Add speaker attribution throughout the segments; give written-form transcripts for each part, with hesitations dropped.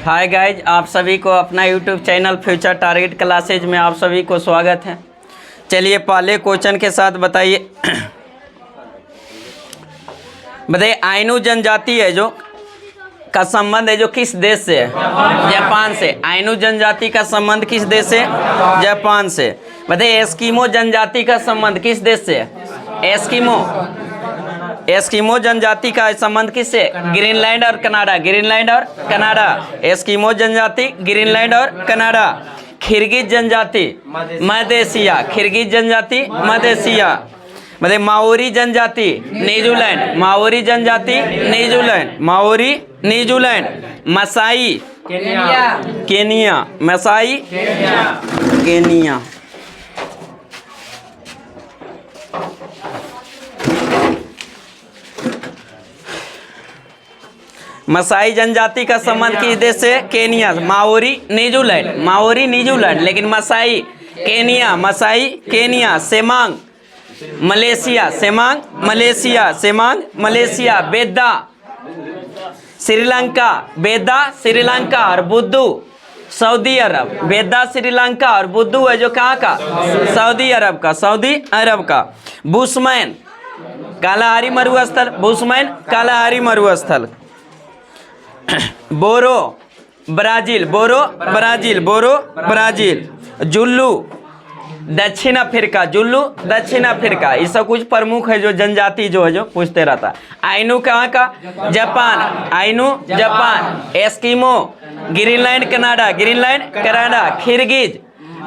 Speaker 1: Hi guys, आप सभी को अपना YouTube channel future target classes में आप सभी को स्वागत है। चलिए पहले क्वेश्चन के साथ बताइए। आइनू जनजाति है जो का संबंध है जो किस देश से है? जापान से। आइनू जनजाति का संबंध किस देश से? जापान से। एस्किमो जनजाति का संबंध किस देश से है? एस्किमो जनजाति का संबंध किससे? ग्रीनलैंड और कनाडा। ग्रीनलैंड और कनाडा। एस्किमो जनजाति ग्रीनलैंड और कनाडा। किर्गिज जनजाति मध्य एशिया। किर्गिज जनजाति मध्य एशिया। माओरी जनजाति न्यूजीलैंड। माओरी जनजाति New Zealand. Maori New Zealand. Maasai Kenya. Maasai Kenya. Maasai जनजाति का संबंध किस देश से? Kenya. Maori New Zealand. Maori New Zealand, लेकिन Maasai Kenya. Maasai Kenya. Semang Malaysia. Semang Malaysia. Semang Malaysia. Vedda Sri Lanka. Vedda Sri Lanka. और बुद्धू सऊदी अरब। बेदा श्रीलंका और बुद्धू है जो कहाँ का? सऊदी अरब का। सऊदी अरब का। बुशमैन कालाहारी मरुस्थल। बुशमैन कालाहारी मरुस्थल। बोरो ब्राजील। बोरो ब्राजील। बोरो ब्राजील। जुल्लू दक्षिण अफ्रीका। जुल्लू दक्षिण अफ्रीका। ये सब कुछ प्रमुख है जो जनजाति जो है जो पूछते रहता है। आइनू कहाँ का? Japan. Ainu Japan. Eskimo Greenland Canada. Greenland Canada. Kyrgyz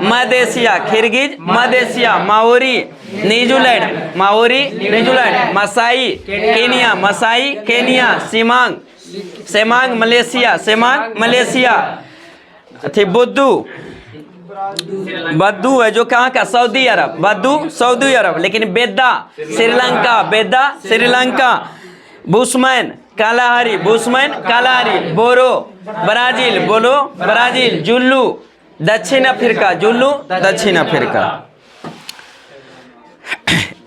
Speaker 1: मध्य एशिया। किर्गिज मध्य Asia. Maori New Zealand. Maori New Zealand. Maasai Kenya. Maasai Kenya. Semang Semang Malaysia. Semang Malaysia. बुद्धू बद्दू है जो कहाँ का? सऊदी अरब। बद्दू सऊदी अरब, लेकिन Vedda Sri Lanka. Vedda Sri Lanka. Bushman Kalahari. Bushman Kalahari. बोरो ब्राजील। बोरो ब्राजील। जुल्लू दक्षिण अफ्रीका। जुल्लू दक्षिण अफ्रीका।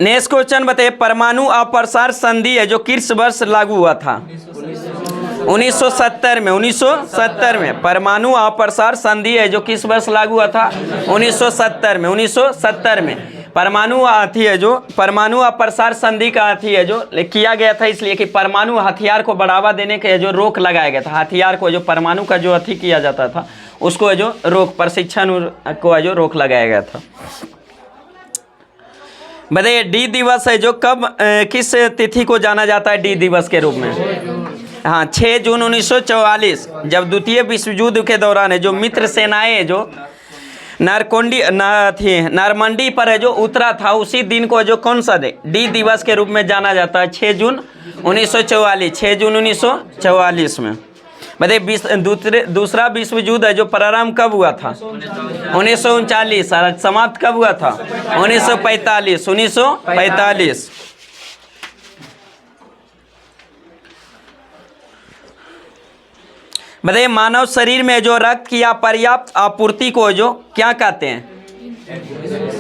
Speaker 1: नेक्स्ट क्वेश्चन बताइए। परमाणु अप्रसार संधि है जो किस वर्ष लागू हुआ था? 1970 में। 1970 में परमाणु अप्रसार संधि है जो किस वर्ष लागू हुआ था? 1970 में। 1970 में परमाणु अथी है जो परमाणु अप्रसार संधि का अथी है जो किया गया था, इसलिए कि परमाणु हथियार को बढ़ावा देने के जो रोक लगाया गया था। हथियार को जो परमाणु का जो अथी किया जाता था उसको जो रोक प्रशिक्षण को जो रोक लगाया गया था। बताइए डी दिवस है जो कब किस तिथि को जाना जाता है डी दिवस के रूप में? हाँ, 6 जून 1944 जब द्वितीय विश्व युद्ध के दौरान है जो मित्र सेनाएं जो नारमंडी पर है जो उतरा था, उसी दिन को जो कौन सा डी दिवस के रूप में जाना जाता है? 6 जून 1944। 6 जून 1944 में। बताइए दूसरा विश्व युद्ध है जो प्रारंभ कब हुआ था? 1939। और समाप्त कब हुआ था? 1945। 1945। बताइए मानव शरीर में जो रक्त की अपर्याप्त आपूर्ति को जो क्या कहते हैं?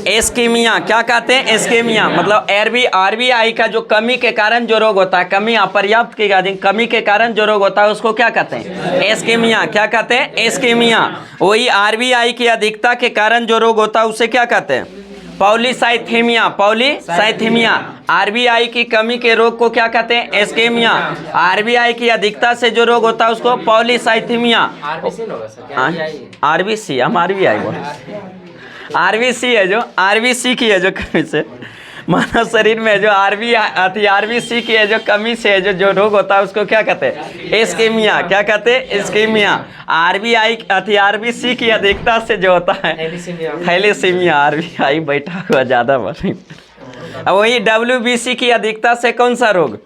Speaker 1: एस्केमिया। क्या कहते हैं? एस्केमिया। मतलब आरबीआई का जो कमी के कारण जो रोग होता है, कमी अपर्याप्त की कमी के कारण जो रोग होता है उसको क्या कहते हैं? एस्केमिया। क्या कहते हैं? एस्केमिया। वही आरबीआई की अधिकता के कारण जो रोग होता है उसे क्या कहते हैं? पॉलीसाइथेमिया। पॉलीसाइथेमिया। आरबीआई की कमी के रोग को क्या कहते हैं? एस्केमिया। आरबीआई की अधिकता से जो रोग होता है उसको पॉलीसाइथेमिया। आरबीसी हम आरबीआई बोल आरबीसी है जो आरबीसी की है जो कमी से मानव शरीर में जो आरबीसी की है जो कमी से है जो रोग होता है उसको क्या कहते हैं? एस्केमिया। क्या कहते हैं? एस्केमिया। आरबीसी की अधिकता से जो होता है थैलेसीमिया। आरबीआई बैठा हुआ ज़्यादा बड़ी। अब वही डब्ल्यूबीसी की अधिकता से कौन सा रोग?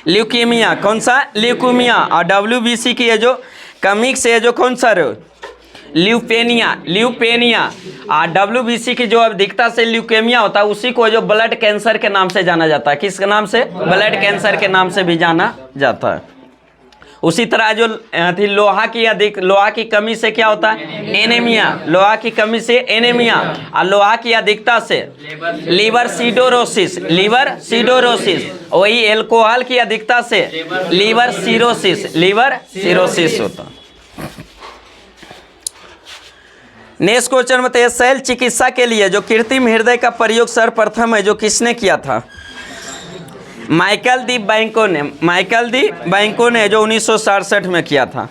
Speaker 1: ल्यूकीमिया। कौन सा? ल्यूकीमिया। और डब्ल्यूबीसी की है जो कमी से है जो कौन सा रोग? ल्यूपेनिया। ल्यूपेनिया। और डब्ल्यूबीसी की जो अधिकता से ल्यूकेमिया होता है उसी को जो ब्लड कैंसर के नाम से जाना जाता है। किस नाम से? ब्लड कैंसर के नाम से भी जाना जाता है। उसी तरह जो लोहा की कमी से क्या होता है? एनीमिया। लोहा की कमी से एनीमिया। और लोहा की अधिकता से लीवर सिडोरोसिस। लीवर सिडोरोसिस। वही एल्कोहल की अधिकता से लीवर सिरोसिस। लीवर सिरोसिस होता है। नेक्स्ट क्वेश्चन बताइए, शैल चिकित्सा के लिए जो कृत्रिम हृदय का प्रयोग सर्वप्रथम है जो किसने किया था? माइकल दी बैंको ने जो 1967 में किया था।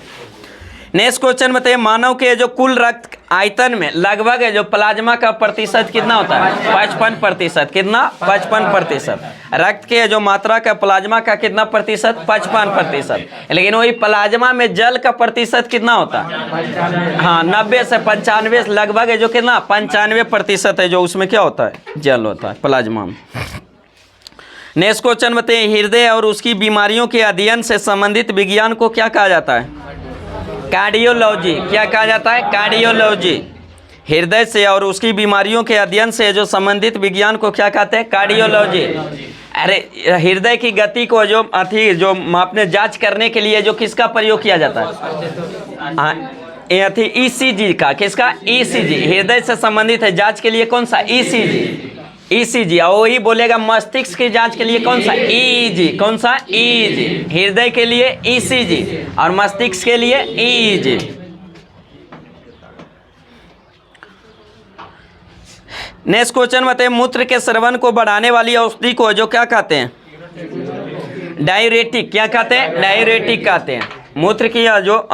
Speaker 1: नेक्स्ट क्वेश्चन बताइए, मानव के जो कुल रक्त आयतन में लगभग है जो प्लाज्मा का प्रतिशत कितना होता है? 55%। कितना? 55%। रक्त के जो मात्रा का प्लाज्मा का कितना प्रतिशत? 55%। लेकिन वही प्लाज्मा में जल का प्रतिशत कितना होता है? हाँ, 90 से 95 लगभग है जो कितना? 95% है जो उसमें क्या होता है? जल होता है प्लाज्मा में। नेक्स्ट क्वेश्चन बताइए, हृदय और उसकी बीमारियों के अध्ययन से संबंधित विज्ञान को क्या कहा जाता है? कार्डियोलॉजी। क्या कहा जाता है? कार्डियोलॉजी। हृदय से और उसकी बीमारियों के अध्ययन से जो संबंधित विज्ञान को क्या कहते हैं? कार्डियोलॉजी। अरे हृदय की गति को जो मापने जांच करने के लिए जो किसका प्रयोग किया जाता है? ईसीजी का। किसका? ईसीजी। हृदय से संबंधित है जांच के लिए कौन सा? ईसीजी। ईसीजी। और वही बोलेगा मस्तिष्क की जांच के लिए कौन सा? ईजी। कौन सा? ईजी। हृदय के लिए ईसीजी और मस्तिष्क के लिए ईजी। नेक्स्ट क्वेश्चन बताइए, मूत्र के स्रवन को बढ़ाने वाली औषधि को जो क्या कहते हैं? डायूरेटिक। क्या कहते हैं? डायूरेटिक कहते हैं। मूत्र की जो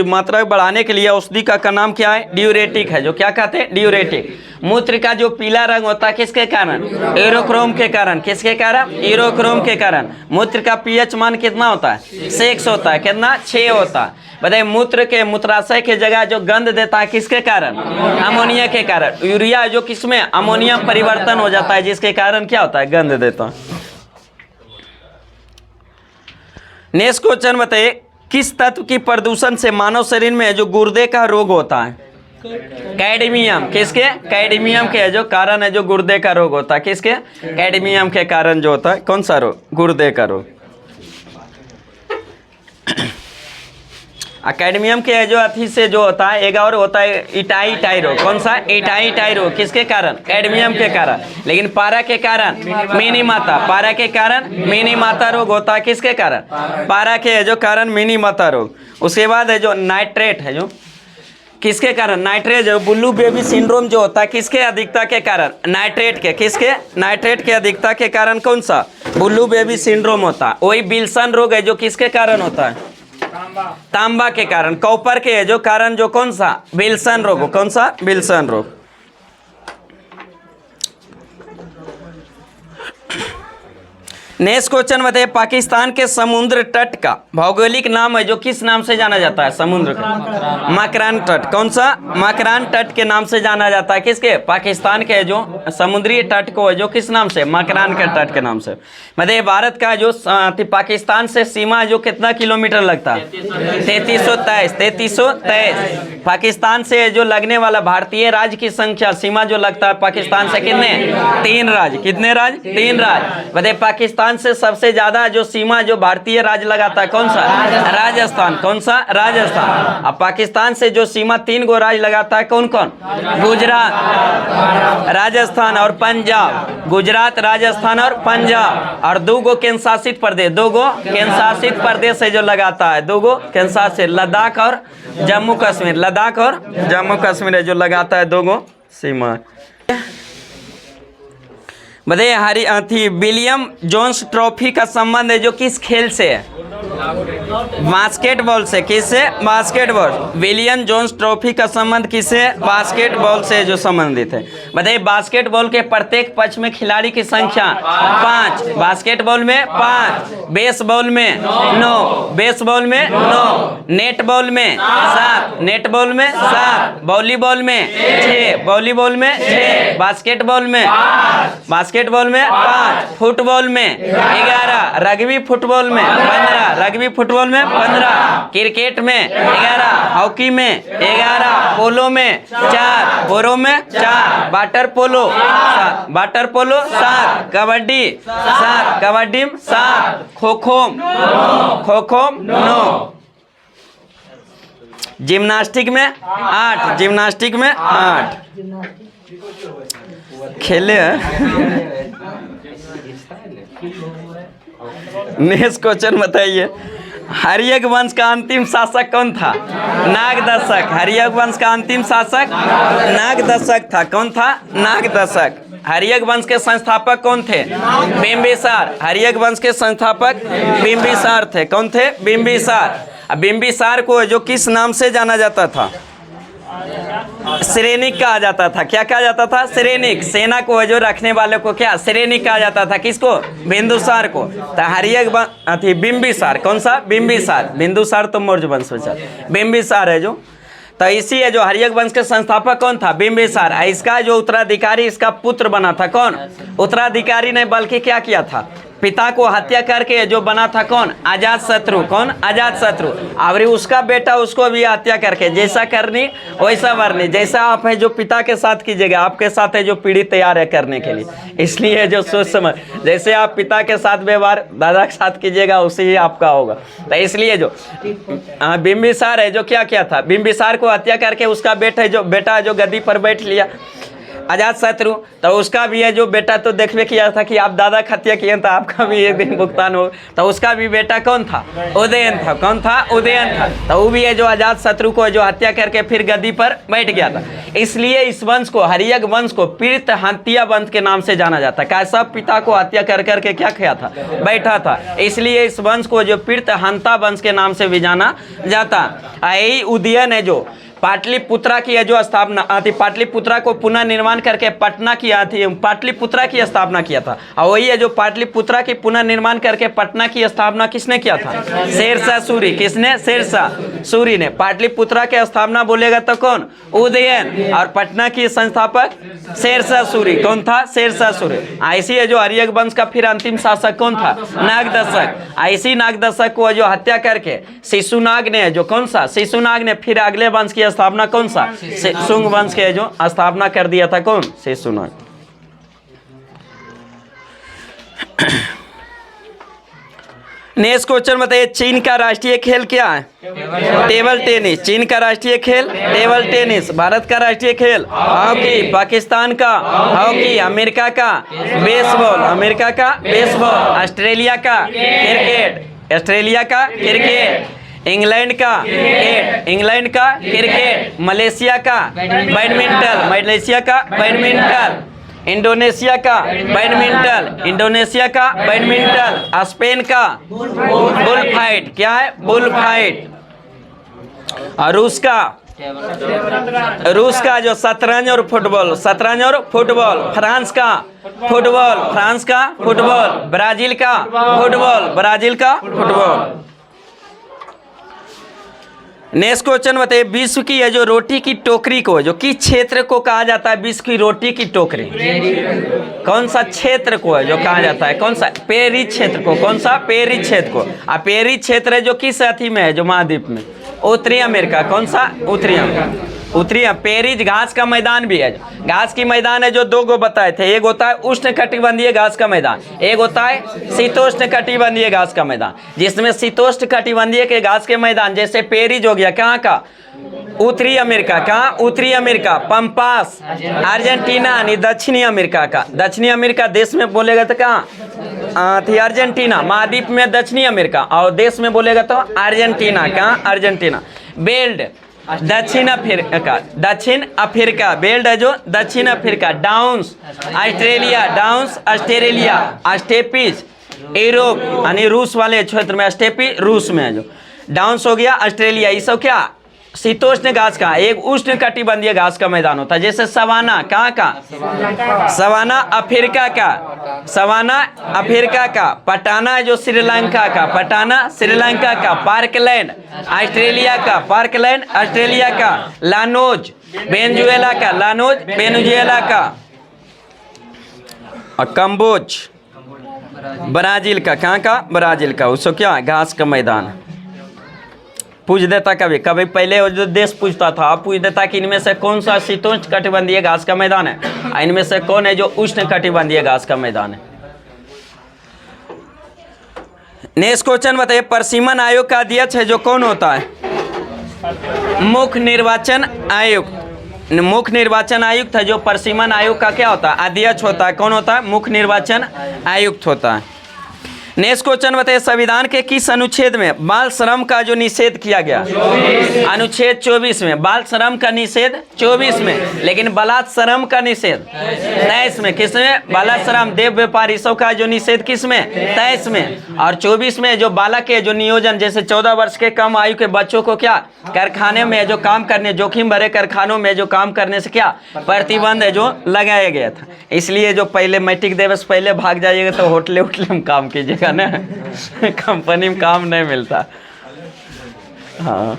Speaker 1: मात्रा बढ़ाने के लिए औषधि का नाम क्या है? ड्यूरेटिक है। जो क्या कहते हैं? ड्यूरेटिक। मूत्र का जो पीला रंग होता है किसके कारण? यूरोक्रोम के कारण। किसके कारण? यूरोक्रोम के कारण। मूत्र का पीएच मान कितना होता है? 6 होता है। कितना? 6 होता है। बताइए, मूत्र के मूत्राशय के जगह जो गंध देता है किसके कारण? अमोनिया के कारण। यूरिया जो किसमें? अमोनिया परिवर्तन हो जाता है जिसके कारण क्या होता है? गंध देता है। नेक्स्ट क्वेश्चन बताइए, किस तत्व की प्रदूषण से मानव शरीर में जो गुर्दे का रोग होता है? कैडमियम। किसके? कैडमियम के जो कारण है जो गुर्दे का रोग होता है। किसके? कैडमियम के कारण जो होता है कौन सा रोग? गुर्दे का रोग। कैडमियम के जो अथी से जो होता है एक और होता है इटाई रोग। कौन सा? इटाई रोग। किसके कारण? कैडमियम के कारण। लेकिन पारा के कारण मिनी माता। पारा के कारण मिनी माता रोग होता है। किसके कारण? पारा के जो कारण मिनी माता रोग। उसके बाद है जो नाइट्रेट है जो किसके कारण? नाइट्रेट जो बुल्लू बेबी सिंड्रोम जो होता है किसके अधिकता के कारण? नाइट्रेट के। किसके? नाइट्रेट के अधिकता के कारण कौन सा? बुल्लू बेबी सिंड्रोम होता है। वही विल्सन रोग है जो किसके कारण होता है? तांबा के कारण। कॉपर के जो कारण जो कौन सा? विल्सन रोग। कौन सा? विल्सन रोग। नेक्स्ट क्वेश्चन बताइए, पाकिस्तान के समुद्र तट का भौगोलिक नाम है जो किस नाम से जाना जाता है? समुद्र का मकरान तट। कौन सा? मकरान तट के नाम से जाना जाता है। किसके? पाकिस्तान के जो समुद्री तट को है जो किस नाम से? मकरान के तट के नाम से। मतलब भारत का जो पाकिस्तान से सीमा जो कितना किलोमीटर लगता है? 3323। पाकिस्तान से जो लगने वाला भारतीय राज्य की संख्या सीमा जो लगता है पाकिस्तान से कितने? 3 राज्य। कितने राज्य? 3 राज्य। बताइए, पाकिस्तान से सबसे ज्यादा जो सीमा जो भारतीय राज्य लगाता है कौन सा? राजस्थान। कौन सा? राजस्थान। अब पाकिस्तान से जो सीमा 3 गो राज्य लगाता है कौन कौन? गुजरात, राजस्थान और पंजाब। गुजरात, राजस्थान और पंजाब। और 2 गो केंद्र शासित प्रदेश। 2 गो केंद्र शासित प्रदेश है जो लगाता है। 2 गो केंद्र शासित, लद्दाख और जम्मू कश्मीर। लद्दाख और जम्मू कश्मीर है जो लगाता है 2 गो सीमा। बताइए, विलियम जोन्स ट्रॉफी का संबंध है जो किस खेल से है? बास्केटबॉल से। किससे? बास्केटबॉल। विलियम जोन्स ट्रॉफी का संबंध किससे? बास्केटबॉल से जो संबंधित है। बताइए, बास्केटबॉल के प्रत्येक पक्ष में खिलाड़ी की संख्या 5। बास्केटबॉल में 5, बेसबॉल में 9, बेसबॉल में 9, नेटबॉल में 7, नेटबॉल में 7, वॉलीबॉल में 6, वॉलीबॉल में 6, बास्केटबॉल में 5, फुटबॉल में 11, रग्बी फुटबॉल में 15, रग्बी फुटबॉल में 15, क्रिकेट में 11, हॉकी में 11, पोलो में 4, पोलो में 4, water polo 7, water polo 7, kabaddi 7, kabaddi 7, kho kho 9, gymnastic में 8, जिम्नास्टिक में 8 खेले हैं। नेक्स्ट क्वेश्चन बताइए, हर्यक वंश का अंतिम शासक कौन था? नागदशक। हर्यक वंश का अंतिम शासक नागदशक था। कौन था? नागदशक। हर्यक वंश के संस्थापक कौन थे? बिंबिसार। हर्यक वंश के संस्थापक बिंबिसार थे। कौन थे? बिंबिसार। बिंबिसार को जो किस नाम से जाना जाता था? सिरेनिक कहा जाता था। क्या कहा जाता था? सिरेनिक। सेना को जो रखने वाले को क्या? सिरेनिक कहा जाता था। किसको? बिंदुसार को। तो हर्यक थी बिंबिसार। कौन सा? बिंबिसार। बिंदुसार तो मौर्य वंश में चल, बिंबिसार है जो। तो इसी है जो हर्यक वंश के संस्थापक कौन था? बिंबिसार। इसका जो उत्तराधिकारी इसका पुत्र बना था। कौन? उत्तराधिकारी ने बल्कि क्या किया था? पिता को हत्या करके जो बना था कौन? अजातशत्रु। कौन? अजातशत्रु। और उसका बेटा उसको भी हत्या करके, जैसा करनी वैसा वरनी, जैसा आप है जो पिता के साथ कीजिएगा आपके साथ है जो पीढ़ी तैयार है करने के लिए। इसलिए जो सोच समझ, जैसे आप पिता के साथ व्यवहार दादा के साथ कीजिएगा उसी ही आपका होगा। तो इसलिए जो बिंबिसार है जो क्या किया था? बिंबिसार को हत्या करके उसका बेटा जो गद्दी पर बैठ लिया अजातशत्रु। तो उसका भी है जो बेटा तो देखबे किया था कि आप दादा की हत्या किए तो आपका भी एक दिन भुगतान हो। तो उसका भी बेटा कौन था? उदयन था। कौन था? उदयन था। तो वो भी है जो अजातशत्रु को जो हत्या करके फिर गद्दी पर बैठ गया था। इसलिए इस वंश को, हर्यक वंश को पीड़ित हत्या वंश के नाम से जाना जाता है। कैसा? पिता को हत्या कर करके क्या किया था? बैठा था। इसलिए इस वंश को जो पीड़ित हंता वंश के नाम से भी जाना जाता। यही उदयन है जो पाटलिपुत्रा की है जो स्थापना थी। पाटलिपुत्रा को पुनः निर्माण करके पटना किया थी, पाटलिपुत्रा की स्थापना किया था। और वही है जो पाटलिपुत्रा की पुनः निर्माण करके पटना की स्थापना किसने किया था? शेरशाह सूरी। किसने? शेरशाह सूरी ने। पाटलिपुत्रा की स्थापना बोलेगा तो कौन? उदयन। और पटना की संस्थापक शेरशाह सूरी। कौन था? शेरशाह सूरी। ऐसी है जो हर्यक वंश का फिर अंतिम शासक कौन था? नागदशक। ऐसी नागदशक को जो हत्या करके शिशुनाग ने जो कौन सा? शिशुनाग ने फिर अगले वंश की स्थापना कौन सा? शुंग वंश के जो स्थापना कर दिया था। कौन? शिशुनाग। नेक्स्ट क्वेश्चन बताइए, चीन का राष्ट्रीय खेल क्या है? Table tennis. चीन का राष्ट्रीय खेल टेबल टेनिस। भारत का राष्ट्रीय खेल हॉकी। पाकिस्तान का हॉकी। अमेरिका का बेसबॉल। अमेरिका का बेसबॉल। ऑस्ट्रेलिया का क्रिकेट। ऑस्ट्रेलिया का क्रिकेट। इंग्लैंड का क्रिकेट। इंग्लैंड का क्रिकेट। मलेशिया का बैडमिंटन। मलेशिया का बैडमिंटन। इंडोनेशिया का बैडमिंटन। इंडोनेशिया का बैडमिंटन। स्पेन का बुल फाइट। क्या है? Bull fight. और रूस का जो शतरंज और फुटबॉल। शतरंज और फुटबॉल। फ्रांस का फुटबॉल। फ्रांस का फुटबॉल। ब्राजील का फुटबॉल। ब्राजील का फुटबॉल। नेक्स्ट क्वेश्चन बताइए, विश्व की है जो रोटी की टोकरी को जो किस क्षेत्र को कहा जाता है? विश्व की रोटी की टोकरी कौन सा क्षेत्र को है जो कहा जाता है? कौन सा? पेरी क्षेत्र को। कौन सा? पेरी क्षेत्र को। पेरी क्षेत्र है जो किस अथी में है? जो महाद्वीप में। उत्तरी अमेरिका। कौन सा? उत्तरी अमेरिका। उत्तरी पेरिज घास का मैदान भी है। घास की मैदान है जो दो गो बताए थे। एक होता है उष्ण कटिबंधीय घास का मैदान, एक होता है शीतोष्ण कटिबंधीय घास का मैदान। जिसमें शीतोष्ण कटिबंधीय के घास के मैदान जैसे पेरिज हो गया, कहाँ का? उत्तरी अमेरिका। कहाँ? उत्तरी अमेरिका। पंपास अर्जेंटीना यानी दक्षिणी अमेरिका का। दक्षिणी अमेरिका देश में बोलेगा तो कहाँ थी? अर्जेंटीना। महाद्वीप में दक्षिणी अमेरिका और देश में बोलेगा तो अर्जेंटीना। कहाँ? अर्जेंटीना। बेल्ट दक्षिण अफ्रीका। दक्षिण अफ्रीका। बेल्ट है जो दक्षिण Africa. Downs Australia. Downs Australia. Steppes Europe यानी रूस वाले क्षेत्र में। स्टेपी रूस में है जो। डाउन्स हो गया ऑस्ट्रेलिया। ये सब क्या? शीतोष्ण घास का। एक उष्ण कटिबंधीय घास का मैदान होता है जैसे सवाना। कहाँ का? सवाना अफ्रीका का। सवाना अफ्रीका का। पटाना है जो श्रीलंका का। पटाना श्रीलंका का। पार्कलैंड ऑस्ट्रेलिया का। पार्कलैंड ऑस्ट्रेलिया का। लानोज वेनेजुएला का। लानोज वेनेजुएला का। और कंबोज ब्राजील का। कहाँ का? ब्राजील का। उसको क्या? घास का मैदान। पूछ देता कभी कभी, पहले जो देश पूछता था अब पूछ देता कि इनमें से कौन सा शीतोष्ण कटिबंधीय घास का मैदान है, इनमें से कौन है जो उष्ण कटिबंधीय घास का मैदान है। नेक्स्ट क्वेश्चन बताइए, प्रशिमन आयोग का अध्यक्ष है जो कौन होता है? मुख्य निर्वाचन आयुक्त। मुख्य निर्वाचन आयुक्त है जो प्रशिमन आयोग का क्या होता है? अध्यक्ष होता है। कौन होता है? मुख्य निर्वाचन आयुक्त होता है। नेक्स्ट क्वेश्चन बताइए, संविधान के किस अनुच्छेद में बाल श्रम का जो निषेध किया गया? अनुच्छेद 24 में। बाल श्रम का निषेध 24 में, लेकिन बलात्श्रम का निषेध 23 में। किसमें? बलात्श्रम देव व्यापारी सब का जो निषेध किसमें? 23 में। और 24 में जो बालक के जो नियोजन, जैसे 14 वर्ष के कम आयु के बच्चों को क्या कारखाने में जो काम करने, जोखिम भरे कारखानों में जो काम करने से क्या प्रतिबंध है जो लगाया गया था। इसलिए जो पहले मैट्रिक दिवस पहले भाग जाइएगा तो होटले में काम कीजिएगा ना, कंपनी में काम नहीं मिलता। हाँ,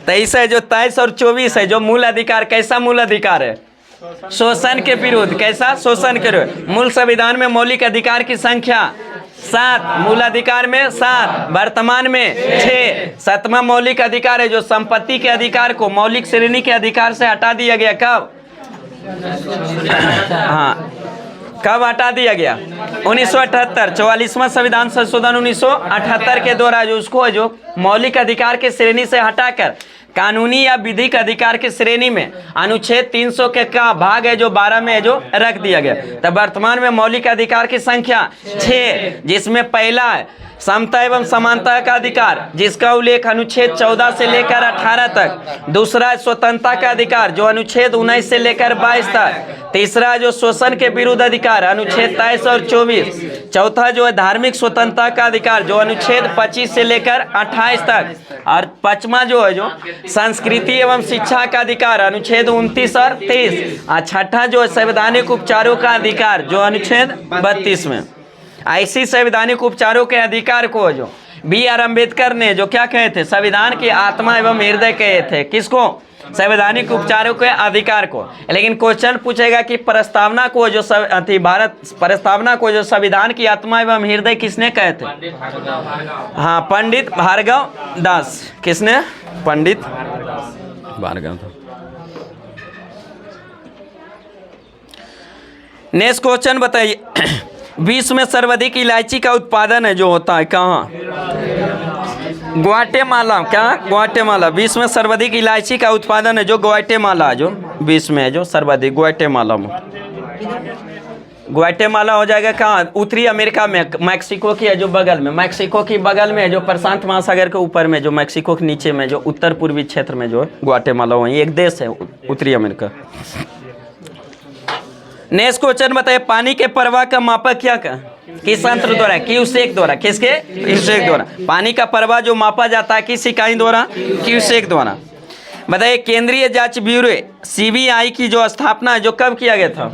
Speaker 1: 23 है जो 23 और 24 है जो मूल अधिकार। कैसा मूल अधिकार है? शोषण के विरुद्ध। कैसा? शोषण के विरुद्ध। मूल संविधान में मौलिक अधिकार की संख्या 7, मूल अधिकार में 7, वर्तमान में 6। 7वां मौलिक अधिकार है जो संपत्ति के अधिकार को मौलिक श्रेणी के अधिकार से हटा दिया गया। कब? हाँ, कब हटा दिया गया? 1978। 44वां संविधान संशोधन 1978 के द्वारा जो उसको जो मौलिक अधिकार के श्रेणी से हटाकर कानूनी या विधिक अधिकार की श्रेणी में अनुच्छेद 300 के का भाग है जो 12 में है जो रख दिया गया। तब वर्तमान में मौलिक अधिकार की संख्या 6, जिसमें पहला है समता एवं समानता का अधिकार, जिसका उल्लेख अनुच्छेद 14 से लेकर 18 तक। दूसरा है स्वतंत्रता का अधिकार जो अनुच्छेद 19 से लेकर 22 तक। तीसरा जो शोषण के विरुद्ध अधिकार अनुच्छेद 23 और 24। चौथा जो है धार्मिक स्वतंत्रता का अधिकार जो अनुच्छेद 25 से लेकर 28 तक। और पांचवा जो है जो संस्कृति एवं शिक्षा का अधिकार अनुच्छेद 29 और 30। और छठा जो है संवैधानिक उपचारों का अधिकार जो अनुच्छेद 32 में। ऐसी संवैधानिक उपचारों के अधिकार को जो B.R. अम्बेडकर ने जो क्या कहे थे? संविधान की आत्मा एवं हृदय कहे थे। किसको? संवैधानिक उपचारों के अधिकार को। लेकिन क्वेश्चन पूछेगा कि प्रस्तावना को जो प्रस्तावना को जो संविधान की आत्मा एवं हृदय किसने कहे थे? हाँ, पंडित भार्गव दास। किसने? पंडित भार्गव दास। नेक्स्ट क्वेश्चन बताइए, विश्व में सर्वाधिक इलायची का उत्पादन है जो होता है कहाँ? ग्वाटेमाला। क्या? ग्वाटेमाला। विश्व में सर्वाधिक इलायची का उत्पादन है जो ग्वाटेमाला, जो विश्व में है जो सर्वाधिक ग्वाटेमाला में। ग्वाटेमाला हो जाएगा कहाँ? उत्तरी अमेरिका में, मैक्सिको की है जो बगल में। मैक्सिको की बगल में जो प्रशांत महासागर के ऊपर में, जो मैक्सिको के नीचे में जो उत्तर पूर्वी क्षेत्र में जो ग्वाटेमाला, वही एक देश है उत्तरी अमेरिका। नेक्स्ट क्वेश्चन बताइए, पानी के प्रवाह का मापक क्या का किस यंत्र द्वारा? क्यूसेक द्वारा। किसके? क्यूसेक द्वारा। पानी का प्रवाह जो मापा जाता है किस इकाई द्वारा? क्यूसेक द्वारा। बताइए, केंद्रीय जांच ब्यूरो CBI की जो स्थापना है जो कब किया गया था?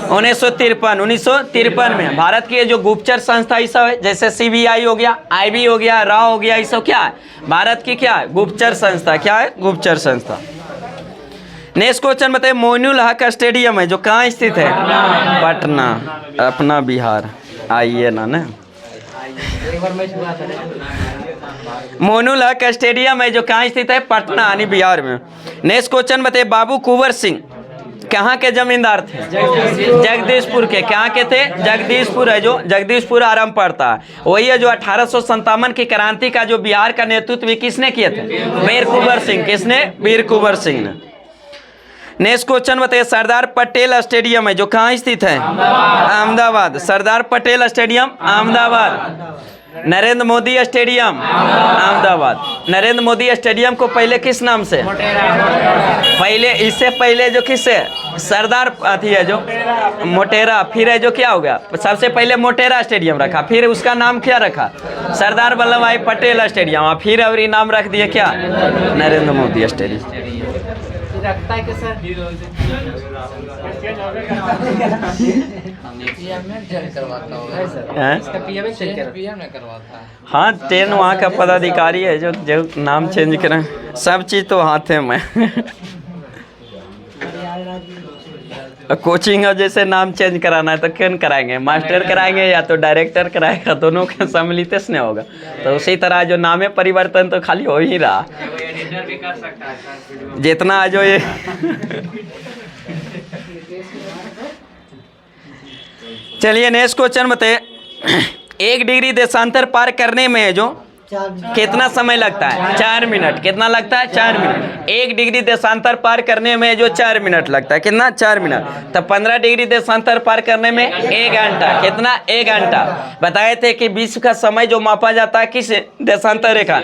Speaker 1: 1953 में। भारत की जो गुप्तचर संस्था ये सब है, जैसे CBI हो गया, IB हो गया, RAW हो गया, ये सब क्या है? भारत की क्या है? गुप्तचर संस्था। क्या है? गुप्तचर संस्था। नेक्स्ट क्वेश्चन बताइए, मोइनुल हक स्टेडियम है जो कहाँ स्थित है? पटना, अपना बिहार। आइए ना मोइनुल हक स्टेडियम है जो कहाँ स्थित है? पटना यानी बिहार में। नेक्स्ट क्वेश्चन बताइए, बाबू कुंवर सिंह कहाँ के जमींदार थे? जगदीशपुर के। कहाँ के थे? जगदीशपुर है जो जगदीशपुर आरंभ पड़ता है। वही है जो 1857 की क्रांति का जो बिहार का नेतृत्व किसने किए थे? वीर कुंवर सिंह। किसने? वीर कुंवर सिंह ने। नेक्स्ट क्वेश्चन बताइए, सरदार पटेल स्टेडियम है जो कहाँ स्थित है? Ahmedabad. Sardar Patel stadium Ahmedabad. Narendra Modi stadium Ahmedabad. Narendra Modi stadium को पहले किस नाम से? पहले, इससे पहले जो किससे? सरदार अथी है जो मोटेरा। फिर है जो क्या हो गया? सबसे पहले मोटेरा स्टेडियम रखा, फिर उसका नाम क्या रखा? सरदार वल्लभ भाई पटेल स्टेडियम। फिर और ये नाम रख दिया क्या? नरेंद्र मोदी स्टेडियम।
Speaker 2: रखता है कि सर
Speaker 1: हाँ, 10 वहाँ का पदाधिकारी है जो नाम चेंज करें। सब चीज़ तो हाथ है में कोचिंग है, जैसे नाम चेंज कराना है तो कौन कराएंगे? मास्टर कराएंगे या तो डायरेक्टर कराएगा? दोनों का सम्मिलित से होगा। तो उसी तरह जो नाम परिवर्तन तो खाली हो ही रहा।
Speaker 2: भी कर सकता है
Speaker 1: जितना जो ये चलिए नेक्स्ट क्वेश्चन बताइए, 1 डिग्री देशांतर पार करने में जो कितना समय लगता है? 4 मिनट। कितना लगता है? 4 मिनट। 1 डिग्री देशांतर पार करने में जो 4 मिनट लगता है, कितना? 4 मिनट। तो 15 डिग्री देशांतर पार करने में 1 घंटा। कितना? 1 घंटा। बताए थे कि विश्व का समय जो मापा जाता है किस देशांतर रेखा?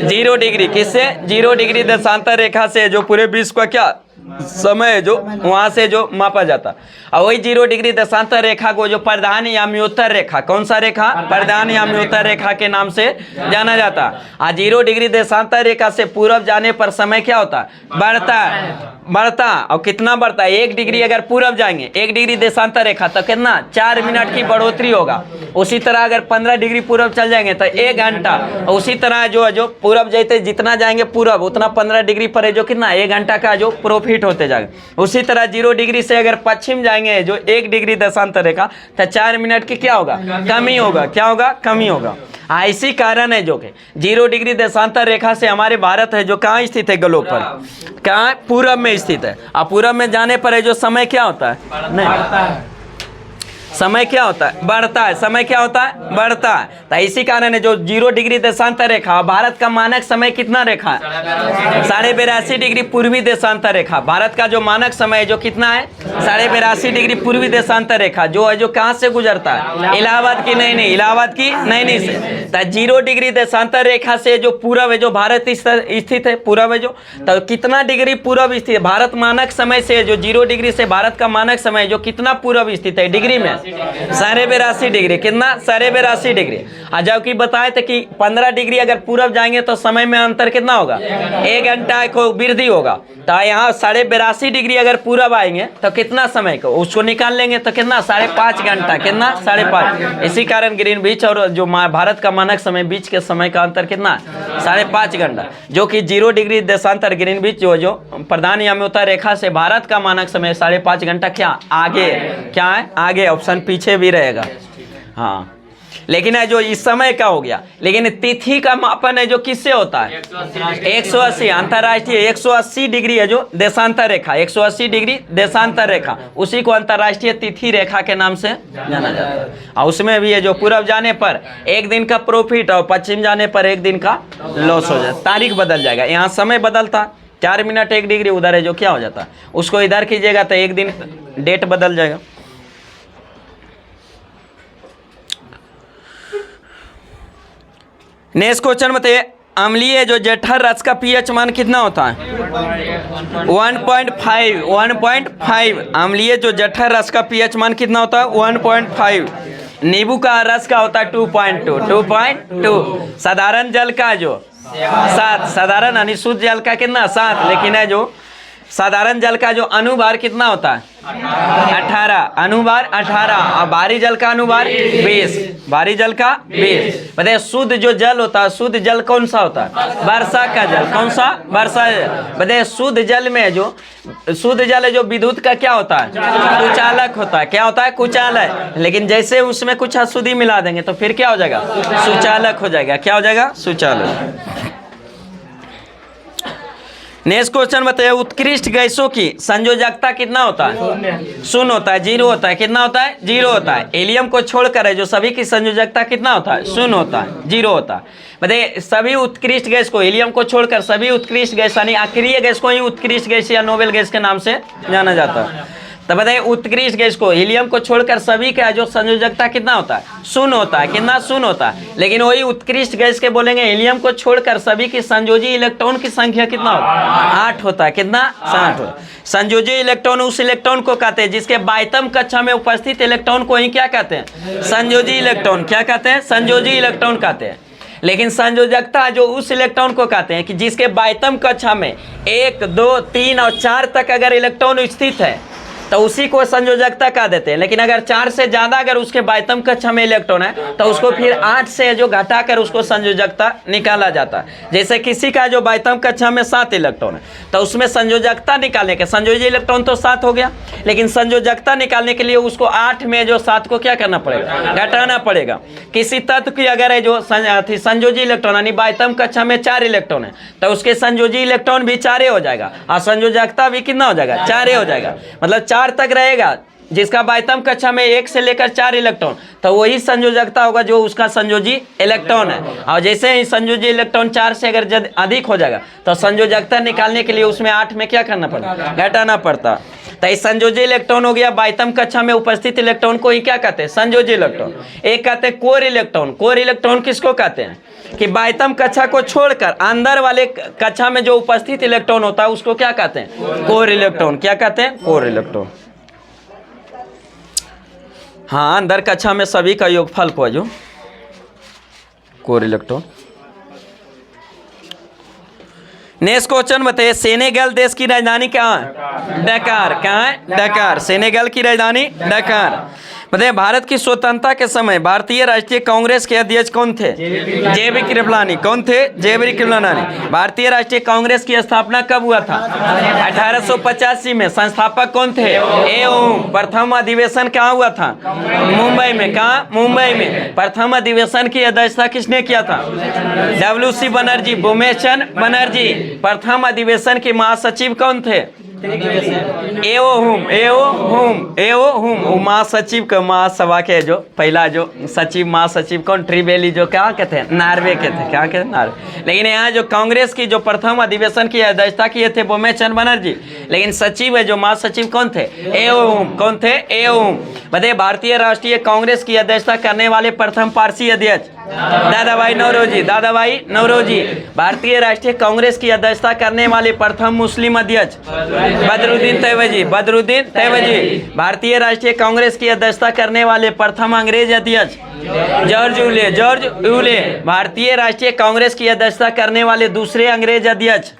Speaker 1: 0 डिग्री। किससे? 0 डिग्री देशांतर रेखा से जो पूरे विश्व का क्या समय जो वहां से जो मापा जाता। और वही 0 डिग्री देशांतर रेखा को जो प्रधान याम्योत्तर रेखा, कौन सा रेखा? प्रधान याम्योत्तर रेखा के नाम से जाना जाता। 0 डिग्री देशांतर रेखा से पूर्व जाने पर समय क्या होता? बढ़ता। और कितना बढ़ता है? 1 डिग्री अगर पूर्व जाएंगे, 1 डिग्री देशांतर रेखा, तो कितना? 4 मिनट की बढ़ोतरी होगा। उसी तरह अगर 15 डिग्री पूर्व चल जाएंगे तो 1 घंटा। और उसी तरह जो पूर्व जाते जितना जाएंगे पूर्व उतना 15 डिग्री पर जो कितना? 1 घंटा का जो प्रॉफिट होते जाएगा। उसी तरह 0 डिग्री से अगर पश्चिम जाएंगे जो 1 डिग्री देशांतर रेखा, तो 4 मिनट की क्या होगा? कमी होगा। क्या होगा? कमी होगा। इसी कारण है जो कि 0 डिग्री देशांतर रेखा से हमारे भारत है जो कहाँ स्थित है? ग्लोब पर कहाँ? पूरब में स्थित है। और पूरब में जाने पर है जो समय क्या होता है? नहीं, समय क्या होता है? बढ़ता है। समय क्या होता है? बढ़ता है। तो इसी कारण है जो 0 डिग्री देशांतर रेखा, भारत का मानक समय कितना रेखा है? 82.5 डिग्री पूर्वी देशांतर रेखा। भारत का जो मानक समय है जो कितना है? 82.5 डिग्री पूर्वी देशांतर रेखा जो है जो कहाँ से गुजरता है? इलाहाबाद की नहीं, इलाहाबाद की नहीं से। तो 0 डिग्री देशांतर रेखा से जो पूरब है जो भारत स्थित है, पूरब है जो, तो कितना डिग्री पूरब स्थित है? भारत मानक समय से जो 0 डिग्री से भारत का मानक समय जो कितना पूरब स्थित है डिग्री में? 82.5 डिग्री। कितना? 82.5 डिग्री। जबकि बताए थे कि 15 डिग्री अगर पूरब जाएंगे तो समय में अंतर कितना होगा? 1 घंटा को वृद्धि होगा। तो यहाँ 82.5 डिग्री अगर पूरब आएंगे तो कितना समय को उसको निकाल लेंगे तो कितना? 5.5 घंटा। कितना? 5.5। इसी कारण ग्रीनविच और जो भारत का मानक समय बीच के समय का अंतर कितना? 5.5 घंटा। जो कि 0 डिग्री देशांतर ग्रीनविच जो प्रधान याम्योत्तर रेखा से भारत का मानक समय 5.5 घंटा क्या आगे? क्या है? आगे। ऑप्शन पीछे भी रहेगा। हाँ, लेकिन है जो इस समय का हो गया। लेकिन तिथि का मापन है जो किससे होता है? 180 अंतरराष्ट्रीय 180 डिग्री है जो देशांतर रेखा, 180 डिग्री देशांतर रेखा, उसी को अंतरराष्ट्रीय तिथि रेखा के नाम से जाना जाता है। और उसमें भी है जो पूर्व जाने पर 1 दिन का प्रॉफिट और पश्चिम जाने पर 1 दिन का लॉस हो जाता। तारीख बदल जाएगा। यहाँ समय बदलता 4 मिनट 1 डिग्री, उधर है जो क्या हो जाता? उसको इधर कीजिएगा तो 1 दिन डेट बदल जाएगा। नेक्स्ट क्वेश्चन बताइए, अम्लीय जो जठर रस का पीएच मान कितना होता है? 1.5। अम्लीय जो जठर रस का पीएच मान कितना होता है? 1.5। नींबू का रस का होता है 2.2। साधारण जल का जो 7, साधारण अनिशुद्ध जल का कितना? 7। लेकिन है जो साधारण जल का जो अनुभार कितना होता है? 18। अनुभार 18। और भारी जल का अनुभार 20। भारी जल का 20। बताइए शुद्ध जो जल होता है, शुद्ध जल कौन सा होता है? वर्षा का जल। कौन सा? वर्षा जल। बताइए शुद्ध जल में जो शुद्ध जल है जो विद्युत का क्या होता है? कुचालक होता है। क्या होता है? कुचालक। लेकिन जैसे उसमें कुछ अशुद्धि मिला देंगे तो फिर क्या हो जाएगा? सुचालक हो जाएगा। क्या हो जाएगा? सुचालक। नेक्स्ट क्वेश्चन बताइए, उत्कृष्ट गैसों की संयोजकता कितना होता है? 0 होता है। 0 होता है। कितना होता है? 0 होता है। हीलियम को छोड़कर है जो सभी की संयोजकता कितना होता है? 0 होता है। 0 होता है। बताइए सभी उत्कृष्ट गैस को, हीलियम को छोड़कर सभी उत्कृष्ट गैस यानी अक्रिय गैस को ही उत्कृष्ट गैस या नोबेल गैस के नाम से जाना जाता है। तो बताइए उत्कृष्ट गैस को, हीलियम को छोड़कर सभी का जो संयोजकता कितना होता है? 0 होता है। कितना? 0 होता है। लेकिन वही उत्कृष्ट गैस के बोलेंगे हीलियम को छोड़कर सभी की संयोजी इलेक्ट्रॉन की संख्या कितना होता है? 8 होता है। कितना? 8 होता है। संयोजी इलेक्ट्रॉन उस इलेक्ट्रॉन को कहते हैं जिसके बाह्यतम कक्षा में उपस्थित इलेक्ट्रॉन को ही क्या कहते हैं? संयोजी इलेक्ट्रॉन। क्या कहते हैं? संयोजी इलेक्ट्रॉन कहते हैं। लेकिन संयोजकता जो उस इलेक्ट्रॉन को कहते हैं कि जिसके बाह्यतम कक्षा में 1, 2, 3 और 4 तक अगर इलेक्ट्रॉन स्थित है तो उसी को संयोजकता कह देते हैं। लेकिन अगर 4 से ज़्यादा अगर उसके बाह्यतम कक्षा में इलेक्ट्रॉन है तो उसको फिर 8 से जो घटाकर उसको संयोजकता निकाला जाता है। जैसे किसी का जो बाह्यतम कक्षा में 7 इलेक्ट्रॉन है तो उसमें संयोजकता निकालने के, संयोजी इलेक्ट्रॉन तो 7 हो गया, लेकिन संयोजकता निकालने के लिए उसको 8 में जो 7 को क्या करना पड़ेगा? घटाना पड़ेगा। किसी तत्व की अगर है जो संयोजी इलेक्ट्रॉन यानी बाह्यतम कक्षा में 4 इलेक्ट्रॉन है तो उसके संयोजी इलेक्ट्रॉन भी 4 हो जाएगा और संयोजकता भी कितना हो जाएगा? 4 हो जाएगा। मतलब 4 तक रहेगा जिसका बाह्यतम कक्षा में 1 से लेकर 4 इलेक्ट्रॉन, तो वही संयोजकता होगा जो उसका संयोजी इलेक्ट्रॉन है। और जैसे ही संयोजी इलेक्ट्रॉन 4 से अगर अधिक हो जाएगा तो संयोजकता निकालने के लिए उसमें 8 में क्या करना पड़ता, घटाना पड़ता। तो इस संयोजी इलेक्ट्रॉन हो गया। बाह्यतम कक्षा में उपस्थित इलेक्ट्रॉन को ही क्या कहते हैं, संयोजी इलेक्ट्रॉन। एक कहते हैं कोर इलेक्ट्रॉन। कोर इलेक्ट्रॉन किसको कहते हैं कि बाह्यतम कक्षा को छोड़कर अंदर वाले कक्षा में जो उपस्थित इलेक्ट्रॉन होता है उसको क्या कहते हैं, कोर इलेक्ट्रॉन। क्या कहते हैं, कोर इलेक्ट्रॉन। हाँ, अंदर कक्षा में सभी का योगफल को जो कोर इलेक्ट्रॉन। नेक्स्ट क्वेश्चन बताइए, सेनेगल देश की राजधानी कहाँ है, डकार। कहाँ है, डकार। सेनेगल की राजधानी डकार। बताइए, भारत की स्वतंत्रता के समय भारतीय राष्ट्रीय कांग्रेस के अध्यक्ष कौन थे, जेबी कृपलानी। कौन थे, जेबी कृपलानी। भारतीय राष्ट्रीय कांग्रेस की स्थापना कब हुआ था, 1885 में। संस्थापक कौन थे, एओम। प्रथम अधिवेशन कहाँ हुआ था, मुंबई में। कहाँ, मुंबई में। प्रथम अधिवेशन की अध्यक्षता किसने किया था, WC बनर्जी, भूमेशन बनर्जी। प्रथम अधिवेशन के महासचिव कौन थे, एओ महासचिव का, महासभा के जो पहला जो सचिव, महासचिव कौन, ट्रिवेली, जो क्या कहते हैं, नार्वे के थे। क्या कहते हैं, नार्वे। लेकिन यहाँ जो कांग्रेस की जो प्रथम अधिवेशन की अध्यक्षता किए थे भूमेशन बनर्जी, लेकिन सचिव है जो महासचिव कौन थे, एओम। कौन थे, एओम। बताइए, भारतीय राष्ट्रीय कांग्रेस की अध्यक्षता करने वाले प्रथम पारसी अध्यक्ष, दादाभाई नौरोजी। दादाभाई नौरोजी। भारतीय राष्ट्रीय कांग्रेस की अध्यक्षता करने वाले प्रथम मुस्लिम अध्यक्ष, बदरुद्दीन तैयबजी। बदरुद्दीन तैयबजी। भारतीय राष्ट्रीय कांग्रेस की अध्यक्षता करने वाले प्रथम अंग्रेज अध्यक्ष, जॉर्ज यूले। George Yule. भारतीय राष्ट्रीय कांग्रेस की अध्यक्षता करने वाले दूसरे अंग्रेज अध्यक्ष,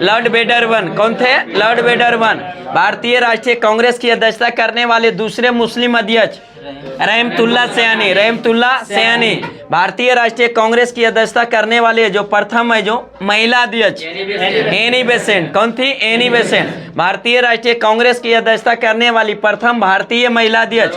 Speaker 1: लॉर्ड वेडरबर्न। कौन थे, लॉर्ड वेडरबर्न। भारतीय राष्ट्रीय कांग्रेस की अध्यक्षता करने वाले दूसरे मुस्लिम अध्यक्ष, रहमतुल्लाह सैनी। रहमतुल्लाह सैनी। भारतीय राष्ट्रीय कांग्रेस की अध्यक्षता करने वाले जो प्रथम है जो महिला अध्यक्ष, एनी बेसेंट। कौन थी, एनी बेसेंट। भारतीय राष्ट्रीय कांग्रेस की अध्यक्षता करने वाली प्रथम भारतीय महिला अध्यक्ष,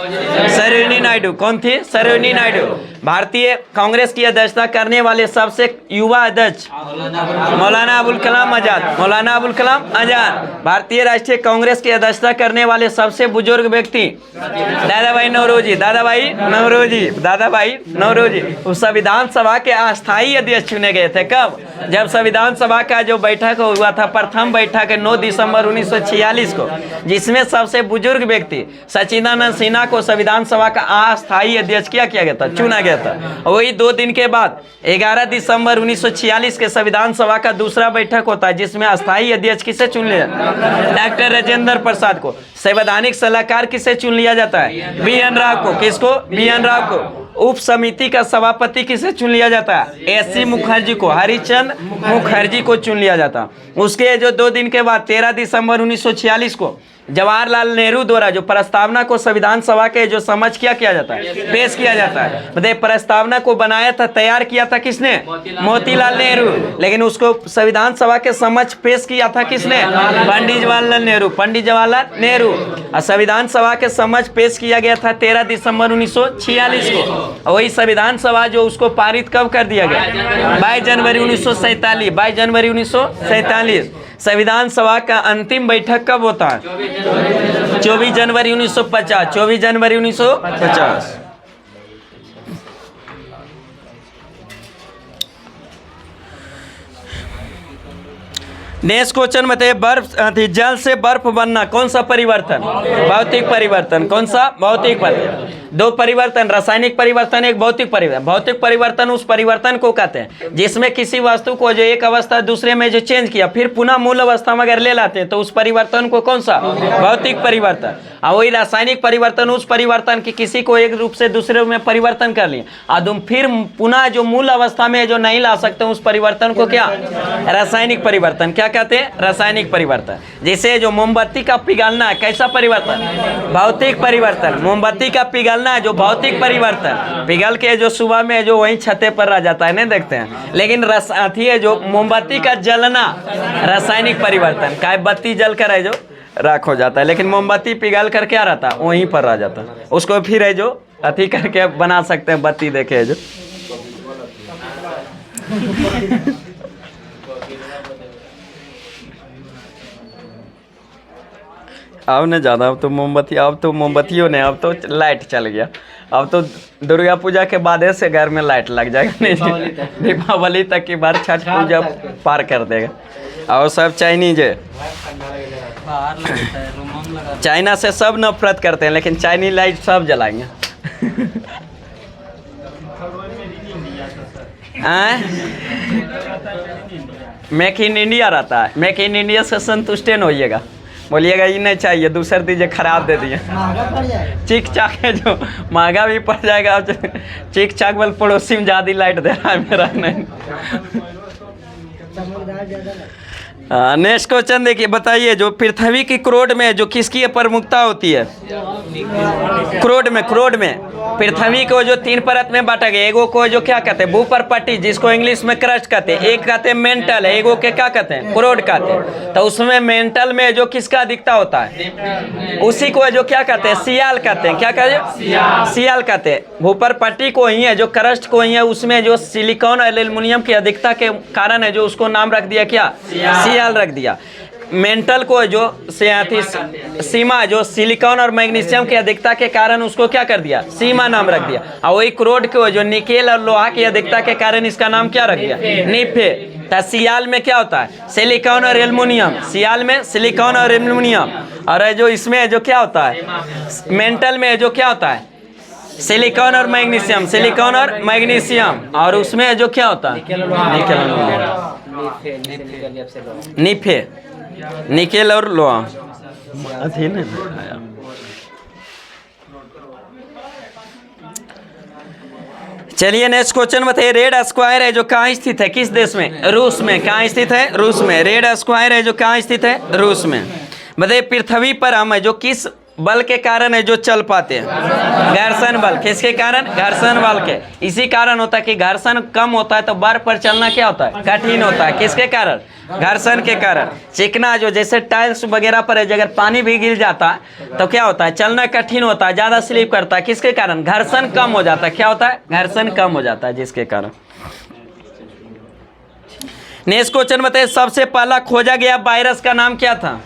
Speaker 1: सरोजिनी नायडू। कौन थी, सरोजिनी नायडू। भारतीय कांग्रेस की अध्यक्षता करने वाले सबसे युवा अध्यक्ष, मौलाना अबुल कलाम आजाद। मौलाना अबुल कलाम आजाद। भारतीय राष्ट्रीय कांग्रेस की अध्यक्षता करने वाले सबसे बुजुर्ग व्यक्ति, दादाभाई नौरोजी। दादाभाई नौरोजी। दादाभाई नौरोजी। उस संविधान सभा के अस्थायी अध्यक्ष चुने गए थे। कब, जब संविधान सभा का जो बैठक हुआ था, प्रथम बैठक 9 दिसंबर 1946 को, जिसमें सबसे बुजुर्ग व्यक्ति सच्चिदानंद सिन्हा को संविधान सभा का अस्थायी अध्यक्ष किया गया था, चुना गया था। वही 2 दिन के बाद 11 दिसंबर 1946 के संविधान सभा का दूसरा बैठक होता है, जिसमें अस्थायी अध्यक्ष किसे चुन लिया, डॉक्टर राजेंद्र प्रसाद को। संवैधानिक सलाहकार किसे चुन लिया जाता है, BN राव को। किसको, BN राव को। उप समिति का सभापति किसे चुन लिया जाता है, SC मुखर्जी को। हरिचंद मुखर्जी को चुन लिया जाता। उसके जो 2 दिन के बाद 13 दिसंबर 1946 को जवाहरलाल नेहरू द्वारा जो प्रस्तावना को संविधान सभा के जो समझ किया जाता है, पेश किया जाता है। बताइए, प्रस्तावना को बनाया था, तैयार किया था किसने, मोतीलाल नेहरू। लेकिन उसको संविधान सभा के समझ पेश किया था किसने, पंडित जवाहरलाल नेहरू। पंडित जवाहरलाल नेहरू। और संविधान सभा के समझ पेश किया गया था 13 दिसंबर 1946 को। वही संविधान सभा जो उसको पारित कब कर दिया गया, 22 जनवरी 1947। 22 जनवरी 1947। संविधान सभा का अंतिम बैठक कब होता है, 24 जनवरी 1950। 24 जनवरी 1950। नेक्स्ट क्वेश्चन बताइए, जल से बर्फ बनना कौन सा परिवर्तन, भौतिक परिवर्तन। कौन सा, भौतिक परिवर्तन। 2 परिवर्तन, रासायनिक परिवर्तन, एक भौतिक परिवर्तन। भौतिक परिवर्तन उस परिवर्तन को कहते हैं जिसमें किसी वस्तु को जो एक अवस्था दूसरे में जो चेंज किया, फिर पुनः मूल अवस्था में अगर ले लाते हैं तो उस परिवर्तन को कौन सा, भौतिक परिवर्तन। और वही रासायनिक परिवर्तन उस परिवर्तन की किसी को एक रूप से दूसरे में परिवर्तन कर लिए और तुम फिर पुनः जो मूल अवस्था में जो नहीं ला सकते उस परिवर्तन को क्या, रासायनिक परिवर्तन। क्या कहते हैं, रासायनिक परिवर्तन। जैसे जो मोमबत्ती का पिघलना, कैसा परिवर्तन, भौतिक परिवर्तन। मोमबत्ती का पिघलना जो भौतिक परिवर्तन, पिघल के जो सुबह में जो वहीं छते पर रह जाता है, नहीं देखते हैं। लेकिन है जो मोमबत्ती का जलना, रासायनिक परिवर्तन। काय बत्ती जल कर है जो राख हो जाता है, लेकिन मोमबत्ती पिघल कर क्या रहता है, वहीं पर रह जाता है। उसको फिर है जो अथी करके बना सकते हैं, बत्ती देखे जो। अब नहीं ज़्यादा, अब तो मोमबत्तियों ने, अब तो लाइट चल गया। अब तो दुर्गा पूजा के बाद से घर में लाइट लग जाएगा, नहीं दीपावली तक की बार छठ पूजा पार कर देगा। और सब चाइनीज है,
Speaker 2: बाहर लगता है, रोमांच लगा है।
Speaker 1: चाइना से सब नफरत करते हैं, लेकिन चाइनीज लाइट सब जलाएंगे। मेक इन इंडिया रहता है, मेक इन इंडिया से संतुष्ट न होइएगा, बोलिएगा ये नहीं चाहिए, दूसर दीजिए, खराब दे दिए। चीक चाक है जो महंगा भी पड़ जाएगा। चीक चाक वाल पड़ोसी में ज़्यादा लाइट दे रहा है, मेरा नहीं। नेक्स्ट क्वेश्चन देखिए, बताइए जो पृथ्वी की क्रोड में जो किसकी प्रमुखता होती है? क्रोड में पृथ्वी को जो 3 परत में बांटा गया, एगो को जो क्या कहते हैं भूपरपट्टी, जिसको इंग्लिश में क्रस्ट कहते हैं, एक कहते हैं मेंटल, एगो के क्या कहते हैं क्रोड कहते हैं। तो उसमें मेंटल में जो किसका अधिकता होता है, उसी को जो क्या कहते हैं सियाल कहते हैं। क्या कहते हैं? सियाल कहते हैं। भूपरपट्टी को ही है, जो क्रस्ट को ही है, उसमें जो सिलिकॉन और एल्युमिनियम की अधिकता के कारण है जो उसको नाम रख दिया क्या, सियाल रख दिया। मेंटल को जो सीमा, जो सिलिकॉन और मैग्नीशियम की अधिकता के कारण उसको क्या कर दिया, सीमा नाम रख दिया। और वही क्रोड को जो निकेल और लोहा की अधिकता के कारण इसका नाम क्या रख दिया, निफे। तो सियाल में क्या होता है, सिलिकॉन और एल्युमिनियम, सियाल में सिलिकॉन और एल्युमिनियम। और जो इसमें जो क्या होता है मेंटल में जो क्या होता है सिलिकॉन और मैग्नीशियम, सिलिकॉन और मैग्नीशियम। और उसमें जो क्या होता है निफे, निकेल और लोहा। चलिए नेक्स्ट क्वेश्चन बताइए, रेड स्क्वायर है जो कहाँ स्थित है, किस देश में? रूस में। कहाँ स्थित है? रूस में। रेड स्क्वायर है जो कहाँ स्थित है? रूस में। बताइए पृथ्वी पर हम है जो किस बल के कारण है जो चल पाते हैं? घर्षण बल। किसके कारण? घर्षण बल के। इसी कारण होता है कि घर्षण कम होता है तो बर्फ पर चलना क्या होता है, कठिन होता है। किसके कारण? घर्षण के कारण। चिकना जो जैसे टाइल्स वगैरह पर है, अगर पानी भी गिर जाता है तो क्या होता है, चलना कठिन होता है, ज़्यादा स्लिप करता है। किसके कारण? घर्षण कम हो जाता है। क्या होता है? घर्षण कम हो जाता है, जिसके कारण। नेक्स्ट क्वेश्चन बताइए, सबसे पहला खोजा गया वायरस का नाम क्या था?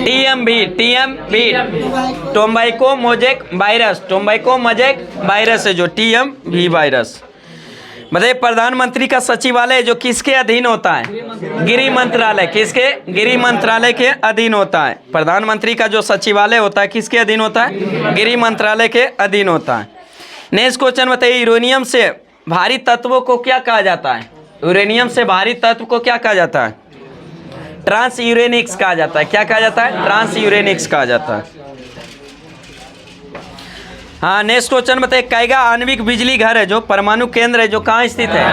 Speaker 1: TMV, टोम्बैको mosaic virus, टोम्बैको mosaic virus है जो टीएमवी वायरस। बताइए प्रधानमंत्री का सचिवालय जो किसके अधीन होता है? गृह मंत्रालय। किसके? गृह मंत्रालय के अधीन होता है। प्रधानमंत्री का जो सचिवालय होता है किसके अधीन होता है? गृह मंत्रालय के अधीन होता है। नेक्स्ट क्वेश्चन बताइए, यूरेनियम से भारी तत्वों को क्या कहा जाता है? यूरेनियम से भारी तत्व को क्या कहा जाता है? ट्रांस यूरेनिक्स कहा जाता है। क्या कहा जाता है? ट्रांस यूरेनिक्स कहा जाता है। हाँ नेक्स्ट क्वेश्चन बताइए, कैगा आणविक बिजली घर है जो परमाणु केंद्र है जो कहाँ स्थित है?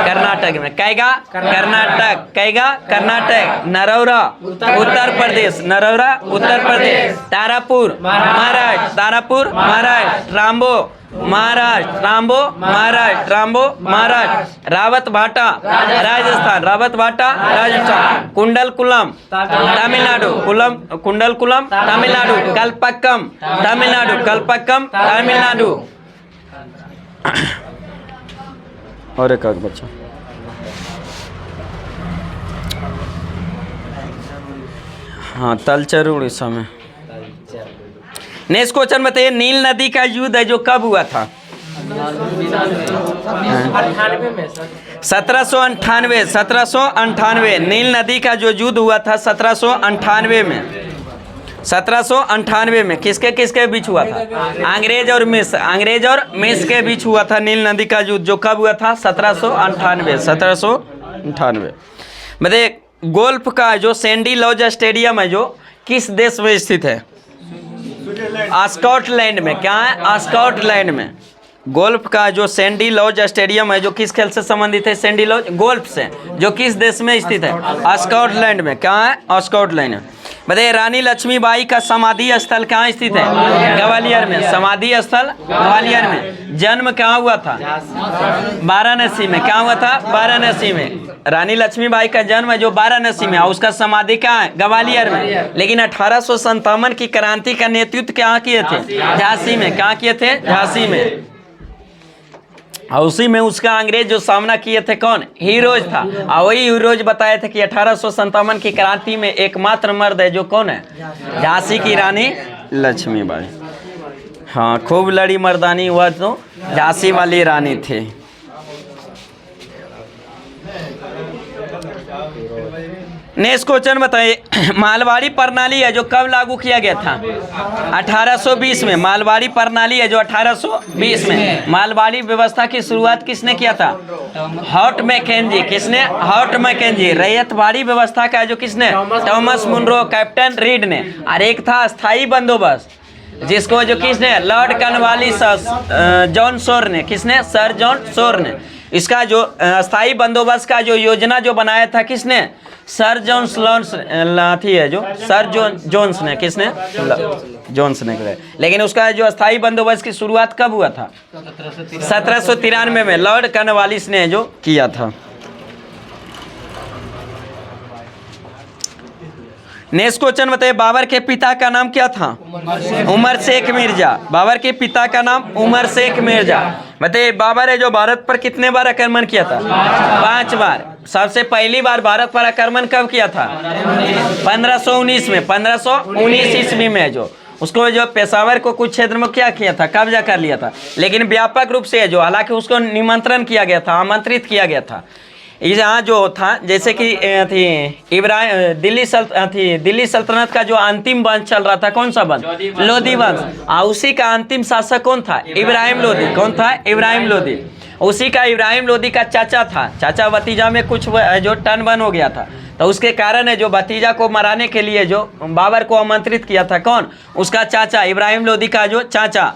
Speaker 1: कर्नाटक में। कैगा कर्नाटक, कैगा कर्नाटक। नरौरा उत्तर प्रदेश, नरौरा उत्तर प्रदेश। तारापुर महाराष्ट्र, तारापुर महाराष्ट्र। रामबो महाराष्ट्र, रामबो महाराष्ट्र, रामबो महाराष्ट्र। रावत भाटा राजस्थान, रावत भाटा राजस्थान। कुंडलकुलम तमिलनाडु, कुंडलकुलम तमिलनाडु। कल्पक्कम तमिलनाडु, कल्पक्कम तमिलनाडु। और एक बच्चा, हाँ तलचर उड़ीसा में। नेक्स्ट क्वेश्चन बताइए, नील नदी का युद्ध है जो कब हुआ था? 1798। नील नदी का जो युद्ध हुआ था 1798 में। 1798 में किसके किसके बीच हुआ था? अंग्रेज और मिस्र के बीच हुआ था नील नदी का युद्ध, जो कब हुआ था? 1798। बताइए गोल्फ का जो सैंडी लॉज स्टेडियम है जो किस देश में स्थित है? स्कॉटलैंड में। क्या है? स्कॉटलैंड में। गोल्फ का जो सैंडी लॉज स्टेडियम है जो किस खेल से संबंधित है? सैंडी लॉज गोल्फ से, जो किस देश में स्थित है? स्कॉटलैंड में। क्या है? स्कॉटलैंड में। बताइए रानी लक्ष्मीबाई का समाधि स्थल कहाँ स्थित है? ग्वालियर में। समाधि स्थल ग्वालियर में। जन्म कहाँ हुआ था? वाराणसी में। क्या हुआ था? वाराणसी में। रानी लक्ष्मीबाई का जन्म है जो वाराणसी में, और उसका समाधि कहाँ है? ग्वालियर में। लेकिन 1857 की क्रांति का नेतृत्व कहाँ किए थे? झांसी में। कहाँ किए थे? झांसी में। और उसी में उसका अंग्रेज जो सामना किए थे कौन, हीरोज था। और वही हीरोज बताए थे कि 1857 की क्रांति में एकमात्र मर्द है जो कौन है, झांसी की रानी लक्ष्मीबाई। हाँ, खूब लड़ी मर्दानी हुआ तो झांसी वाली रानी थी। नेक्स्ट क्वेश्चन बताइए, मालवाड़ी प्रणाली है जो कब लागू किया गया था, 1820 में। मालवाड़ी प्रणाली है जो 1820 में। मालवाड़ी व्यवस्था की शुरुआत किसने किया था, हॉट मैकेंजी। किसने, हॉट मैकेंजी। रैयतवाड़ी व्यवस्था का जो किसने, थॉमस मुनरो, कैप्टन रीड ने। और एक था स्थायी बंदोबस्त जिसको जो किसने, लॉर्ड कॉर्नवालिस जॉन शोर ने। किसने, सर जॉन शोर ने। इसका जो स्थायी बंदोबस्त का जो योजना जो बनाया था किसने, सर जोन्स लॉन्स थी है जो सर जोन्स ने। किसने, जोन्स ने। लेकिन उसका जो स्थायी बंदोबस्त की शुरुआत कब हुआ था, 1793 में लॉर्ड कॉर्नवालिस ने जो किया था। नेक्स्ट क्वेश्चन बताइए, बाबर के पिता का नाम क्या था, उमर शेख मिर्जा। बाबर के पिता का नाम उमर शेख मिर्जा। बताइए बाबर है जो भारत पर कितने बार आक्रमण किया था, 5 बार। सबसे पहली बार भारत पर आक्रमण कब किया था, 1519 में। 1519 ईस्वी में जो उसको जो पेशावर को कुछ क्षेत्र में क्या किया था, कब्जा कर लिया था। लेकिन व्यापक रूप से जो, हालांकि उसको निमंत्रण किया गया था, आमंत्रित किया गया था। यहाँ जो था जैसे कि थी दिल्ली सल्तनत का जो अंतिम वंश चल रहा था, कौन सा वंश, लोधी वंश। उसी का अंतिम शासक कौन था, इब्राहिम लोधी। कौन था, इब्राहिम लोधी। उसी का इब्राहिम लोधी का चाचा था। चाचा भतीजा में कुछ जो टन बन हो गया था, तो उसके कारण है जो भतीजा को मराने के लिए जो बाबर को आमंत्रित किया था, कौन, उसका चाचा, इब्राहिम लोधी का जो चाचा।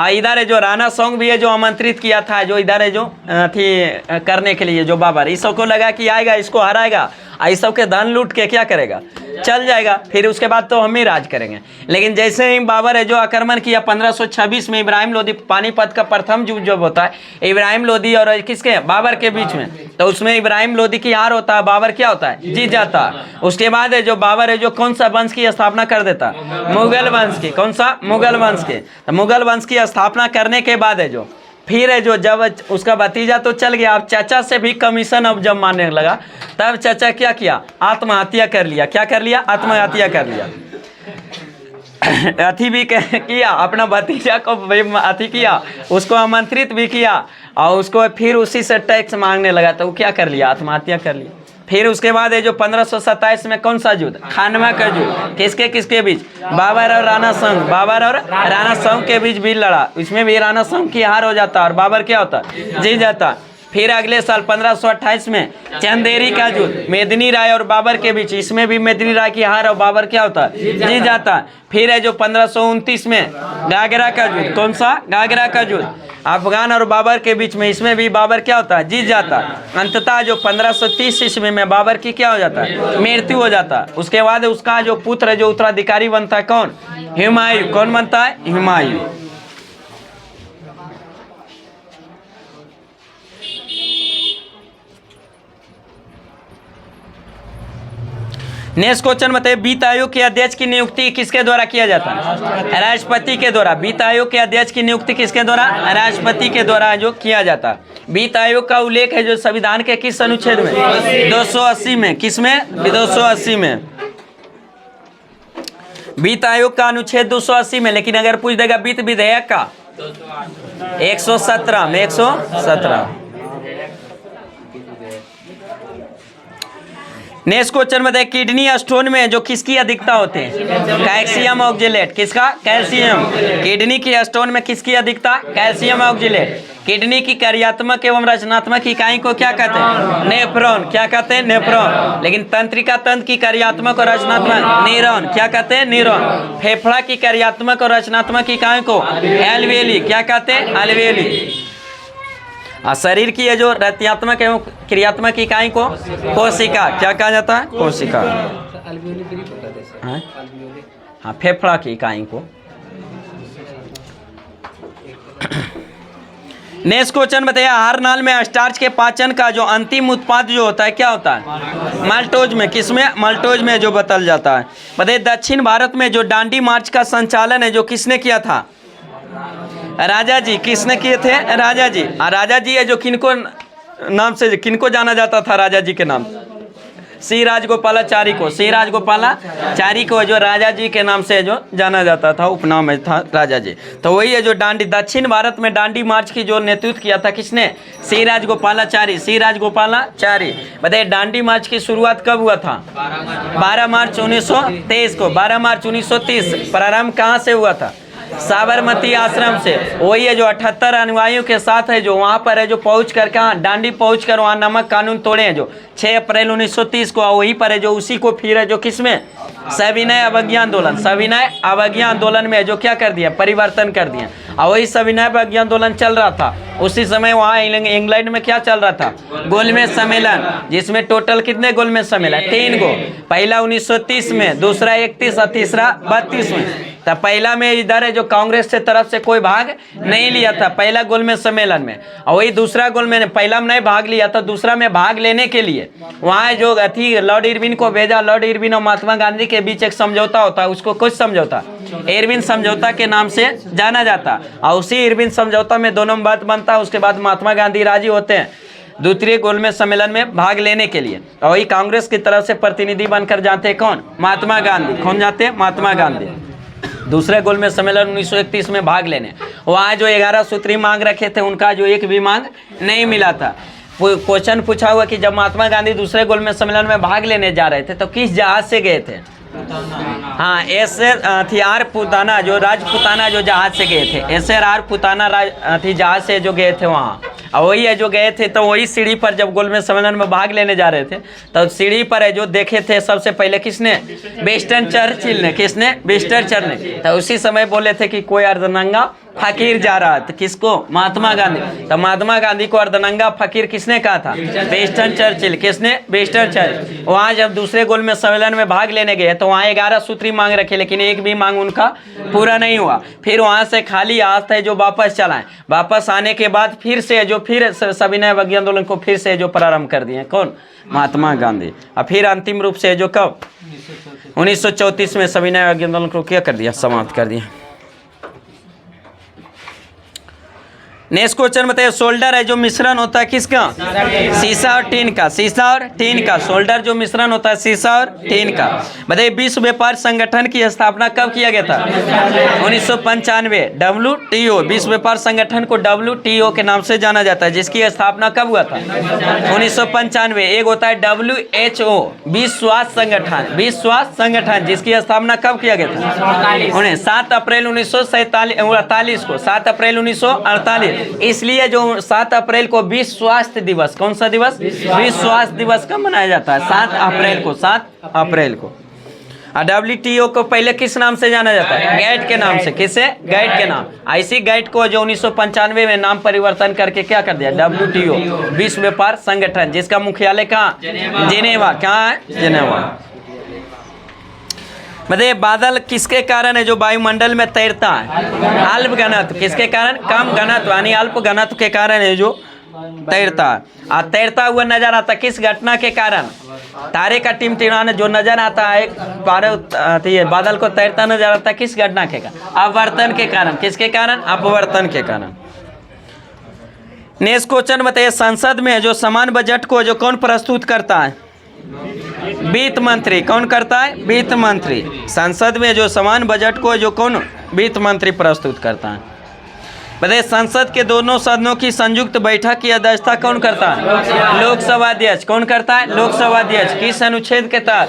Speaker 1: इधर है जो राणा सांग भी है जो आमंत्रित किया था, जो इधर है जो थी करने के लिए जो बाबर। इस सबको लगा कि आएगा, इसको हराएगा, इस सब के धन लूट के क्या करेगा, चल जाएगा, फिर उसके बाद तो हम ही राज करेंगे। लेकिन जैसे ही बाबर है जो आक्रमण किया 1526 में, इब्राहिम लोधी, पानीपत का प्रथम युद्ध जब होता है इब्राहिम लोधी और किसके, बाबर के बीच में, तो उसमें इब्राहिम लोधी की हार होता है, बाबर क्या होता है, जीत जाता है। उसके बाद है जो बाबर है जो कौन सा वंश की स्थापना कर देता, मुगल वंश की। कौन सा, मुगल वंश के। तो मुगल वंश की स्थापना करने के बाद है जो फिर है जो जब उसका भतीजा तो चल गया, अब चाचा से भी कमीशन अब जब मानने लगा, तब चाचा क्या किया, आत्महत्या कर लिया। क्या कर लिया, आत्महत्या कर लिया। अथी भी किया, अपना भतीजा को अथी किया, उसको आमंत्रित भी किया, और उसको फिर उसी से टैक्स मांगने लगा, तो वो क्या कर लिया, आत्महत्या कर लिया। फिर उसके बाद है जो 1527 में कौन सा युद्ध, खानवा का युद्ध। किसके किसके बीच, बाबर और राणा सांग। बाबर और राणा सांग के बीच भी लड़ा, इसमें भी राणा सांग की हार हो जाता और बाबर क्या होता, जीत जाता। फिर अगले साल 1528 में चंदेरी का युद्ध, मेदिनी राय और बाबर के बीच, इसमें भी मेदिनी राय की हार और बाबर क्या होता, जीत जाता। फिर है जो 1529 में गागरा का युद्ध। कौन सा, गागरा का युद्ध, अफगान और बाबर के बीच में, इसमें भी बाबर क्या होता है, जीत जाता। अंततः जो 1530 ईस्वी में बाबर की क्या हो जाता है, मृत्यु हो जाता। उसके बाद उसका जो पुत्र जो उत्तराधिकारी बनता है, कौन, हुमायूं। कौन बनता है, हुमायूं। नेक्स्ट क्वेश्चन बताइए, वित्त आयोग के अध्यक्ष की नियुक्ति किसके द्वारा किया जाता है, राष्ट्रपति के द्वारा। वित्त आयोग के अध्यक्ष की नियुक्ति किसके द्वारा, राष्ट्रपति के द्वारा जो किया जाता है। वित्त आयोग का उल्लेख है जो संविधान के किस अनुच्छेद में, 280 में। किसमें, 280 में। वित्त आयोग का अनुच्छेद 280 में। लेकिन अगर पूछ देगा वित्त विधेयक का, 117 में, 117। नेक्स्ट क्वेश्चन बताइए, किडनी स्टोन में जो किसकी अधिकता होते हैं, कैल्शियम ऑक्जेलेट। किसका, कैल्शियम। किडनी की स्टोन में किसकी अधिकता, कैल्शियम ऑक्जेलेट। किडनी की कार्यात्मक एवं रचनात्मक इकाई को क्या कहते हैं, नेफ्रॉन। क्या कहते हैं, नेफ्रॉन। लेकिन तंत्रिका तंत्र की कार्यात्मक और रचनात्मक, न्यूरॉन। क्या कहते हैं, न्यूरॉन। फेफड़ा की कार्यात्मक और रचनात्मक इकाई को एल्वेली। क्या कहते हैं, एल्वेली। शरीर की है जो रचनात्मक एवं क्रियात्मक इकाई को कोशिका। क्या कहा जाता है, कोशिका। हाँ, फेफड़ा की इकाई को। नेक्स्ट क्वेश्चन बताइए, आहार नाल में स्टार्च के पाचन का जो अंतिम उत्पाद जो होता है क्या होता है, माल्टोज में। किसमें, माल्टोज में जो बदल जाता है। बताइए दक्षिण भारत में जो डांडी मार्च का संचालन है जो किसने किया था, राजा जी किसने किए थे? राजा जी। राजा जी है जो किनको नाम से किनको जाना जाता था? राजा जी के नाम श्री राजगोपालाचारी को, श्री राजगोपालाचारी को जो राजा जी के नाम से जो जाना जाता था, उपनाम था राजा जी। तो वही है जो दांडी, दक्षिण भारत में दांडी मार्च की जो नेतृत्व किया था किसने? श्री राजगोपालाचारी, श्री राजगोपालाचारी। बताइए दांडी मार्च की शुरुआत कब हुआ था? 12 मार्च 1923 को। 12 मार्च 1930 प्रारंभ कहाँ से हुआ था? साबरमती आश्रम से। वही है जो 78 अनुयायियों के साथ है जो वहाँ पर है जो पहुँच कर कहाँ दांडी पहुँच कर वहाँ नमक कानून तोड़े हैं जो 6 अप्रैल 1930 को। वहीं पर है जो उसी को फिर है जो किसमें? सविनय अवज्ञा आंदोलन, सविनय अवज्ञा आंदोलन में जो क्या कर दिया? परिवर्तन कर दिया। और वही सविनय अवज्ञा आंदोलन चल रहा था उसी समय। वहाँ इंग्लैंड में क्या चल रहा था? गोलमेज सम्मेलन, जिसमें टोटल कितने गोलमेज सम्मेलन? 3 गो। पहला 1930 में, दूसरा 31 और तीसरा 32 में। तब पहला में इधर है जो कांग्रेस से तरफ से कोई भाग नहीं लिया था पहला गोलमेज सम्मेलन में। और वही दूसरा गोलमेज, पहला में नहीं भाग लिया था, दूसरा में भाग लेने के लिए वहाँ जो अथी लॉर्ड इरविन को भेजा। लॉर्ड इरविन और महात्मा गांधी के बीच एक समझौता होता है, उसको कुछ समझौता, इरविन समझौता के नाम से जाना जाता। और उसी इरविन समझौता में दोनों में बात बनता है। उसके बाद महात्मा गांधी राजी होते हैं द्वितीय गोलमेज सम्मेलन में भाग लेने के लिए। और वही कांग्रेस की तरफ से प्रतिनिधि बनकर जाते हैं कौन? महात्मा गांधी। कौन जाते हैं? महात्मा गांधी। दूसरे गोलमेज सम्मेलन 1931 में भाग लेने। वहाँ जो 11 सूत्री मांग रखे थे उनका जो एक भी मांग नहीं मिला था। क्वेश्चन पूछा हुआ कि जब महात्मा गांधी दूसरे गोलमेज सम्मेलन में भाग लेने जा रहे थे तो किस जहाज से गए थे? हाँ, SR पुताना, जो राजपुताना जो जहाज से गए थे, SR पुताना जहाज से जो गए थे वहाँ। और वही है जो गए थे तो वही सीढ़ी पर जब गोलमेज सम्मेलन में भाग लेने जा रहे थे तो सीढ़ी पर है जो देखे थे सबसे पहले किसने? विंस्टन चर्चिल ने। किसने? विंस्टन चर्चिल ने। तो उसी समय बोले थे कि कोई अर्धनंगा फकीर जा रहा है। तो किसको? महात्मा गांधी। तो महात्मा गांधी को अर्धनंगा फकीर किसने कहा था? Winston Churchill. किसने? Winston Churchill. वहाँ जब दूसरे गोलमेज सम्मेलन में भाग लेने गए तो वहाँ 11 सूत्री मांग रखे, लेकिन एक भी मांग उनका पूरा नहीं हुआ। फिर वहाँ से खाली हाथ है जो वापस चलाएं। वापस आने के बाद फिर से जो फिर सविनय अवज्ञा आंदोलन को फिर से जो प्रारंभ कर दिए कौन? महात्मा गांधी। और फिर अंतिम रूप से जो कब? 1934 में सविनय अवज्ञा आंदोलन को क्या कर दिया? समाप्त कर दिया। नेक्स्ट क्वेश्चन बताइए। सोल्डर है जो मिश्रण होता है किसका? शीशा और टीन का। शीशा और टीन का। सोल्डर जो मिश्रण होता है शीशा और टीन का। बताइए विश्व व्यापार संगठन की स्थापना कब किया गया था? 1995। WTO, विश्व व्यापार संगठन को WTO के नाम से जाना जाता है, जिसकी स्थापना कब हुआ था? 1995। एक होता है WHO, विश्व स्वास्थ्य संगठन, विश्व स्वास्थ्य संगठन, जिसकी स्थापना कब किया गया था? 7 अप्रैल 1948 को। 7 अप्रैल 1948। इसलिए जो 7 अप्रैल को विश्व स्वास्थ्य दिवस, कौन सा दिवस? विश्व स्वास्थ्य दिवस कब मनाया जाता है? 7 अप्रैल को। 7 अप्रैल को। WTO को पहले किस नाम से जाना जाता है? गैट के नाम से। किसे? गैट के नाम। ऐसी गैट को जो 1995 में नाम परिवर्तन करके क्या कर दिया? WTO, विश्व व्यापार संगठन, जिसका मुख्यालय कहाँ? जेनेवा। कहाँ है? जेनेवा। बताइए बादल किसके कारण है जो वायुमंडल में तैरता है? अल्प घनत्व। किसके कारण? कम घनत्व यानी अल्प घनत्व के कारण है जो तैरता है। और तैरता हुआ नजर आता किस घटना के कारण? तारे का टिमटिमाना जो नजर आता है बादल को तैरता नजर आता है किस घटना के कारण? अपवर्तन के कारण। किसके कारण? अपवर्तन के कारण। नेक्स्ट क्वेश्चन बताइए। संसद में जो समान बजट को जो कौन प्रस्तुत करता है? वित्त मंत्री। कौन करता है? वित्त मंत्री। संसद में जो समान बजट को जो कौन? वित्त मंत्री प्रस्तुत करता है। बताइए संसद के दोनों सदनों की संयुक्त बैठक की अध्यक्षता कौन करता है? लोकसभा अध्यक्ष। कौन करता है? लोकसभा अध्यक्ष। किस अनुच्छेद के तहत?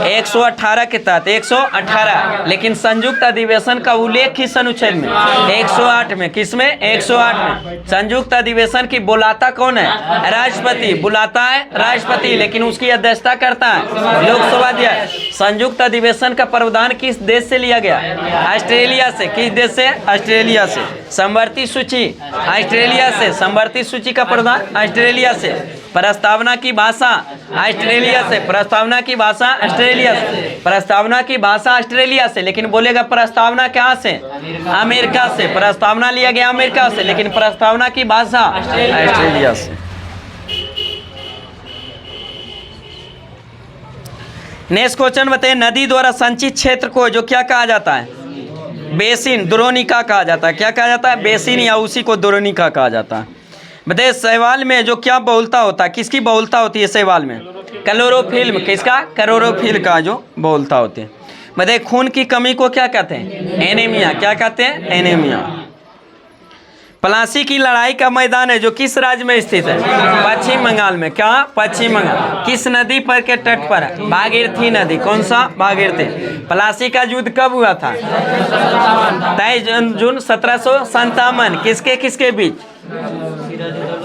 Speaker 1: 118 के तहत। 118। लेकिन संयुक्त अधिवेशन का उल्लेख किस अनुच्छेद में? 108 में। किसमें? 108 में। संयुक्त अधिवेशन की बुलाता कौन है? राष्ट्रपति। बुलाता है राष्ट्रपति, लेकिन उसकी अध्यक्षता करता है लोकसभा अध्यक्ष। संयुक्त अधिवेशन का प्रावधान किस देश से लिया गया? ऑस्ट्रेलिया से। किस देश से? ऑस्ट्रेलिया से। समवर्ती सूची ऑस्ट्रेलिया से। समवर्ती सूची का प्रावधान ऑस्ट्रेलिया से। प्रस्तावना की भाषा ऑस्ट्रेलिया से। प्रस्तावना की भाषा ऑस्ट्रेलिया से। प्रस्तावना की भाषा ऑस्ट्रेलिया से, लेकिन बोलेगा प्रस्तावना कहाँ से? अमेरिका से। प्रस्तावना लिया गया अमेरिका से, लेकिन प्रस्तावना की भाषा ऑस्ट्रेलिया से। नेक्स्ट क्वेश्चन बताइए। नदी द्वारा संचित क्षेत्र को जो क्या कहा जाता है? बेसिन, द्रोणिका कहा जाता है। क्या कहा जाता है? बेसिन, या उसी को द्रोणिका कहा जाता है। बताइए शैवाल में जो क्या बहुलता होता है, किसकी बहुलता होती है शैवाल में? क्लोरोफिल। किसका? क्लोरोफिल का जो बहुलता होती है। बताइए खून की कमी को क्या कहते हैं? एनीमिया। क्या कहते हैं? एनीमिया। प्लासी की लड़ाई का मैदान है जो किस राज्य में स्थित है? पश्चिम बंगाल में। क्या? पश्चिम बंगाल। किस नदी पर के तट पर है? भागीरथी नदी। कौन सा? भागीरथी। प्लासी का युद्ध कब हुआ था? 23 जून 1757। किसके किसके बीच?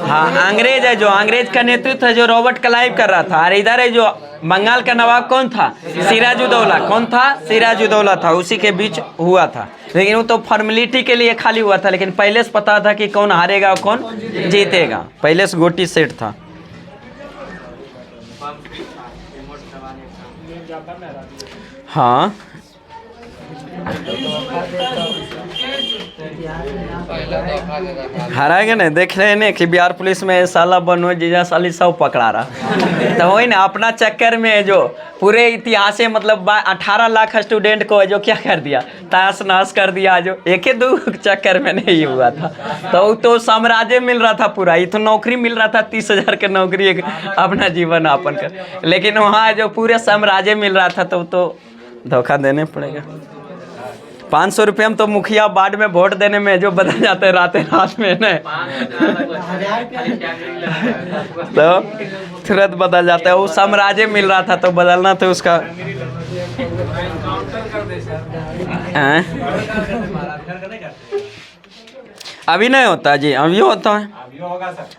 Speaker 1: हाँ, अंग्रेज है जो, अंग्रेज का नेतृत्व है जो रॉबर्ट क्लाइव कर रहा था। और इधर है जो बंगाल का नवाब कौन था? सिराजुद्दौला। कौन था? सिराजुद्दौला था। उसी के बीच हुआ था। लेकिन वो तो फॉर्मेलिटी के लिए खाली हुआ था, लेकिन पहले से पता था कि कौन हारेगा और कौन जीतेगा। पहले से गोटी सेट था। हाँ, हाराएंगे ना। देख रहे हैं ना कि बिहार पुलिस में साला बनोज जीजा साली सब पकड़ा रहा। तो वही ना, अपना चक्कर में जो पूरे इतिहास से मतलब 18 लाख स्टूडेंट को जो क्या कर दिया, ताश नाश कर दिया। जो एक ही दो चक्कर में नहीं हुआ था। तो साम्राज्य मिल रहा था पूरा। ये तो नौकरी मिल रहा था 30,000 की नौकरी, एक अपना जीवन यापन कर। लेकिन वहाँ जो पूरे साम्राज्य मिल रहा था तो धोखा देने पड़ेगा। 500 रुपये में तो मुखिया वार्ड में वोट देने में जो बदल जाते हैं रात में न, तो तुरंत बदल जाता है। वो साम्राज्य मिल रहा था तो बदलना तो उसका अभी नहीं होता जी, अभी होता है,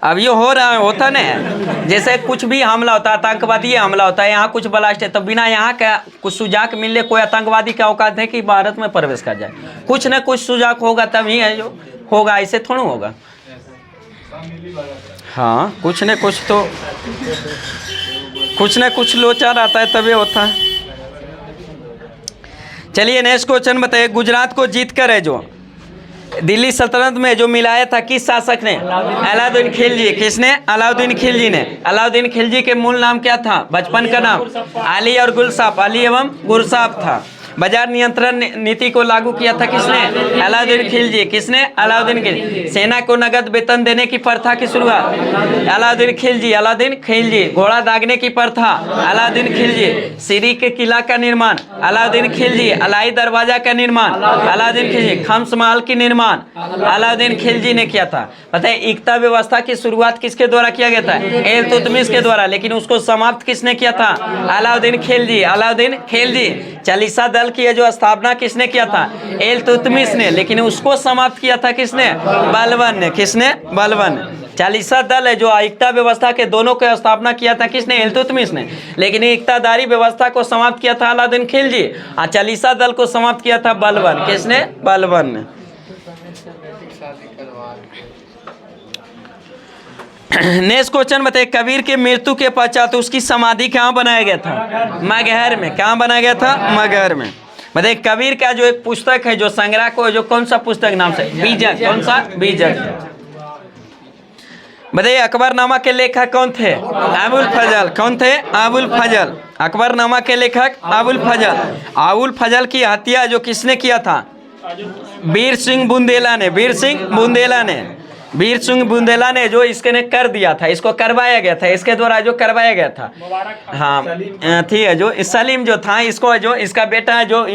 Speaker 1: अभी हो रहा है, होता नहीं है। जैसे कुछ भी हमला होता है, आतंकवादी हमला होता है, यहाँ कुछ ब्लास्ट है, तो बिना यहाँ का कुछ सुजाक मिलने कोई आतंकवादी का औकात है कि भारत में प्रवेश कर जाए? कुछ न कुछ सुजाक होगा तभी है जो होगा, ऐसे थोड़ा होगा। हाँ, कुछ न कुछ लोचा रहता है तभी होता है। चलिए नेक्स्ट क्वेश्चन बताइए। गुजरात को जीत कर है जो दिल्ली सल्तनत में जो मिलाया था किस शासक ने? अलाउद्दीन खिलजी। किसने? अलाउद्दीन खिलजी ने। अलाउद्दीन खिलजी के मूल नाम क्या था? बचपन का नाम? अली और गुलसाफ। अली एवं गुलसाफ था। बाजार नियंत्रण नीति को लागू किया था किसने? अलाउद्दीन खिलजी। किसने? अलाउद्दीन खिलजी। सेना को नगद वेतन देने की प्रथा की शुरुआत? अलाउद्दीन खिलजी। अलाउद्दीन खिलजी। घोड़ा दागने की प्रथा? अलाउद्दीन खिलजी। सीरी के किला का निर्माण? अलाउद्दीन खिलजी। अलाई दरवाजा का निर्माण? अलाउद्दीन खिलजी। खम्स महल की निर्माण अलाउद्दीन खिलजी ने किया था। बताइए एकता व्यवस्था की शुरुआत किसके द्वारा किया गया था? इल्तुतमिश के द्वारा। लेकिन उसको समाप्त किसने किया था? अलाउद्दीन खिलजी। अलाउद्दीन खिलजी। चालीसा दल की जो स्थापना किसने किया था? इल्तुतमिश ने। लेकिन उसको समाप्त किया था किसने? बलबन ने। किसने? बलबन। चालीसा दल है जो एकता व्यवस्था के दोनों की स्थापना किया था किसने? इल्तुतमिश ने। लेकिन एकतादारी व्यवस्था को समाप्त किया था अलाउद्दीन खिलजी, और चालीसा दल को समाप्त किया था बलबन। किसने? बलबन ने। नेक्स्ट क्वेश्चन बताइए। कबीर के मृत्यु के पश्चात उसकी समाधि कहाँ बनाया गया था? मगहर में। कहाँ बनाया गया था? मगहर में। बताइए कबीर का जो एक पुस्तक है जो संग्रह को जो कौन सा पुस्तक नाम से? बीजक। कौन सा? बीजक। बताइए अकबरनामा के लेखक कौन थे? अबुल फजल। कौन थे? अबुल फजल। अकबरनामा के लेखक अबुल फजल। अबुल फजल की हत्या जो किसने किया था? वीर सिंह बुंदेला ने। वीर सिंह बुंदेला ने। वीर सिंह बुंदेला ने जो इसके ने कर दिया था, इसको करवाया गया था, इसके द्वारा जो करवाया गया था। हाँ ठीक है। जो सलीम जो था, इसको जो इसका बेटा है जो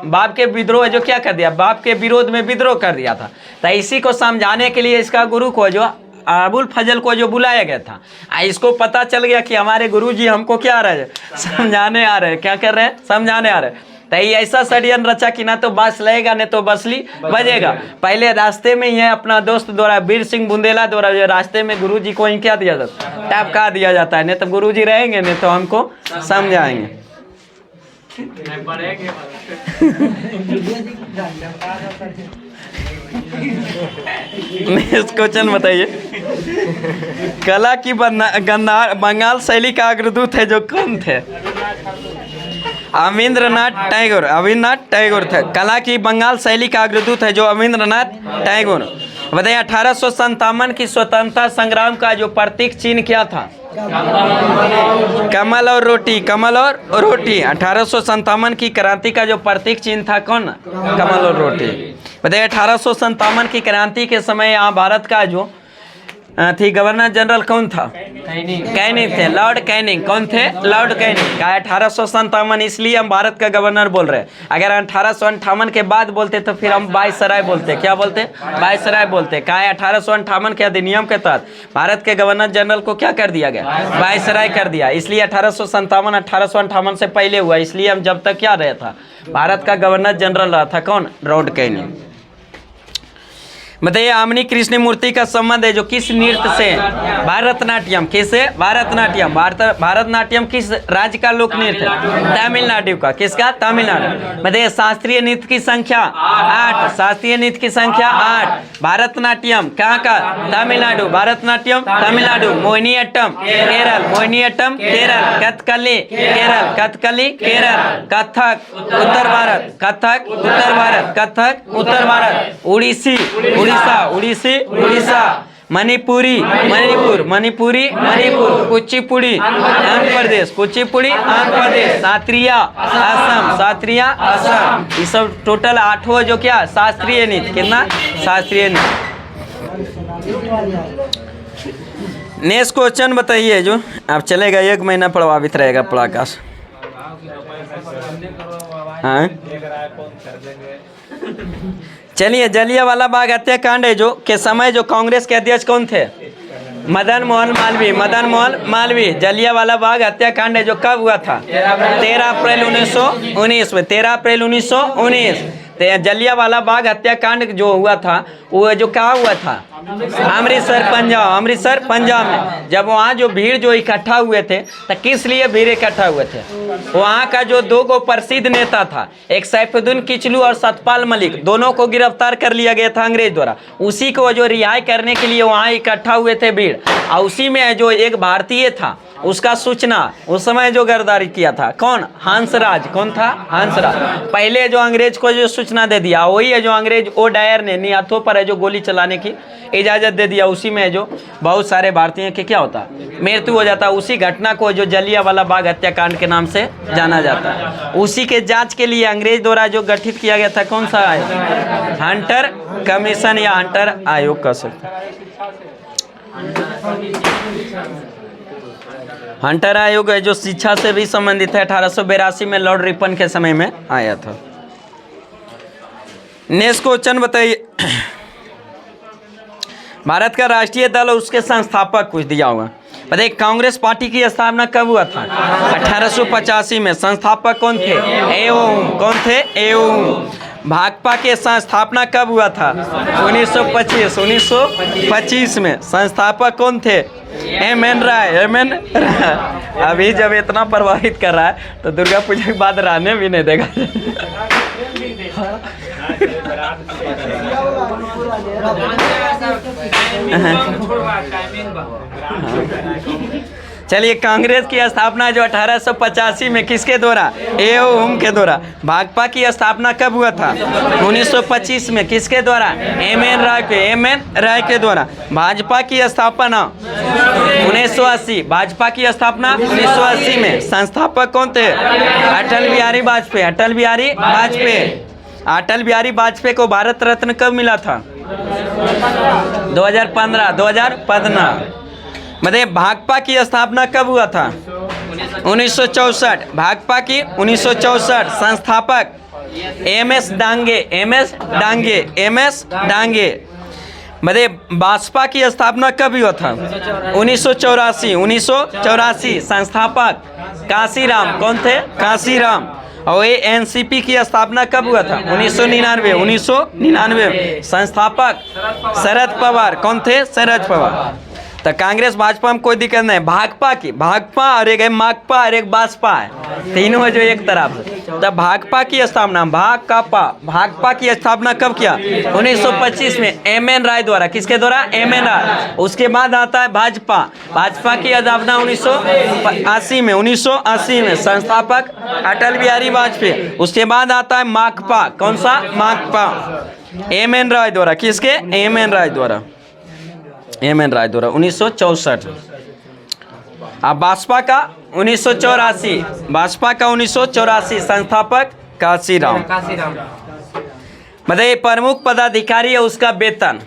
Speaker 1: बाप के विद्रोह जो क्या कर दिया? बाप के विरोध में विद्रोह कर दिया था। तो इसी को समझाने के लिए इसका गुरु को जो अबुल फजल को जो बुलाया गया था। इसको पता चल गया कि हमारे गुरुजी हमको क्या आ रहे हैं? समझाने आ रहे हैं। क्या कर रहे हैं? समझाने आ रहे हैं। तो ये ऐसा षड्यंत्र रचा कि ना तो बांस लगेगा नहीं तो बसली बजेगा। पहले रास्ते में ही है अपना दोस्त द्वारा वीर सिंह बुंदेला द्वारा जो रास्ते में गुरुजी को ही क्या दिया जाता है? टपका दिया जाता है। नहीं तो गुरुजी रहेंगे नहीं तो हमको समझाएंगे। नेक्स्ट क्वेश्चन बताइए। कला की बंगाल शैली का अग्रदूत है जो कौन थे? अविंद्रनाथ टैगोर। अविंद्रनाथ टैगोर थे। कला की बंगाल शैली का अग्रदूत है जो अविंद्रनाथ टैगोर। बताइए 1857 की स्वतंत्रता संग्राम का जो प्रतीक चिन्ह क्या था? कमल और रोटी, कमल और रोटी। 1857 की क्रांति का जो प्रतीक चिन्ह था कौन? कमल और रोटी। बताइए 1857 की क्रांति के समय यहाँ भारत का जो थी गवर्नर जनरल कौन था? कैनिंग थे, लॉर्ड कैनिंग। कौन थे? Lord Canning. का 1857 इसलिए हम भारत का गवर्नर बोल रहे हैं। अगर 1858 के बाद बोलते तो फिर हम वायसराय बोलते। क्या बोलते? वायसराय बोलते। का 1858 के अधिनियम के तहत भारत के गवर्नर जनरल को क्या कर दिया गया? वायसराय कर दिया। इसलिए 1858 से पहले हुआ। इसलिए हम जब तक क्या रहा था? भारत का गवर्नर जनरल रहा था कौन? Lord Canning. बताइए आमनी कृष्ण मूर्ति का संबंध है जो किस नृत्य से? भरतनाट्यम। किससे? भरतनाट्यम। भरतनाट्यम किस राज्य का लोक नृत्य है? तमिलनाडु का। किसका? तमिलनाडु। बताइए शास्त्रीय नृत्य की संख्या 8। शास्त्रीय नृत्य की संख्या 8। भरतनाट्यम कहाँ का? तमिलनाडु। भरतनाट्यम तमिलनाडु। मोहिनीअट्टम केरल। मोहिनीअट्टम केरल। कथकली केरल। कथकली केरल। कथक उत्तर भारत। कथक उत्तर भारत। कथक उत्तर भारत। उड़ीसी उड़ीसी उड़ीसा। मणिपुरी मणिपुर। मणिपुरी मणिपुर। कुचिपुड़ी आंध्र प्रदेश। कुचिपुड़ी आंध्र प्रदेश। सात्रिया असम। सात्रिया असम। ये सब टोटल 8 जो क्या? शास्त्रीय नृत्य। कितना? शास्त्रीय नृत्य। नेक्स्ट क्वेश्चन बताइए जो अब चलेगा 1 महीना प्रभावित रहेगा पढ़ाकाश। हाँ चलिए जलियांवाला बाग हत्याकांड है जो के समय जो कांग्रेस के अध्यक्ष कौन थे? मदन मोहन मालवीय। मदन मोहन मालवीय। जलियांवाला बाग हत्याकांड है जो कब हुआ था? 13 अप्रैल 1919 में। 13 अप्रैल 1919 जलियांवाला बाग हत्याकांड जो हुआ था वो जो कहाँ हुआ था? अमृतसर पंजाब। अमृतसर पंजाब में। जब वहाँ जो भीड़ जो इकट्ठा हुए थे तो किस लिए भीड़ इकट्ठा हुए थे? वहाँ का जो 2 प्रसिद्ध नेता था, एक सैफुद्दीन किचलू और सतपाल मलिक, दोनों को गिरफ्तार कर लिया गया था अंग्रेज द्वारा। उसी को जो रिहाई करने के लिए वहाँ इकट्ठा हुए थे भीड़। और उसी में जो एक भारतीय था उसका सूचना उस समय जो गिरफ्तार किया था कौन? हंसराज। कौन था? हंसराज। पहले जो अंग्रेज को जो सूचना दे दिया वही है जो अंग्रेज ओडायर ने निहत्थों पर है जो गोली चलाने की इजाज़त दे दिया। उसी में जो बहुत सारे भारतीयों के क्या होता? मृत्यु हो जाता। उसी घटना को जो जलियांवाला बाग हत्याकांड के नाम से जाना जाता है। उसी के जांच के लिए अंग्रेज द्वारा जो गठित किया गया था कौन सा आयोग? हंटर कमीशन या हंटर आयोग कह सकते हैं। हंटर आयोग है जो शिक्षा से भी संबंधित है। 1882 में लॉर्ड रिपन के समय में आया था। नेक्स्ट क्वेश्चन बताइए। भारत का राष्ट्रीय दल और उसके संस्थापक कुछ दिया होगा। बताइए कांग्रेस पार्टी की स्थापना कब हुआ था? 1885 में। संस्थापक कौन थे? एओम। कौन थे? एओम। भाकपा के संस्थापना कब हुआ था? 1925 में। संस्थापक कौन थे? एम.एन. राय। एम.एन. राय। अभी जब इतना प्रभावित कर रहा है तो दुर्गा पूजा के बाद रहने भी नहीं देगा। चलिए कांग्रेस की स्थापना जो 1885 में किसके द्वारा? एओम के द्वारा। भाकपा की स्थापना कब हुआ था? 1925 में। किसके द्वारा? एम.एन. राय के। एम.एन. राय के द्वारा। भाजपा की स्थापना 1980। भाजपा की स्थापना 1980 में। संस्थापक कौन थे? अटल बिहारी वाजपेयी। अटल बिहारी वाजपेयी। अटल बिहारी वाजपेयी को भारत रत्न कब मिला था? 2015। मतलब भाकपा की स्थापना कब हुआ था? 1964। भाकपा की 1964। संस्थापक M S. Dange. M S. Dange. M S. Dange. मतलब भाजपा की स्थापना कब हुआ था? 1984। संस्थापक काशीराम। कौन थे? काशीराम। और ये एनसीपी की स्थापना कब हुआ था? 1999। संस्थापक शरद पवार। कौन थे? शरद पवार। तो कांग्रेस भाजपा में कोई दिक्कत नहीं। भाकपा और एक माकपा और एक बासपा है, तीनों है जो एक तरफ से। तो भाकपा की स्थापना भाकपा की स्थापना कब किया? 1925 में एम.एन. राय द्वारा। किसके द्वारा? एम.एन. राय। उसके बाद आता है भाजपा की स्थापना 1980 में। संस्थापक अटल बिहारी वाजपेयी। उसके बाद आता है माकपा। कौन सा? माकपा। एम.एन. राय द्वारा। किसके? एम.एन. राय द्वारा। 1964। अब भाजपा का 1984, भाजपा का 1984, संस्थापक काशीराम। बताइए प्रमुख पदाधिकारी है उसका वेतन।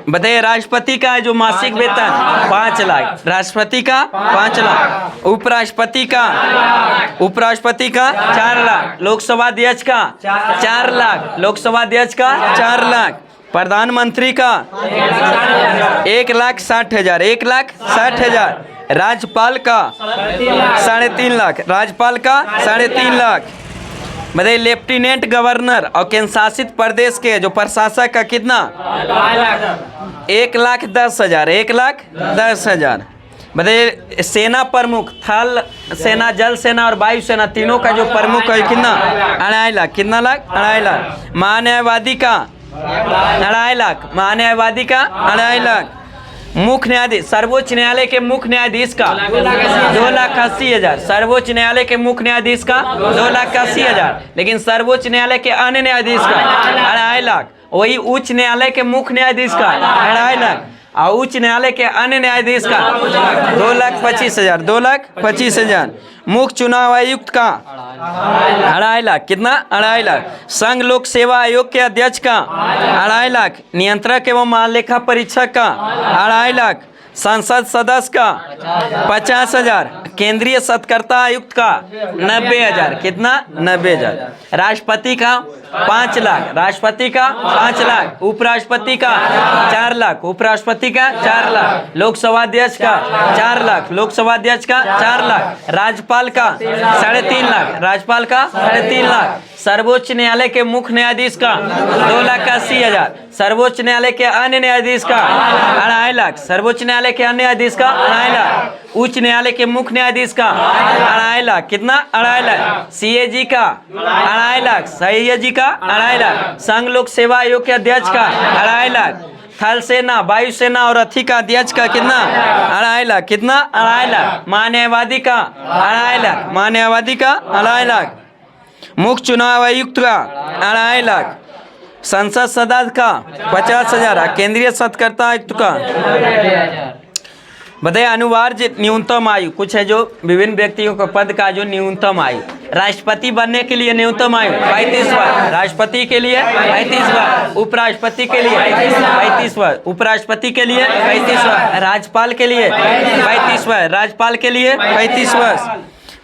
Speaker 1: बताइए राष्ट्रपति का जो मासिक वेतन 5 लाख, राष्ट्रपति का 5 लाख, उपराष्ट्रपति का 4 लाख, लोकसभा अध्यक्ष का 4 लाख, लोकसभा अध्यक्ष का 4 लाख, प्रधानमंत्री का 1,60,000, 1,60,000, राज्यपाल का 3.5 लाख, राज्यपाल का 3.5 लाख। बताइए लेफ्टिनेंट गवर्नर और केंद्र शासित प्रदेश के जो प्रशासक का कितना 1,10,000, 1,10,000। बताइए सेना प्रमुख, थल सेना, जल सेना और वायु सेना तीनों का जो प्रमुख है कितना 2.5 लाख, कितना लाख 2.5 लाख। महान्यायवादी का 2.5 लाख, महान्यायवादी का 2.5 लाख। मुख्य न्यायाधीश, सर्वोच्च न्यायालय के मुख्य न्यायाधीश का 2,80,000, सर्वोच्च न्यायालय के मुख्य न्यायाधीश का 2,80,000, लेकिन सर्वोच्च न्यायालय के अन्य न्यायाधीश का 2.5 लाख। वही उच्च न्यायालय के मुख्य न्यायाधीश का 2.5 लाख और उच्च न्यायालय के अन्य न्यायाधीश का 2,25,000, 2,25,000। मुख्य चुनाव आयुक्त का 2.5 लाख, कितना 2.5 लाख। संघ लोक सेवा आयोग के अध्यक्ष का 2.5 लाख, नियंत्रक एवं महालेखा परीक्षक का 2.5 लाख, संसद सदस्य का 50,000, केंद्रीय सत्कर्ता आयुक्त का 90,000, कितना 90,000। राष्ट्रपति का 5 लाख, राष्ट्रपति का 5 लाख, उपराष्ट्रपति का 4 लाख, उपराष्ट्रपति का 4 लाख, लोकसभा अध्यक्ष का 4 लाख, लोकसभा अध्यक्ष का 4 लाख, राज्यपाल का 3.5 लाख, राज्यपाल का 3.5 लाख। सर्वोच्च न्यायालय के मुख्य न्यायाधीश का 2,80,000, सर्वोच्च न्यायालय के अन्य न्यायाधीश का 2.5 लाख, सर्वोच्च न्यायालय के अन्य न्यायाधीश का 2.5 लाख, उच्च न्यायालय के मुख्य न्यायाधीश का 2.5 लाख, कितना 2.5 लाख। सीएजी का 2.5 लाख, सीएजी का 2.5 लाख, संघ लोक सेवा आयोग के अध्यक्ष का 2.5 लाख, थल सेना, वायु सेना और अथी का अध्यक्ष का कितना 2.5 लाख, कितना 2.5 लाख। महान्यायवादी का 2.5 लाख, महान्यायवादी का 2.5 लाख। मुख्य चुनाव आयुक्त का 2.5 लाख, संसद सदस्य का 50,000, केंद्रीय सत्कर्ता आयुक्त का। बताइए अनिवार्य न्यूनतम आयु कुछ है जो विभिन्न व्यक्तियों के पद का जो न्यूनतम आयु। राष्ट्रपति बनने के लिए न्यूनतम आयु 35 वर्ष, राष्ट्रपति के लिए 35 वर्ष, उपराष्ट्रपति के लिए 35 वर्ष, उपराष्ट्रपति के लिए 35 वर्ष, राज्यपाल के लिए 35 वर्ष, राज्यपाल के लिए 35 वर्ष।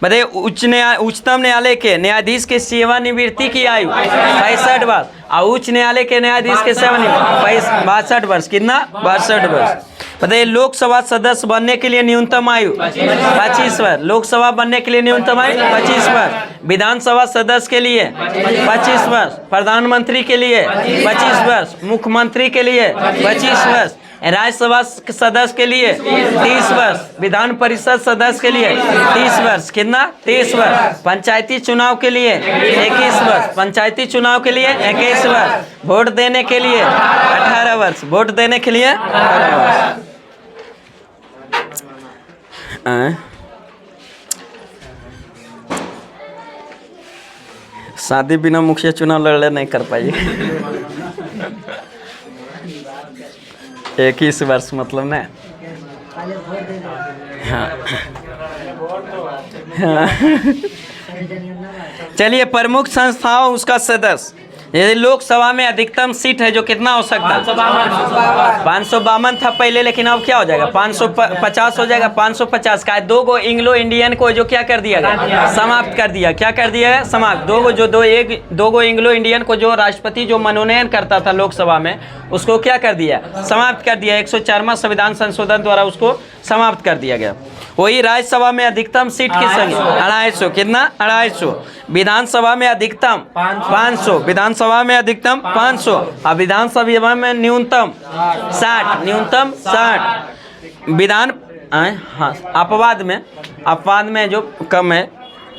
Speaker 1: बताइए उच्चतम न्यायालय के न्यायाधीश के सेवानिवृत्ति की आयु 65 वर्ष और उच्च न्यायालय के न्यायाधीश के सेवानिवृत्ति 62 वर्ष, कितना 62 वर्ष। बताइए लोकसभा सदस्य बनने के लिए न्यूनतम आयु 25 वर्ष, लोकसभा बनने के लिए न्यूनतम आयु 25 वर्ष, विधानसभा सदस्य के लिए 25 वर्ष, प्रधानमंत्री के लिए 25 वर्ष, मुख्यमंत्री के लिए 25 वर्ष, राज्यसभा सदस्य के लिए 30 वर्ष, विधान परिषद सदस्य के लिए 30 वर्ष, कितना 30 वर्ष, पंचायती चुनाव के लिए 21 वर्ष, पंचायती चुनाव के लिए 21 वर्ष, वोट देने के लिए 18 वर्ष, वोट देने के लिए 18 वर्ष। शादी बिना मुखिया चुनाव लड़े नहीं कर पाइए। 21 वर्ष मतलब ना। हाँ चलिए प्रमुख संस्थाओं उसका सदस्य। यदि लोकसभा में अधिकतम सीट है जो कितना हो सकता है 552 था पहले, लेकिन अब क्या हो जाएगा 550 हो जाएगा। 550 का 2 गो इंग्लो इंडियन को जो क्या कर दिया गया समाप्त कर दिया। क्या कर दिया है समाप्त। 2 गो जो 2 गो इंग्लो इंडियन को जो राष्ट्रपति जो मनोनयन करता था लोकसभा में उसको क्या कर दिया समाप्त कर दिया। 104वां संविधान संशोधन द्वारा उसको समाप्त कर दिया गया। वही राज्यसभा में अधिकतम सीट की संख्या 250, कितना 250। विधानसभा में अधिकतम 500, विधानसभा में अधिकतम 500 और विधानसभा में न्यूनतम 60, न्यूनतम 60। विधान हाँ अपवाद में जो कम है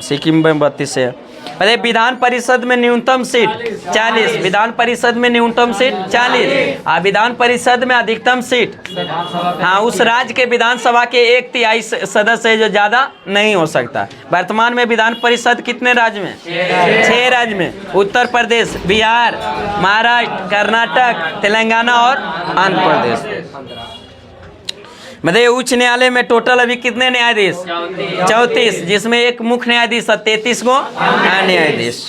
Speaker 1: सिक्किम में 32 है। अरे विधान परिषद में न्यूनतम सीट 40, विधान परिषद में न्यूनतम सीट 40 और विधान परिषद में अधिकतम सीट हाँ उस राज्य के विधानसभा के 1/3 सदस्य है जो ज़्यादा नहीं हो सकता। वर्तमान में विधान परिषद कितने राज्य में 6 राज्य में, उत्तर प्रदेश, बिहार, महाराष्ट्र, कर्नाटक, तेलंगाना और आंध्र प्रदेश। मतलब उच्च न्यायालय में टोटल अभी कितने न्यायाधीश? 34, जिसमें एक मुख्य न्यायाधीश और 33 को न्यायाधीश।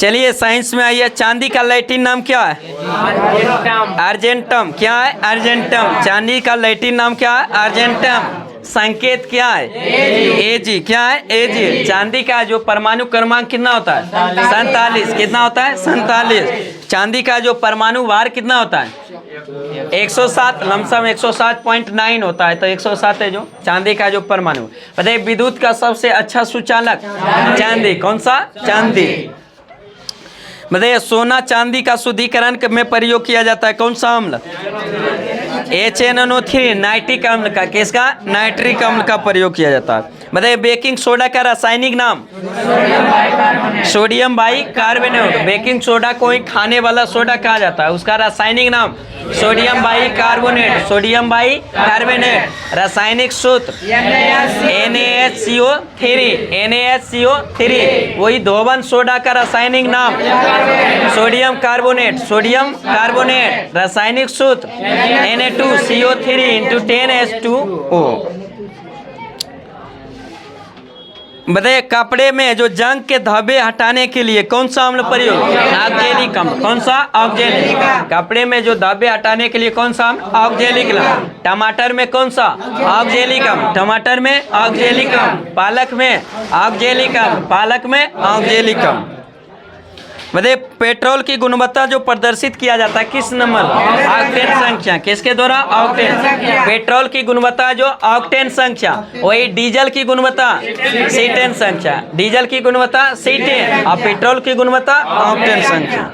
Speaker 1: चलिए साइंस में आइए, चांदी का लैटिन नाम क्या है? अर्जेंटम। क्या है? अर्जेंटम। चांदी का लैटिन नाम क्या है? अर्जेंटम। संकेत क्या है? एजी। क्या है? एजी। चांदी का जो परमाणु क्रमांक कितना होता है? 47। कितना होता है? 47। चांदी का जो परमाणु भार कितना होता है? 107। लमसम 107.9 होता है, तो 107 है जो चांदी का जो परमाणु। बताइए विद्युत का सबसे अच्छा सुचालक? चांदी। कौन सा? चांदी। बताइए सोना चांदी का शुद्धिकरण में प्रयोग किया जाता है, कौन सा अम्ल? HNO3 नाइट्रिक अम्ल का। किसका? नाइट्रिक अम्ल का प्रयोग किया जाता है। बताइए बेकिंग सोडा का रासायनिक नाम? Sodium bicarbonate. बेकिंग सोडा को ही खाने वाला सोडा कहा जाता है, उसका रासायनिक नाम सोडियम बाइकार्बोनेट। Sodium bicarbonate. रासायनिक सूत्र NaHCO3। NaHCO3। वही धोवन सोडा का रासायनिक नाम सोडियम कार्बोनेट। Sodium carbonate. रासायनिक सूत्र Na2CO3 × 10H2O। बताइए कपड़े में जो जंग के धब्बे हटाने के लिए कौन सा अम्ल प्रयोग? ऑक्जेलिक अम्ल। कौन सा? ऑक्जेलिक। कपड़े में जो धब्बे हटाने के लिए कौन सा अम्ल? ऑक्जेलिक अम्ल। टमाटर में कौन सा? ऑक्जेलिक अम्ल। टमाटर में ऑक्जेलिक अम्ल। पालक में ऑक्जेलिक अम्ल। पालक में ऑक्जेलिक अम्ल। बताइए पेट्रोल की गुणवत्ता जो प्रदर्शित किया जाता है किस नंबर? ऑक्टेन संख्या। किसके द्वारा? ऑक्टेन। पेट्रोल की गुणवत्ता जो ऑक्टेन संख्या। वही डीजल की गुणवत्ता C10 संख्या। डीजल की गुणवत्ता C10 और पेट्रोल की गुणवत्ता ऑक्टेन संख्या।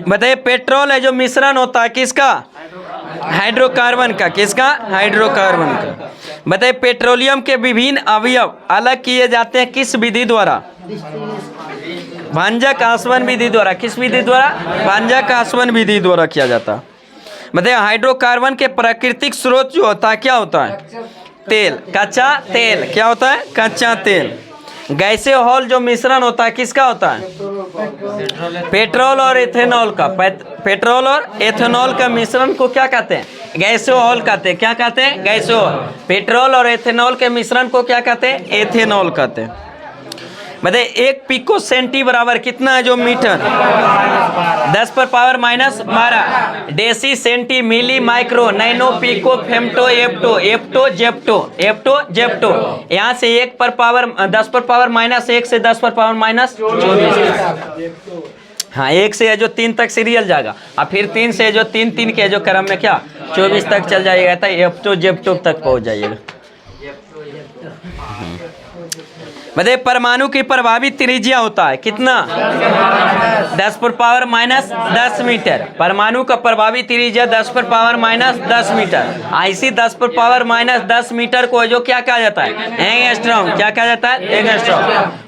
Speaker 1: बताइए पेट्रोल है जो मिश्रण होता है किसका? हाइड्रोकार्बन का। किसका? हाइड्रोकार्बन का। बताइए पेट्रोलियम के विभिन्न अवयव अलग किए जाते हैं किस विधि द्वारा? भंजक आसवन विधि द्वारा। किस विधि द्वारा? भंजक आसवन विधि द्वारा किया जाता है। बताइए हाइड्रोकार्बन के प्राकृतिक स्रोत जो होता है क्या होता है? तेल। कच्चा तेल। क्या होता है? कच्चा तेल। गैसीय हॉल जो मिश्रण होता है किसका होता है? पेट्रोल और एथेनॉल का। पेट्रोल और एथेनॉल का मिश्रण को क्या कहते हैं? गैसीय हॉल कहते हैं। क्या कहते हैं? गैसीय हॉल। पेट्रोल और एथेनॉल के मिश्रण को क्या कहते हैं? एथेनॉल कहते हैं। बताइए 1 पिको सेंटी बराबर कितना है जो metre? 10⁻⁻12। Deci centi milli micro nano pico femto atto atto zepto atto zepto. यहाँ से 10⁻⁻1 से 10⁻⁻24। हाँ 1 से है जो 3 तक सीरियल जाएगा और फिर 3 से जो 3 के जो क्रम में क्या 24 तक चल जाएगा, तो एप्टो जेप्टो तक पहुँच जाइएगा। बताइए परमाणु की प्रभावी त्रिज्या होता है कितना? 10⁻⁻10 मीटर। परमाणु का प्रभावी त्रिज्या 10⁻⁻10 मीटर। ऐसी 10⁻⁻10 मीटर को जो क्या कहा जाता है? एंगस्ट्रॉम। क्या कहा जाता है? एंगस्ट्रॉम।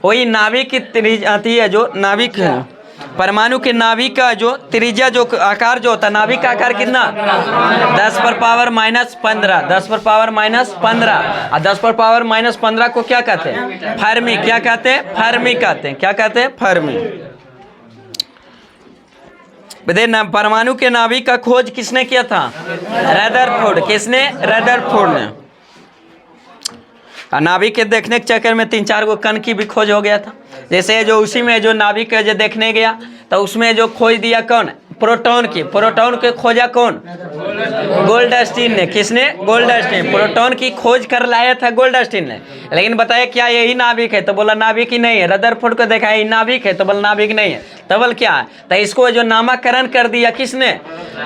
Speaker 1: वही नाभिक की त्रिज्या आती है जो नाभिक है। परमाणु के नाभिक का जो त्रिज्या जो आकार जो होता है, नाभिक का आकार कितना? 10⁻⁻15। 10⁻⁻15 और 10⁻⁻15 को क्या कहते हैं? फर्मी। क्या कहते हैं? फर्मी कहते हैं। क्या कहते हैं? फर्मी। बताइए परमाणु के नाभिक का खोज किसने किया था? रदरफोर्ड। किसने? रदरफोर्ड ने। नाभिक के देखने के चक्कर में 3-4 गो कण की भी खोज हो गया था। जैसे जो उसी में जो नाभिक जो देखने गया तो उसमें जो खोज दिया कौन? प्रोटॉन की। प्रोटॉन के खोजा कौन? गोल्डस्टीन ने। किसने? गोल्डस्टीन। प्रोटॉन की खोज कर लाया था गोल्डस्टीन ने। लेकिन बताया क्या यही नाभिक है? तो बोला नाभिक ही नहीं है। रदरफोर्ड को देखा यही नाभिक है, तो बोला नाभिक नहीं है। तो बोल क्या है? तो इसको जो नामकरण कर दिया किसने?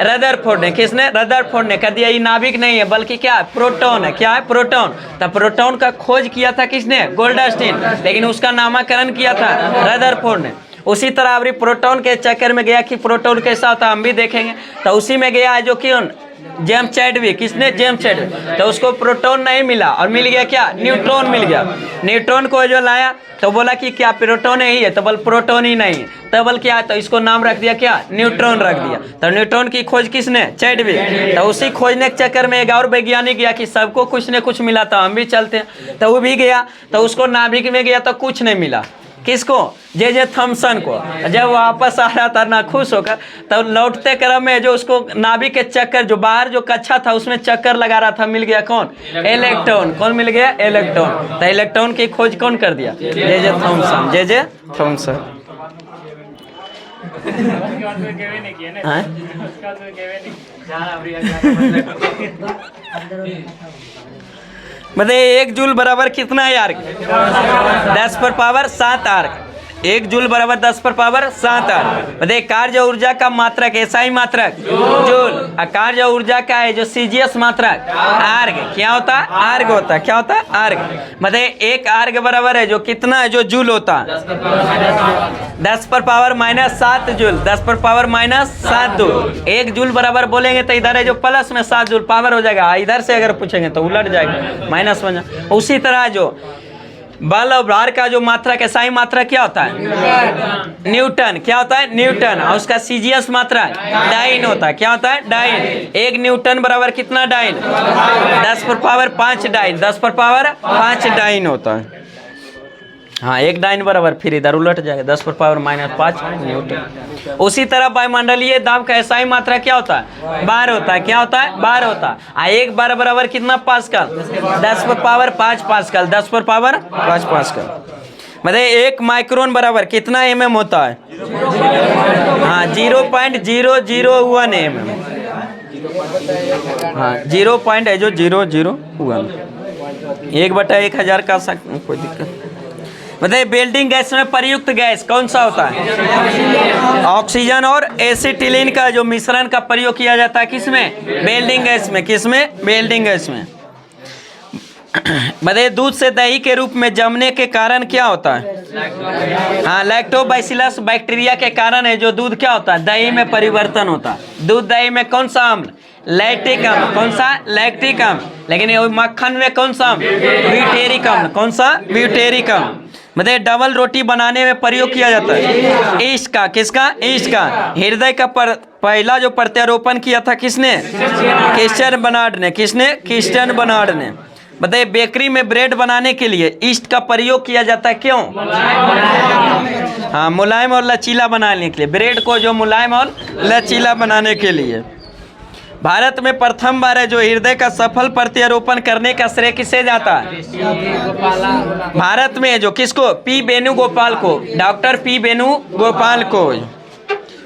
Speaker 1: रदरफोर्ड ने। किसने? रदरफोर्ड ने कर दिया ये नाभिक नहीं है बल्कि क्या है? प्रोटॉन है। क्या है? प्रोटॉन। तो प्रोटॉन का खोज किया था किसने? गोल्डस्टीन। लेकिन उसका नामकरण किया था रदरफोर्ड ने। उसी तरह अभी प्रोटॉन के चक्कर में गया कि प्रोटॉन कैसा होता है हम भी देखेंगे, तो उसी में गया है जो कि जेम्स चैडविक। किसने? James Chadwick. तो उसको प्रोटॉन नहीं मिला और मिल गया क्या? न्यूट्रॉन मिल गया। न्यूट्रॉन को जो लाया तो बोला कि क्या प्रोटॉन ही है? तो बोल प्रोटॉन ही नहीं है। तो बोल क्या? तो इसको नाम रख दिया क्या? न्यूट्रॉन रख दिया। तो न्यूट्रॉन की खोज किसने? चैडविक। तो उसी खोजने के चक्कर में एक और वैज्ञानिक गया कि सबको कुछ न कुछ मिला था हम भी चलते हैं, तो वो भी गया तो उसको नाभिक में गया तो कुछ नहीं मिला। किसको? जे थॉमसन को। जब वापस आ रहा था ना खुश होकर, तब लौटते क्रम में जो उसको नाभिक के चक्कर, जो बाहर जो कक्षा था उसमें चक्कर लगा रहा था, मिल गया कौन? इलेक्ट्रॉन। कौन मिल गया? इलेक्ट्रॉन। तो इलेक्ट्रॉन की खोज कौन कर दिया? J Thomson. J Thomson. मतलब 1 जूल बराबर कितना है आर्क? 10⁻7 आर्क। 1 जूल बराबर 10⁻7 आर्क। मतलब कार्य ऊर्जा का मात्रक SI मात्रक जूल। कार्य ऊर्जा का है जो CGS मात्रक आर्ग। क्या होता है? आर्ग होता है। क्या होता है? आर्ग। मतलब 1 आर्ग बराबर है जो कितना है? जो जूल होता है 10⁻⁻7 जूल। 10⁻⁻7 जूल। 1 जूल बराबर बोलेंगे तो इधर है जो प्लस में 7 जूल पावर हो जाएगा। इधर से अगर पूछेंगे तो उलट जाएगा, माइनस बन जाएगा। उसी तरह जो बल और भार का जो मात्रक SI मात्रक क्या होता है? न्यूटन। क्या होता है? न्यूटन। और उसका CGS मात्रक डाइन होता है। क्या होता है? डाइन। 1 न्यूटन बराबर कितना डाइन? 10⁻5 डाइन। 10⁻5 डाइन होता है। हाँ, 1 डाइन बराबर, फिर इधर उलट जाएगा 10⁻⁻5 न्यूटन। उसी तरह वायुमंडलीय दाब का SI मात्रा क्या होता है? बार होता है। क्या होता है? बार होता है। 1 बार बराबर कितना पास्कल? 10⁻5 पास्कल। 10⁻5 पास्कल। मतलब 1 माइक्रोन बराबर कितना mm होता है? हाँ, 0.001 mm। हाँ, 0.001। 1/1000 का कोई दिक्कत। मतलब वेल्डिंग गैस में प्रयुक्त गैस कौन सा होता है? ऑक्सीजन और एसिटिलीन का जो मिश्रण का प्रयोग किया जाता है किसमें? वेल्डिंग गैस में। किसमें? वेल्डिंग गैस में। मतलब दूध से दही के रूप में जमने के कारण क्या होता है? हाँ, लैक्टोबैसिलस बैक्टीरिया के कारण है जो दूध क्या होता है? दही में परिवर्तन होता है। दूध दही में कौन सा अम्ल? लैक्टिक अम्ल। कौन सा? लैक्टिक अम्ल। लेकिन मक्खन में कौन सा अम्ल? ब्यूटेरिक अम्ल। कौन सा? ब्यूटेरिक अम्ल। मतलब डबल रोटी बनाने में प्रयोग किया जाता है ईस्ट का। किसका? ईस्ट का। हृदय का पहला जो प्रत्यारोपण किया था किसने? क्रिश्चियन बर्नार्ड ने। किसने? क्रिश्चियन बर्नार्ड ने। बताइए, बेकरी में ब्रेड बनाने के लिए ईस्ट का प्रयोग किया जाता है। क्यों? हाँ, मुलायम और लचीला बनाने के लिए। ब्रेड को जो मुलायम और लचीला बनाने के लिए। भारत में प्रथम बार है जो हृदय का सफल प्रत्यारोपण करने का श्रेय किसे जाता है? भारत में जो किसको? P वेणुगोपाल को। डॉक्टर P वेणुगोपाल को।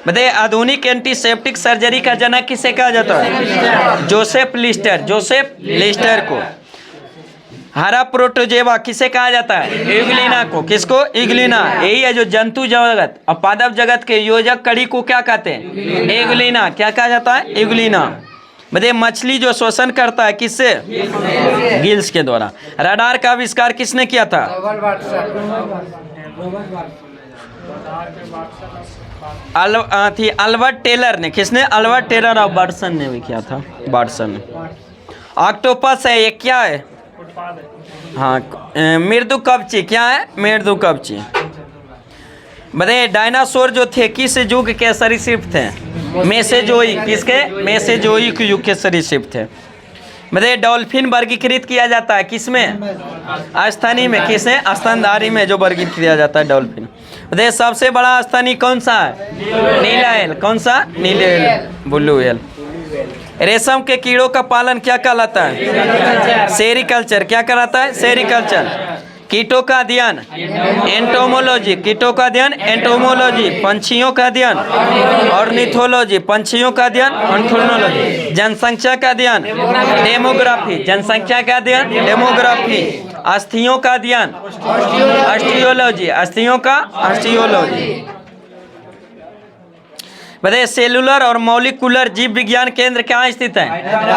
Speaker 1: बताइए, आधुनिक एंटीसेप्टिक सर्जरी का जनक किसे कहा जाता है? Joseph Lister. जोसेफ लिस्टर को। हरा प्रोटोजेवा किसे कहा जाता है? इग्लिना को। किसको? इग्लिना। यही है जो जंतु जगत और पादप जगत के योजक कड़ी को क्या कहते हैं? इग्लिना। क्या कहा जाता है? इग्लिना। बताइए, मछली जो श्वसन करता है किससे? गिल्स के द्वारा। रडार का आविष्कार किसने किया था? अल्बर्ट टेलर ने। किसने? अल्बर्ट टेलर और वाटसन ने भी किया था। वाटसन ने। ऑक्टोपस है, ये क्या है? हाँ, मृदु कवची। क्या है? मृदु कवची। बताइए, डायनासोर जो थे किस युग के सरीसृप थे? मेसेजोइक। किसके? मेसेजोइक युग के सरीसृप थे। बताइए, डॉल्फिन वर्गीकृत किया जाता है किसमें? स्तनी में। किसे? स्तनधारी में जो वर्गीकृत किया जाता है डॉल्फिन। बताइए, सबसे बड़ा स्तनी कौन सा है? नीला एल। कौन सा? नीले एल, ब्लू एल। रेशम के कीड़ों का पालन क्या कहलाता है? सेरिकल्चर। क्या कहलाता है? सेरिकल्चर। कीटों का अध्ययन एंटोमोलॉजी। कीटों का अध्ययन एंटोमोलॉजी। पंछियों का अध्ययन ऑर्निथोलॉजी। पंछियों का अध्ययन ऑर्निथोलॉजी। जनसंख्या का अध्ययन डेमोग्राफी। जनसंख्या का अध्ययन डेमोग्राफी। अस्थियों का अध्ययन ऑस्टियोलॉजी। अस्थियों का ऑस्टियोलॉजी। बताइए, सेलुलर और मॉलिक्यूलर जीव विज्ञान केंद्र कहाँ स्थित है?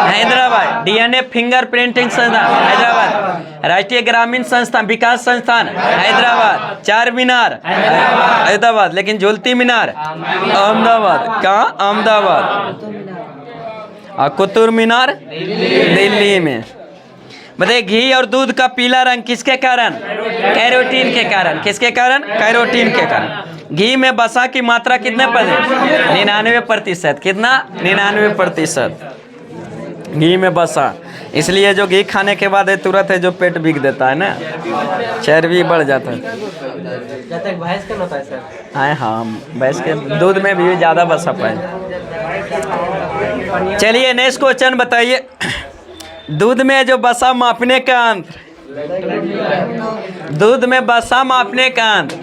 Speaker 1: हैदराबाद। डीएनए फिंगरप्रिंटिंग संस्थान हैदराबाद। राष्ट्रीय ग्रामीण संस्थान विकास संस्थान हैदराबाद। चार मीनार हैदराबाद। लेकिन झूलती मीनार अहमदाबाद। कहाँ? अहमदाबाद। और कुतुब मीनार दिल्ली में। बताइए, घी और दूध का पीला रंग किसके कारण? कैरोटीन के कारण। किसके कारण? कैरोटीन के कारण। घी में वसा की मात्रा कितने %? 99%। कितना? 99%। घी में वसा। इसलिए जो घी खाने के बाद है तुरंत है जो पेट बिग देता है ना, चर्बी बढ़ जाता है।
Speaker 2: जब तक भैंस का न होता है सर।
Speaker 1: हाँ, भैंस के दूध में भी ज़्यादा बसा पाए। चलिए नेक्स्ट क्वेश्चन बताइए। दूध में जो बसा मापने का यंत्र, दूध में बसा मापने का यंत्र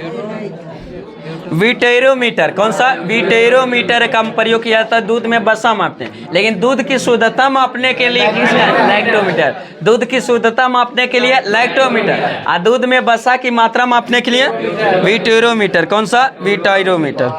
Speaker 1: विटेरोमीटर। कौन सा? विटेरोमीटर का प्रयोग किया जाता है दूध में बसा मापते हैं। लेकिन दूध की शुद्धता मापने के लिए किसका? लैक्टोमीटर। दूध की शुद्धता मापने के लिए लैक्टोमीटर, और दूध में बसा की मात्रा मापने के लिए विटेरोमीटर। कौन सा? विटेरोमीटर।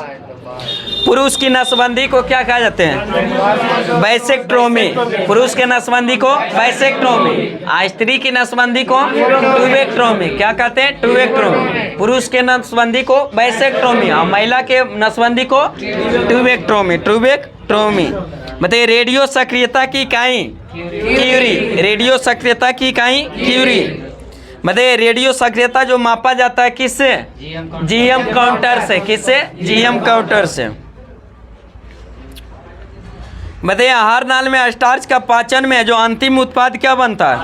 Speaker 1: पुरुष की नसबंदी को क्या कहा जाते हैं? वैसेक्टोमी। पुरुष के नसबंदी को वैसेक्टोमी, स्त्री की नसबंदी को ट्यूबेक्टोमी। क्या कहते हैं? ट्यूबेक्टोमी। पुरुष के नसबंदी को वैसेक्टोमी और महिला के नसबंदी को ट्यूबेक्टोमी। ट्यूबेक्टोमी। बताइए रेडियो सक्रियता की इकाई क्यूरी। रेडियो सक्रियता की इकाई क्यूरी। बताइए रेडियो सक्रियता जो मापा जाता है किससे? जीएम काउंटर से। किससे? जीएम काउंटर से। बताइए आहार नाल में स्टार्च का पाचन में जो अंतिम उत्पाद क्या बनता है?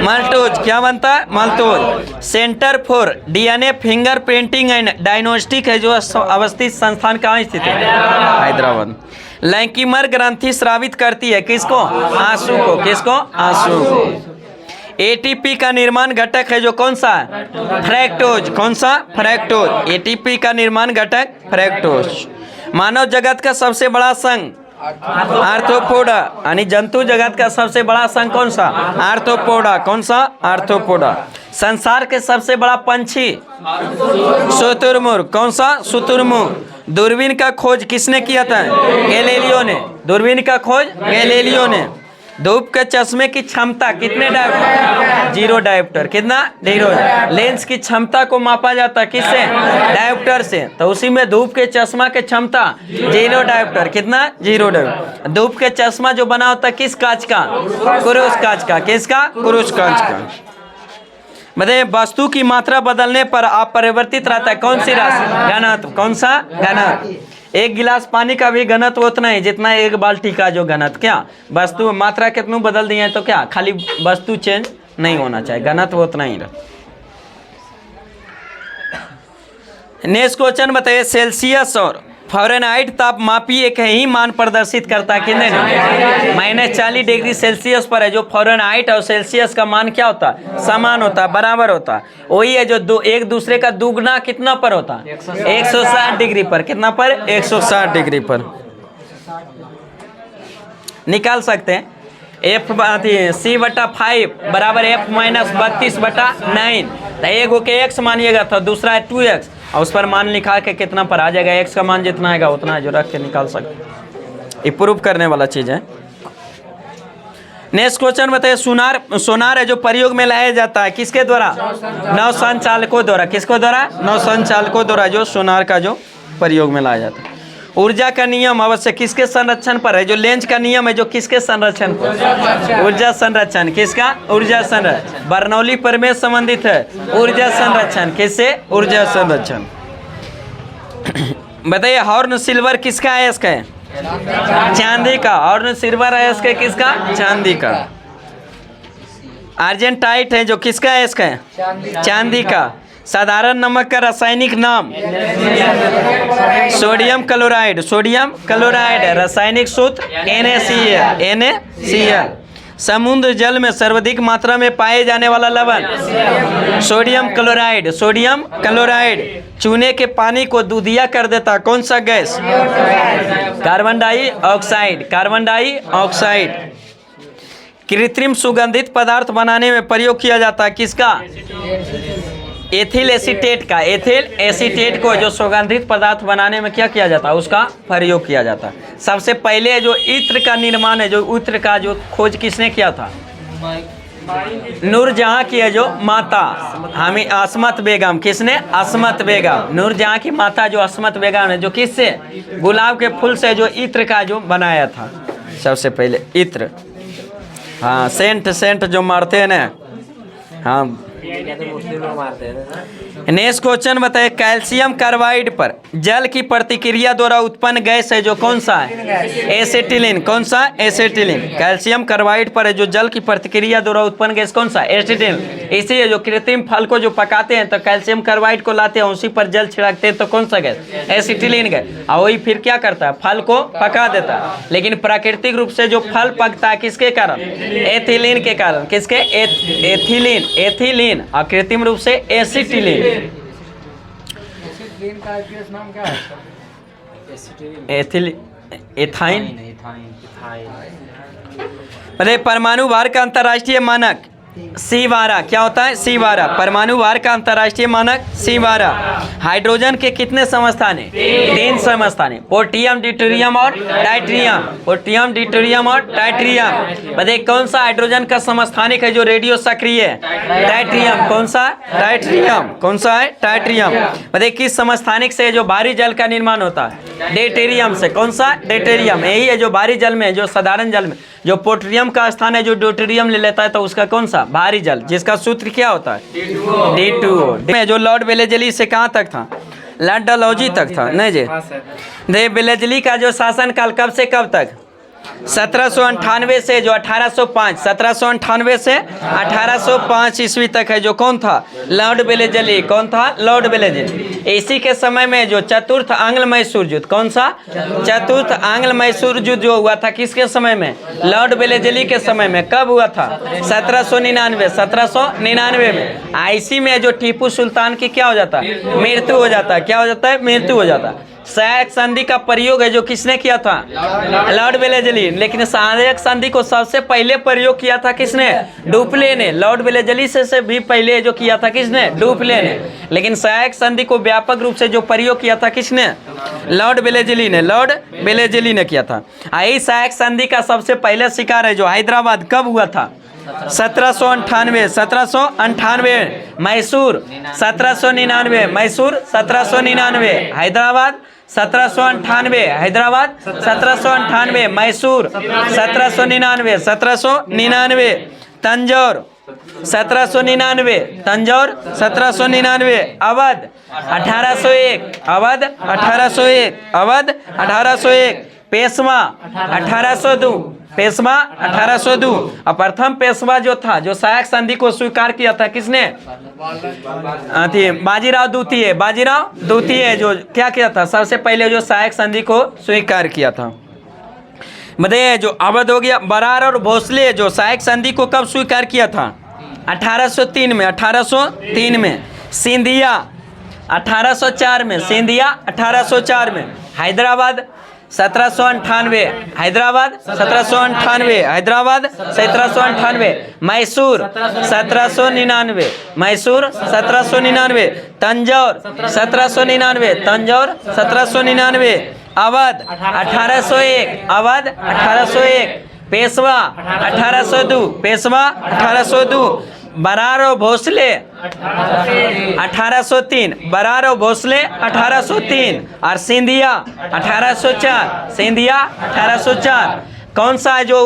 Speaker 1: माल्टोज। क्या बनता है? Maltose. Centre for DNA fingerprinting and diagnostic है जो अवस्थित संस्थान कहाँ स्थित है? हैदराबाद। लैंकीमर ग्रंथि स्रावित करती है किसको? आंसू को। किसको? आंसू को। एटीपी का निर्माण घटक है जो कौन सा है? फ्रैक्टोज। कौन सा? फ्रैक्टोज। एटीपी का निर्माण घटक फ्रैक्टोज। मानव जगत का सबसे बड़ा संघ आर्थ्रोपोडा, यानी जंतु जगत का सबसे बड़ा संघ कौन सा? आर्थ्रोपोडा। कौन सा? आर्थ्रोपोडा। संसार के सबसे बड़ा पंछी शुतुरमुर्ग। कौन सा? शुतुरमुर्ग। दूरबीन का खोज किसने किया था? गैलीलियो ने। दूरबीन का खोज गैलीलियो ने। धूप के चश्मे की क्षमता कितने डायोप्टर? 0 डायोप्टर। कितना? 0। लेंस की क्षमता को मापा जाता है किससे? डायोप्टर से। तो उसी में धूप के चश्मा की क्षमता 0 डायोप्टर। कितना? 0 डायोप्टर। धूप के चश्मा जो बना होता है किस कांच का? क्रूस कांच का। किसका? क्रूस कांच का। बताइए वस्तु की मात्रा बदलने पर अपरिवर्तित रहता है कौन सी राशि? घनत्व। कौन सा? घनत्व। एक गिलास पानी का भी घनत्व उतना ही जितना एक बाल्टी का जो घनत्व। क्या वस्तु मात्रा कितनू बदल दिए हैं तो क्या खाली वस्तु चेंज नहीं होना चाहिए, घनत्व उतना ही रहा। नेक्स्ट क्वेश्चन बताइए। सेल्सियस और फ़ारेनहाइट तापमापी एक ही मान प्रदर्शित करता है कितने? -40 डिग्री सेल्सियस पर है जो फ़ारेनहाइट और सेल्सियस का मान क्या होता है? समान होता है, बराबर होता है। वही है जो एक दूसरे का दुगना कितना पर होता है? 160 डिग्री पर। कितना पर? 160 डिग्री पर। निकाल सकते हैं C/5 बराबर F-32/9। तो एक होके x मानिएगा तो दूसरा है 2x और उस पर मान लिखा के कितना पर आ जाएगा? x का मान जितना आएगा उतना है जो रख के निकाल सकते। ये प्रूव करने वाला चीज़ है। नेक्स्ट क्वेश्चन बताइए। सोनार है जो प्रयोग में लाया जाता है किसके द्वारा? नौसंचालकों द्वारा। किसको द्वारा? नौसंचालकों द्वारा जो सोनार का जो प्रयोग में लाया जाता है। ऊर्जा का नियम अवश्य किसके संरक्षण पर है? जो लेंस का नियम है जो किसके संरक्षण पर? ऊर्जा संरक्षण। किसका? ऊर्जा संरक्षण। बर्नौली प्रमेय संबंधित है ऊर्जा संरक्षण। किससे? ऊर्जा संरक्षण। बताइए हॉर्न सिल्वर किसका अयस्क है? चांदी का। हॉर्न सिल्वर अयस्क है किसका? चांदी का। आर्जेंटाइट है जो किसका अयस्क है? चांदी का। साधारण नमक का रासायनिक नाम? Sodium chloride. Sodium chloride. रासायनिक सूत्र NaCl। NaCl। समुद्र जल में सर्वाधिक मात्रा में पाए जाने वाला लवण? Sodium chloride. Sodium chloride. चूने के पानी को दूधिया कर देता कौन सा gas? Carbon dioxide. Carbon dioxide. कृत्रिम सुगंधित पदार्थ बनाने में प्रयोग किया जाता है किसका? एथिल एसीटेट का। एथिल एसीटेट को जो सुगंधित पदार्थ बनाने में क्या किया जाता है? उसका प्रयोग किया जाता है। सबसे पहले जो इत्र का निर्माण है, जो इत्र का जो खोज किसने किया था? नूरजहां की है जो माता हमें अस्मत बेगम। किसने? अस्मत बेगम। नूरजहां की माता जो अस्मत बेगम है जो किससे? गुलाब के फूल से जो इत्र का जो बनाया था सबसे पहले इत्र। हाँ सेंट जो मारते हैं ना। हाँ
Speaker 2: क्या तो मुस्लिम लोग मारते हैं।
Speaker 1: नेक्स्ट क्वेश्चन बताइए, कैल्शियम कार्बाइड पर जल की प्रतिक्रिया द्वारा उत्पन्न गैस है जो कौन सा है? एसिटिलीन। कौन सा? एसिटिलीन। कैल्शियम कार्बाइड पर है जो जल की प्रतिक्रिया द्वारा उत्पन्न गैस कौन सा? एसिटिलीन। इसी जो कृत्रिम फल को जो पकाते हैं तो कैल्शियम कार्बाइड को लाते हैं, उसी पर जल छिड़कते हैं तो कौन सा गैस? Acetylene gas. और वही फिर क्या करता है? फल को पका देता है। लेकिन प्राकृतिक रूप से जो फल पकता है किसके कारण? एथिलीन के कारण। किसके? एथिलीन। एथिलीन। और कृत्रिम रूप से एसिटिलीन।
Speaker 2: एसिटिलीन का आईपीएस नाम क्या है?
Speaker 1: एथाइन। अरे परमाणु भार का अंतर्राष्ट्रीय मानक C12 क्या होता है? C12 परमाणु भार का अंतर्राष्ट्रीय मानक C12। हाइड्रोजन के कितने समस्थान है? 3 समस्थान है, पोटेशियम, ड्यूटेरियम और टाइट्रियम। पोटेशियम, ड्यूटेरियम और टाइट्रियम। बताइए कौन सा हाइड्रोजन का समस्थानिक है जो रेडियो सक्रिय है? टाइट्रियम। कौन सा? टाइट्रियम। कौन सा है? टाइट्रियम। बताइए किस समस्थानिक से जो भारी जल का निर्माण होता है? डेटेरियम से। कौन सा? डेटेरियम। यही है जो भारी जल में, जो साधारण जल में जो पोटेशियम का स्थान है जो ड्यूटेरियम ले लेता है तो उसका कौन सा? भारी जल, जिसका सूत्र क्या होता है? D2O। में जो लॉर्ड वेलेजली से कहाँ तक था? लॉर्ड डलहौजी तक था, नहीं जी? दे वेलेजली का जो शासन काल कब से कब तक? 1798 से जो 1805, 1798 से 1805 ईस्वी तक है जो कौन था? Lord Wellesley. कौन था? Lord Wellesley. इसी के समय में जो चतुर्थ आंग्ल मैसूर युद्ध, कौन सा? चतुर्थ आंग्ल मैसूर युद्ध जो हुआ था किसके समय में? लॉर्ड वेलेजली के समय में। कब हुआ था? 1799। 1799 में। इसी में जो टीपू सुल्तान की क्या हो जाता है? मृत्यु हो जाता है। क्या हो जाता है? मृत्यु हो जाता है। सहायक संधि का प्रयोग है जो किसने किया था? Lord Wellesley. लेकिन सहायक संधि को सबसे पहले प्रयोग किया था किसने? डुप्ले ने। लॉर्ड वेलेजली से भी पहले जो किया था किसने? डुप्ले ने। लेकिन सहायक संधि को व्यापक रूप से जो प्रयोग किया था किसने? लॉर्ड वेलेजली ने। लॉर्ड वेलेजली ने किया था। यही सहायक संधि का सबसे पहले शिकार है जो हैदराबाद कब हुआ था? 1798। 1798 मैसूर 1799। मैसूर 1799। हैदराबाद 1798। हैदराबाद 1798। मैसूर 1799। 1799। तंजौर 1799। तंजौर 1799। अवध 1801। अवध 1801। अवध 1801। पेशवा 1802। पेशवा 1802। और प्रथम पेशवा जो था जो सहायक संधि को स्वीकार किया था किसने? बाजीराव द्वितीय। बाजीराव द्वितीय जो क्या किया था? सबसे पहले जो सहायक संधि को स्वीकार किया था। मतलब जो अवध हो गया। बरार और भोसले जो सहायक संधि को कब स्वीकार किया था? 1803 में। 1803 में। सिंधिया 1804 में। सिंधिया 1804 में। हैदराबाद 1798। हैदराबाद 1798। हैदराबाद 1798। मैसूर 1799। मैसूर 1799। तंजौर 1799। तंजौर 1799। अवध 1801। अवध 1801। पेशवा 1802। पेशवा 1802। बरार और भोसले 1803। बरार और भोसले 1803। और सिंधिया 1804। सिंधिया 1804। कौन सा है जो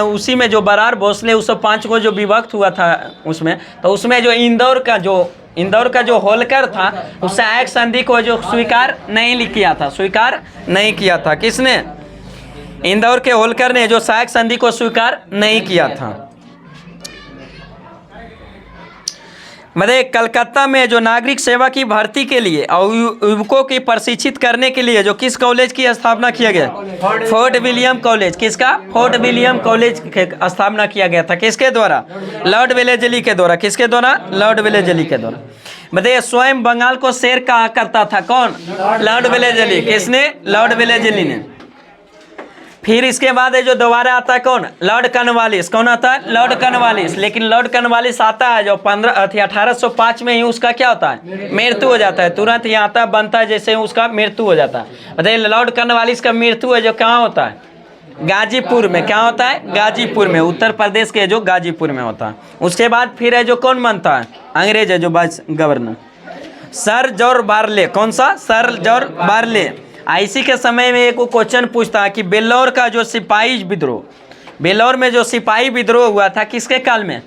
Speaker 1: उसी में जो बरार भोसले 105 को जो विभक्त हुआ था उसमें, तो उसमें जो इंदौर का जो होलकर था उस सहायक संधि को जो स्वीकार नहीं किया था। स्वीकार नहीं किया था किसने? इंदौर के होलकर ने जो सहायक संधि को स्वीकार नहीं किया था। मतलब कलकत्ता में जो नागरिक सेवा की भर्ती के लिए और युवकों की प्रशिक्षित करने के लिए जो किस कॉलेज की स्थापना किया गया? Fort William college. किसका? फोर्ट विलियम कॉलेज की स्थापना किया गया था। किसके द्वारा? लॉर्ड वेलेजली के द्वारा। किसके द्वारा? लॉर्ड वेलेजली के द्वारा। बताइए स्वयं बंगाल को शेर कहा करता था कौन? Lord Wellesley. किसने? लॉर्ड वेलेजली ने। फिर इसके बाद है जो दोबारा आता है कौन? Lord Cornwallis. कौन आता है? Lord Cornwallis. लेकिन लॉर्ड कॉर्नवालिस आता है जो 1805 में ही उसका क्या होता है? मृत्यु हो जाता है। तुरंत ही आता बनता है जैसे उसका मृत्यु हो जाता है। बताइए लॉर्ड कॉर्नवालिस का मृत्यु है जो कहाँ होता है? गाजीपुर में। क्या होता है? गाजीपुर में। उत्तर प्रदेश के जो गाजीपुर में होता है। उसके बाद फिर है जो कौन बनता है? अंग्रेज है जो vice governor sir George Barlow. कौन सा? Sir George Barlow. इसी के समय में एक क्वेश्चन पूछता है कि बेल्लौर का जो सिपाही विद्रोह, बेल्लौर में जो सिपाही विद्रोह हुआ था किसके काल में?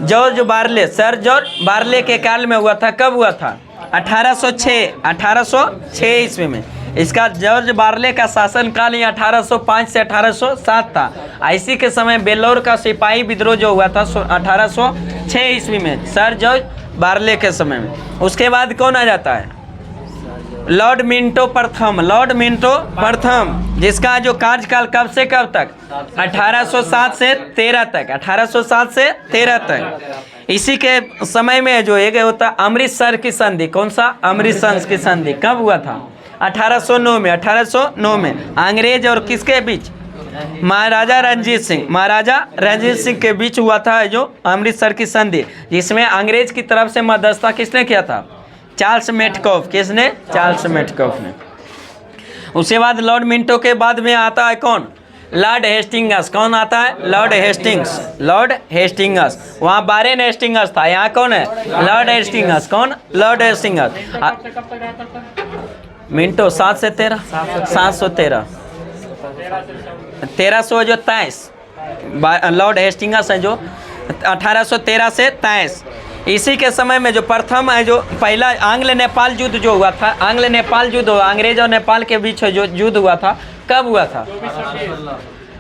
Speaker 1: George barley, sir George barley के काल में हुआ था। कब हुआ था? 1806 ईस्वी में। इसका जॉर्ज बार्ले का शासनकाल ही 1805 से 1807 था। इसी के समय बेल्लौर का सिपाही विद्रोह जो हुआ था 1806 ईस्वी में, सर जॉर्ज बार्ले के समय में। उसके बाद कौन आ जाता है? लॉर्ड मिंटो प्रथम, लॉर्ड मिंटो प्रथम, जिसका जो कार्यकाल कब से कब तक? 1807 से 13 तक, 1807 से 13 तक। इसी के समय में जो एक होता अमृतसर की संधि, कौन सा? अमृतसर की संधि कब हुआ था? 1809 में। 1809 में अंग्रेज और किसके बीच? महाराजा रणजीत सिंह, महाराजा रणजीत सिंह के बीच हुआ था जो अमृतसर की संधि, जिसमें अंग्रेज की तरफ से मध्यस्थता किसने किया था? Charles Metcalfe. किसने? चार्ल्स मेटकॉफ ने। उसके बाद लॉर्ड मिंटो के बाद में आता है कौन? Lord Hastings. कौन आता है? Lord Hastings, Lord Hastings. वहाँ बारेन हेस्टिंग्स था, यहाँ कौन है? Lord Hastings. कौन? Lord Hastings. मिंटो 7 से 13, 713, 1323। लॉर्ड हेस्टिंग्स है जो 1813 से 23। इसी के समय में जो प्रथम है जो पहला आंग्ल नेपाल युद्ध जो हुआ था, आंग्ल नेपाल युद्ध हुआ, अंग्रेज और नेपाल के बीच जो युद्ध हुआ था, कब हुआ था?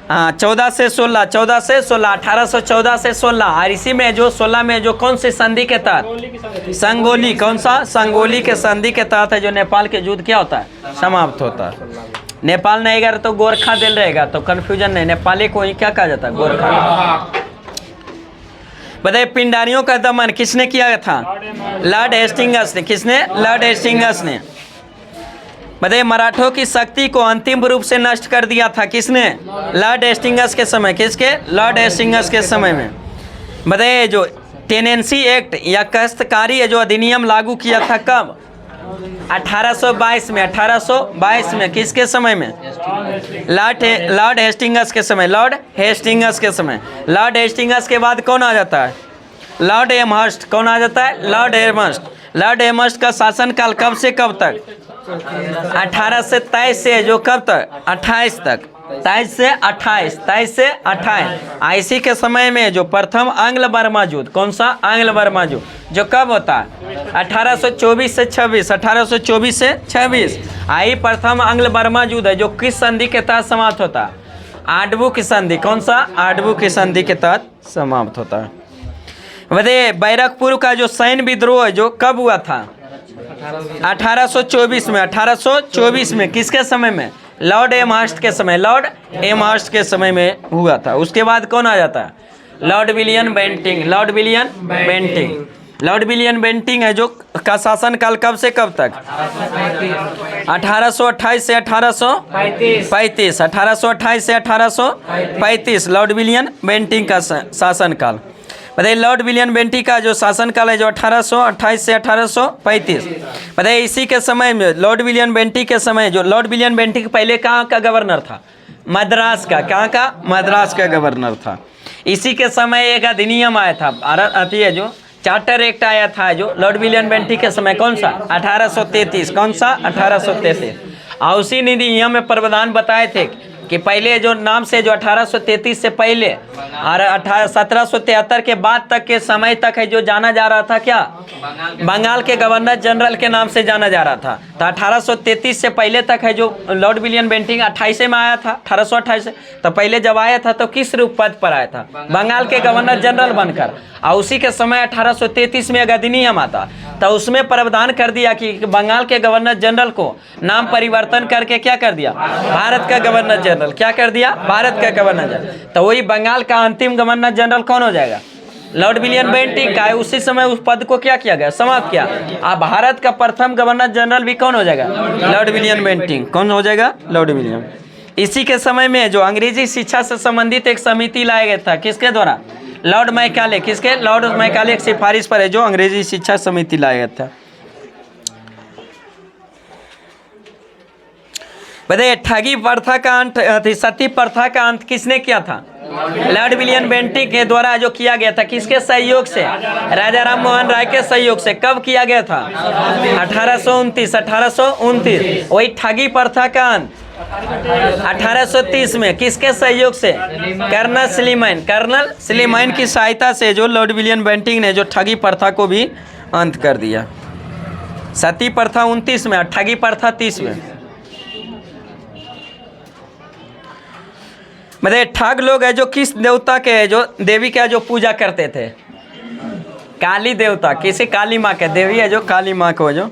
Speaker 1: हाँ, 14 से 16, 14 से 16, 1814 से 16। और इसी में जो 16 में जो कौन सी संधि के तहत? संगोली। कौन सा? संगोली के संधि के तहत है जो नेपाल के युद्ध क्या होता है? समाप्त होता है। नेपाल नहीं अगर तो गोरखा दिल रहेगा तो कन्फ्यूजन नहीं, नेपाली को ही क्या कहा जाता है? गोरखा। बताइए पिंडारियों का दमन किसने किया था? लॉर्ड हेस्टिंग्स ने। किसने? लॉर्ड हेस्टिंग्स ने। बताइए मराठों की शक्ति को अंतिम रूप से नष्ट कर दिया था किसने? लॉर्ड हेस्टिंग्स के समय। किसके? लॉर्ड हेस्टिंग्स के समय में। बताइए जो टेनेंसी एक्ट या काश्तकारी जो अधिनियम लागू किया था कब? 1822 में। 1822 में। किसके समय में? लॉर्ड हेस्टिंग्स के समय, लॉर्ड हेस्टिंग्स के समय। लॉर्ड हेस्टिंग्स के बाद कौन आ जाता है? Lord Amherst. कौन आ जाता है? Lord Amherst. लॉर्ड एमहर्स्ट का शासनकाल कब से कब तक? 1823 से जो कब तक? 28 तक। 23 से 28, 23 से 28। इसी के समय में जो प्रथम आंग्ल बर्मा युद्ध, कौन सा? आंग्ल बर्मा युद्ध जो कब होता है? 1824 से 26, 1824 से 26। आई प्रथम आंग्ल बर्मा युद्ध है जो किस संधि के तहत समाप्त होता है? आडबू की संधि। कौन सा? आडबू की संधि के तहत समाप्त होता है। बताइए बैरकपुर का जो सैन्य विद्रोह है जो कब हुआ था? 1824 में। 1824 में। किसके समय में? लॉर्ड एमहर्स्ट के समय, लॉर्ड एमहर्स्ट के समय में हुआ था। उसके बाद कौन आ जाता है? Lord William Bentinck. Lord William Bentinck. Lord William Bentinck है जो का शासनकाल कब से कब तक? 1828 से 1835। 1828 से 1835 लॉर्ड विलियम बेंटिंग का शासनकाल। बताइए लॉर्ड विलियम बेंटिंग का जो शासनकाल है जो 1828 से 1835। बताइए इसी के समय में लॉर्ड विलियम बेंटिंग के समय जो लॉर्ड विलियम बेंटिंग पहले कहाँ का गवर्नर था? मद्रास का। कहाँ का? मद्रास का गवर्नर था। इसी के समय एक अधिनियम आया था, आती है जो चार्टर एक्ट आया था जो लॉर्ड विलियम बेंटिंग के समय। कौन सा? 1833। कौन सा? 1833। और उसी नियम में प्रावधान बताए थे कि पहले जो नाम से जो 1833 से पहले और 1773 के बाद तक के समय तक है जो जाना जा रहा था क्या? बंगाल के गवर्नर जनरल के नाम से जाना जा रहा था। तो 1833 से पहले तक है जो लॉर्ड विलियम बेंटिंग 28 में आया था, 1828। तो पहले जब आया था तो किस रूप पद पर आया था? बंगाल के गवर्नर जनरल बनकर। और उसी के समय 1833 में एक अधिनियम आता तो उसमें प्रावधान कर दिया कि बंगाल के गवर्नर जनरल को नाम परिवर्तन करके क्या कर दिया? भारत का गवर्नर जनरल। क्या कर दिया? भारत का गवर्नर जनरल। तो वही बंगाल का अंतिम गवर्नर जनरल कौन हो जाएगा? लॉर्ड विलियम बेंटिंग का। उसी समय उस पद को क्या किया गया? समाप्त किया। अब भारत का प्रथम गवर्नर जनरल भी कौन हो जाएगा? Lord William Bentinck. कौन हो जाएगा? Lord William. इसी के समय में जो अंग्रेजी शिक्षा से संबंधित एक समिति लाया गया था, किसके द्वारा? Lord Macaulay. किसके? लॉर्ड मैकाले की सिफारिश पर है जो अंग्रेजी शिक्षा समिति लाया गया था। बताइए ठगी प्रथा का अंत, सती प्रथा का अंत किसने किया था? लॉर्ड विलियम बेंटिंग के द्वारा जो किया गया था। किसके सहयोग से? राजा राम मोहन राय के सहयोग से। कब किया गया था? 1829। 1829। वही ठगी प्रथा का अंत 1830 में किसके सहयोग से? कर्नल स्लीमैन की सहायता से जो लॉर्ड विलियम बेंटिंक ने जो ठगी प्रथा को भी अंत कर दिया। सती प्रथा 29 में और ठगी प्रथा 30 में। मतलब ठग लोग है जो किस देवता के है जो देवी के जो पूजा करते थे? काली देवता, किसी काली माँ के देवी है जो काली माँ को जो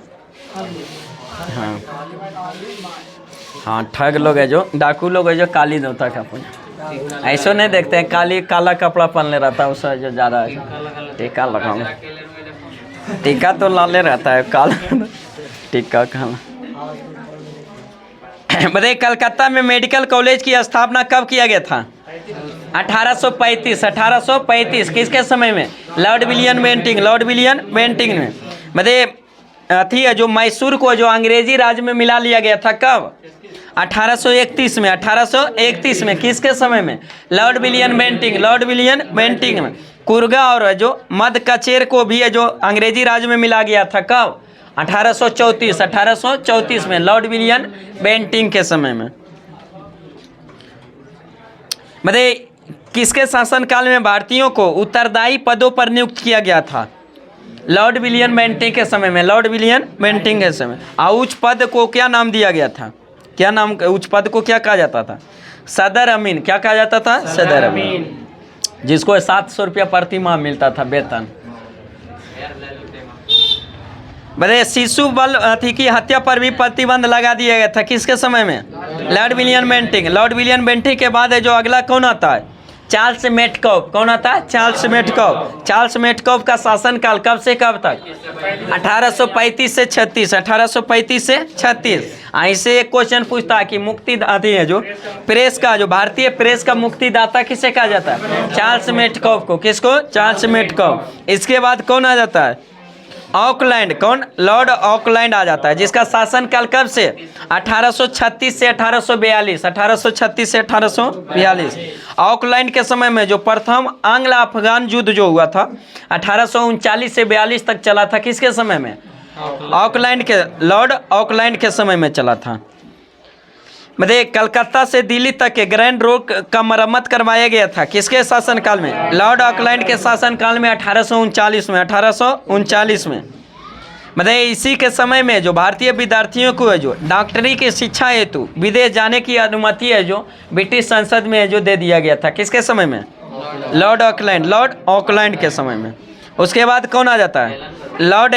Speaker 1: हाँ ठग लोग है जो डाकू लोग है जो काली देवता का पूजा। ऐसा नहीं देखते हैं काली काला कपड़ा पहनले रहता है उससे जो ज़्यादा टीका लगाऊंगा, टीका तो लाले रहता है काला टीका काला। बताइए कलकत्ता में मेडिकल कॉलेज की स्थापना कब किया गया था? 1835 किसके समय में? लॉर्ड विलियम बेंटिंक ने। बताइए अथी है जो मैसूर को जो अंग्रेजी राज में मिला लिया गया था कब? 1831 में। 1831 में किसके समय में? लॉर्ड विलियम बेंटिंक में। कुर्गा और जो मध्य कचेर को भी जो अंग्रेजी राज में मिला गया था कब? 1834 में लॉर्ड विलियम बेंटिंक के समय में। बताइए किसके शासनकाल में भारतीयों को उत्तरदायी पदों पर नियुक्त किया गया था? लॉर्ड विलियम बेंटिंक के समय में। उच्च पद को क्या नाम दिया गया था? क्या नाम? उच्च पद को क्या कहा जाता था? सदर अमीन। क्या कहा जाता था? सदर अमीन, जिसको 700 रुपया प्रति माह मिलता था वेतन। बताइए शिशु बल अथी की हत्या पर भी प्रतिबंध लगा दिया गया था किसके समय में? लॉर्ड विलियम बेंटिंक के बाद है जो अगला कौन आता है? Charles Metcalfe. कौन आता है? चार्ल्स मेटकॉफ का शासनकाल कब से कब तक? 1835 से 36। ऐसे एक क्वेश्चन पूछता है कि मुक्ति अथी है जो प्रेस का जो भारतीय प्रेस का मुक्तिदाता किसे कहा जाता है? चार्ल्स मेटकॉफ को। किसको? Charles Metcalfe. इसके बाद कौन आ जाता है? ऑकलैंड। कौन? लॉर्ड ऑकलैंड आ जाता है, जिसका शासनकाल कब से? 1836 से 1842। ऑकलैंड के समय में जो प्रथम आंग्ल अफगान युद्ध जो हुआ था 1839 से 42 तक चला था किसके समय में? लॉर्ड ऑकलैंड के समय में चला था। मतलब कलकत्ता से दिल्ली तक के ग्रैंड रोड का मरम्मत करवाया गया था किसके शासनकाल में? लॉर्ड ऑकलैंड के शासनकाल में 1839 में। मतलब इसी के समय में जो भारतीय विद्यार्थियों को है जो डॉक्टरी की शिक्षा हेतु विदेश जाने की अनुमति है जो ब्रिटिश संसद में जो दे दिया गया था किसके समय में? लॉर्ड ऑकलैंड के समय में। उसके बाद कौन आ जाता है? लॉर्ड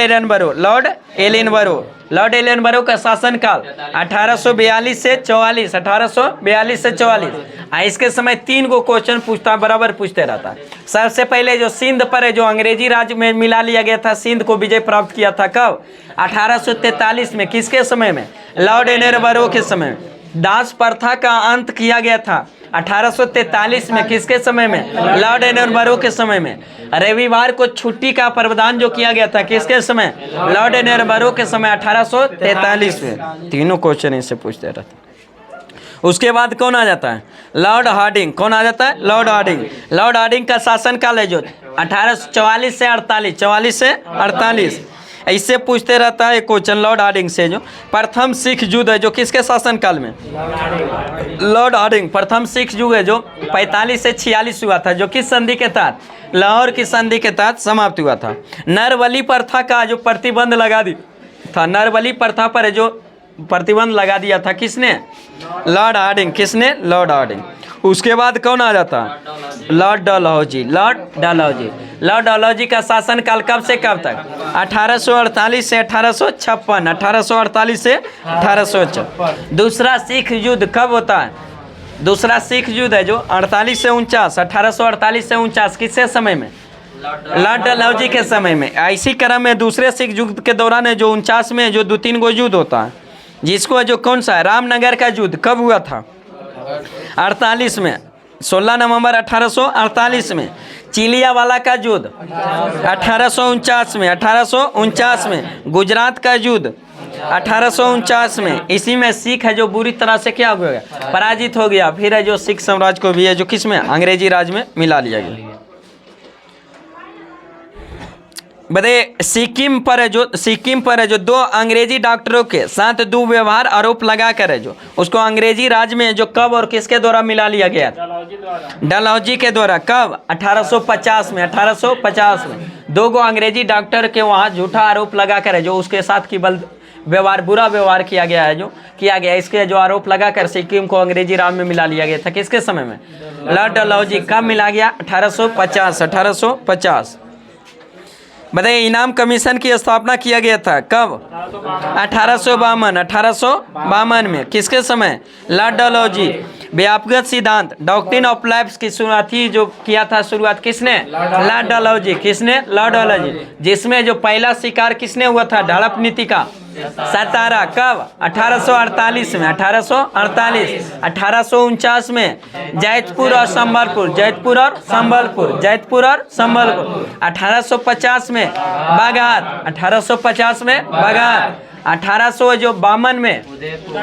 Speaker 1: एलेनबरो का शासनकाल 1842 से 44। इसके समय 3 गो क्वेश्चन बराबर पूछते रहता है। सबसे पहले जो सिंध पर है जो अंग्रेजी राज में मिला लिया गया था, सिंध को विजय प्राप्त किया था कब? 1843 में। किसके समय में? लॉर्ड एलेनबरो के समय में। दास प्रथा का अंत किया गया था 1843 में। किसके समय में? लॉर्ड एलेनबरो के समय में। रविवार को छुट्टी का प्रावधान जो किया गया था किसके समय? लॉर्ड एलेनबरो के समय 1843 में। तीनों क्वेश्चन इससे पूछते रहते। उसके बाद कौन आ जाता है? Lord Hardinge. कौन आ जाता है? लॉर्ड हार्डिंग का शासनकाल है जो 1844 से 48। ऐसे पूछते रहता है क्वेश्चन लॉर्ड हार्डिंग से। जो प्रथम सिख युद्ध है जो किसके शासनकाल में? Lord Hardinge. प्रथम सिख युद्ध है जो 45 से 46 हुआ था, जो किस संधि के तहत? लाहौर की संधि के तहत समाप्त हुआ था। नरबली प्रथा का जो प्रतिबंध लगा दी था, नरबली प्रथा पर जो प्रतिबंध लगा दिया था किसने? Lord Hardinge. किसने? Lord Hardinge. उसके बाद कौन आ जाता है? लॉर्ड डलहौजी का शासनकाल कब से कब तक? 1848 से 1856। दूसरा सिख युद्ध कब होता है? दूसरा सिख युद्ध है जो 1848 से 49 किसके समय में? लॉर्ड डलहौजी के समय में। इसी क्रम में दूसरे सिख युद्ध के दौरान है जो 49 में जो 2-3 गो युद्ध होता है, जिसको जो कौन सा है? रामनगर का युद्ध कब हुआ था? 48 में। 16 नवंबर 1848 में। चिलियावाला का युद्ध 1849 में। गुजरात का युद्ध 1849 में। इसी में सिख है जो बुरी तरह से क्या हो गया? पराजित हो गया। फिर है जो सिख साम्राज्य को भी है जो किस में? अंग्रेजी राज में मिला लिया गया। बताइए सिक्किम पर है जो दो अंग्रेजी डॉक्टरों के साथ दुर्व्यवहार आरोप लगा कर है जो उसको अंग्रेजी राज में जो कब और किसके द्वारा मिला लिया गया? डलहौजी के द्वारा। कब? 1850 में। 1850 में दो गो अंग्रेजी डॉक्टर के वहाँ झूठा आरोप लगा कर है जो उसके साथ की बुरा व्यवहार किया गया है जो किया गया, इसके जो आरोप लगा कर सिक्किम को अंग्रेजी राज में मिला लिया गया था। किसके समय में? लॉर्ड डलहौजी। कब मिला गया? 1850। 1850। बताइए इनाम कमीशन की स्थापना किया गया था कब? 1852। 1852 में। किसके समय? लॉर्ड डलहौजी। व्यापक सिद्धांत डॉक्ट्रिन ऑफ लाइफ की शुरुआत जो किया था, शुरुआत किसने? लॉर्ड डलहौजी। किसने? लॉर्ड डलहौजी। जिसमें जो पहला शिकार किसने हुआ था ढाड़प नीति का? सतारा। कब? 1848 में। 1848। 1849 में जैतपुर और संबलपुर। जैतपुर और संबलपुर। जैतपुर और संबलपुर। 1850 में बागात। 1850 में बागात। 1852 में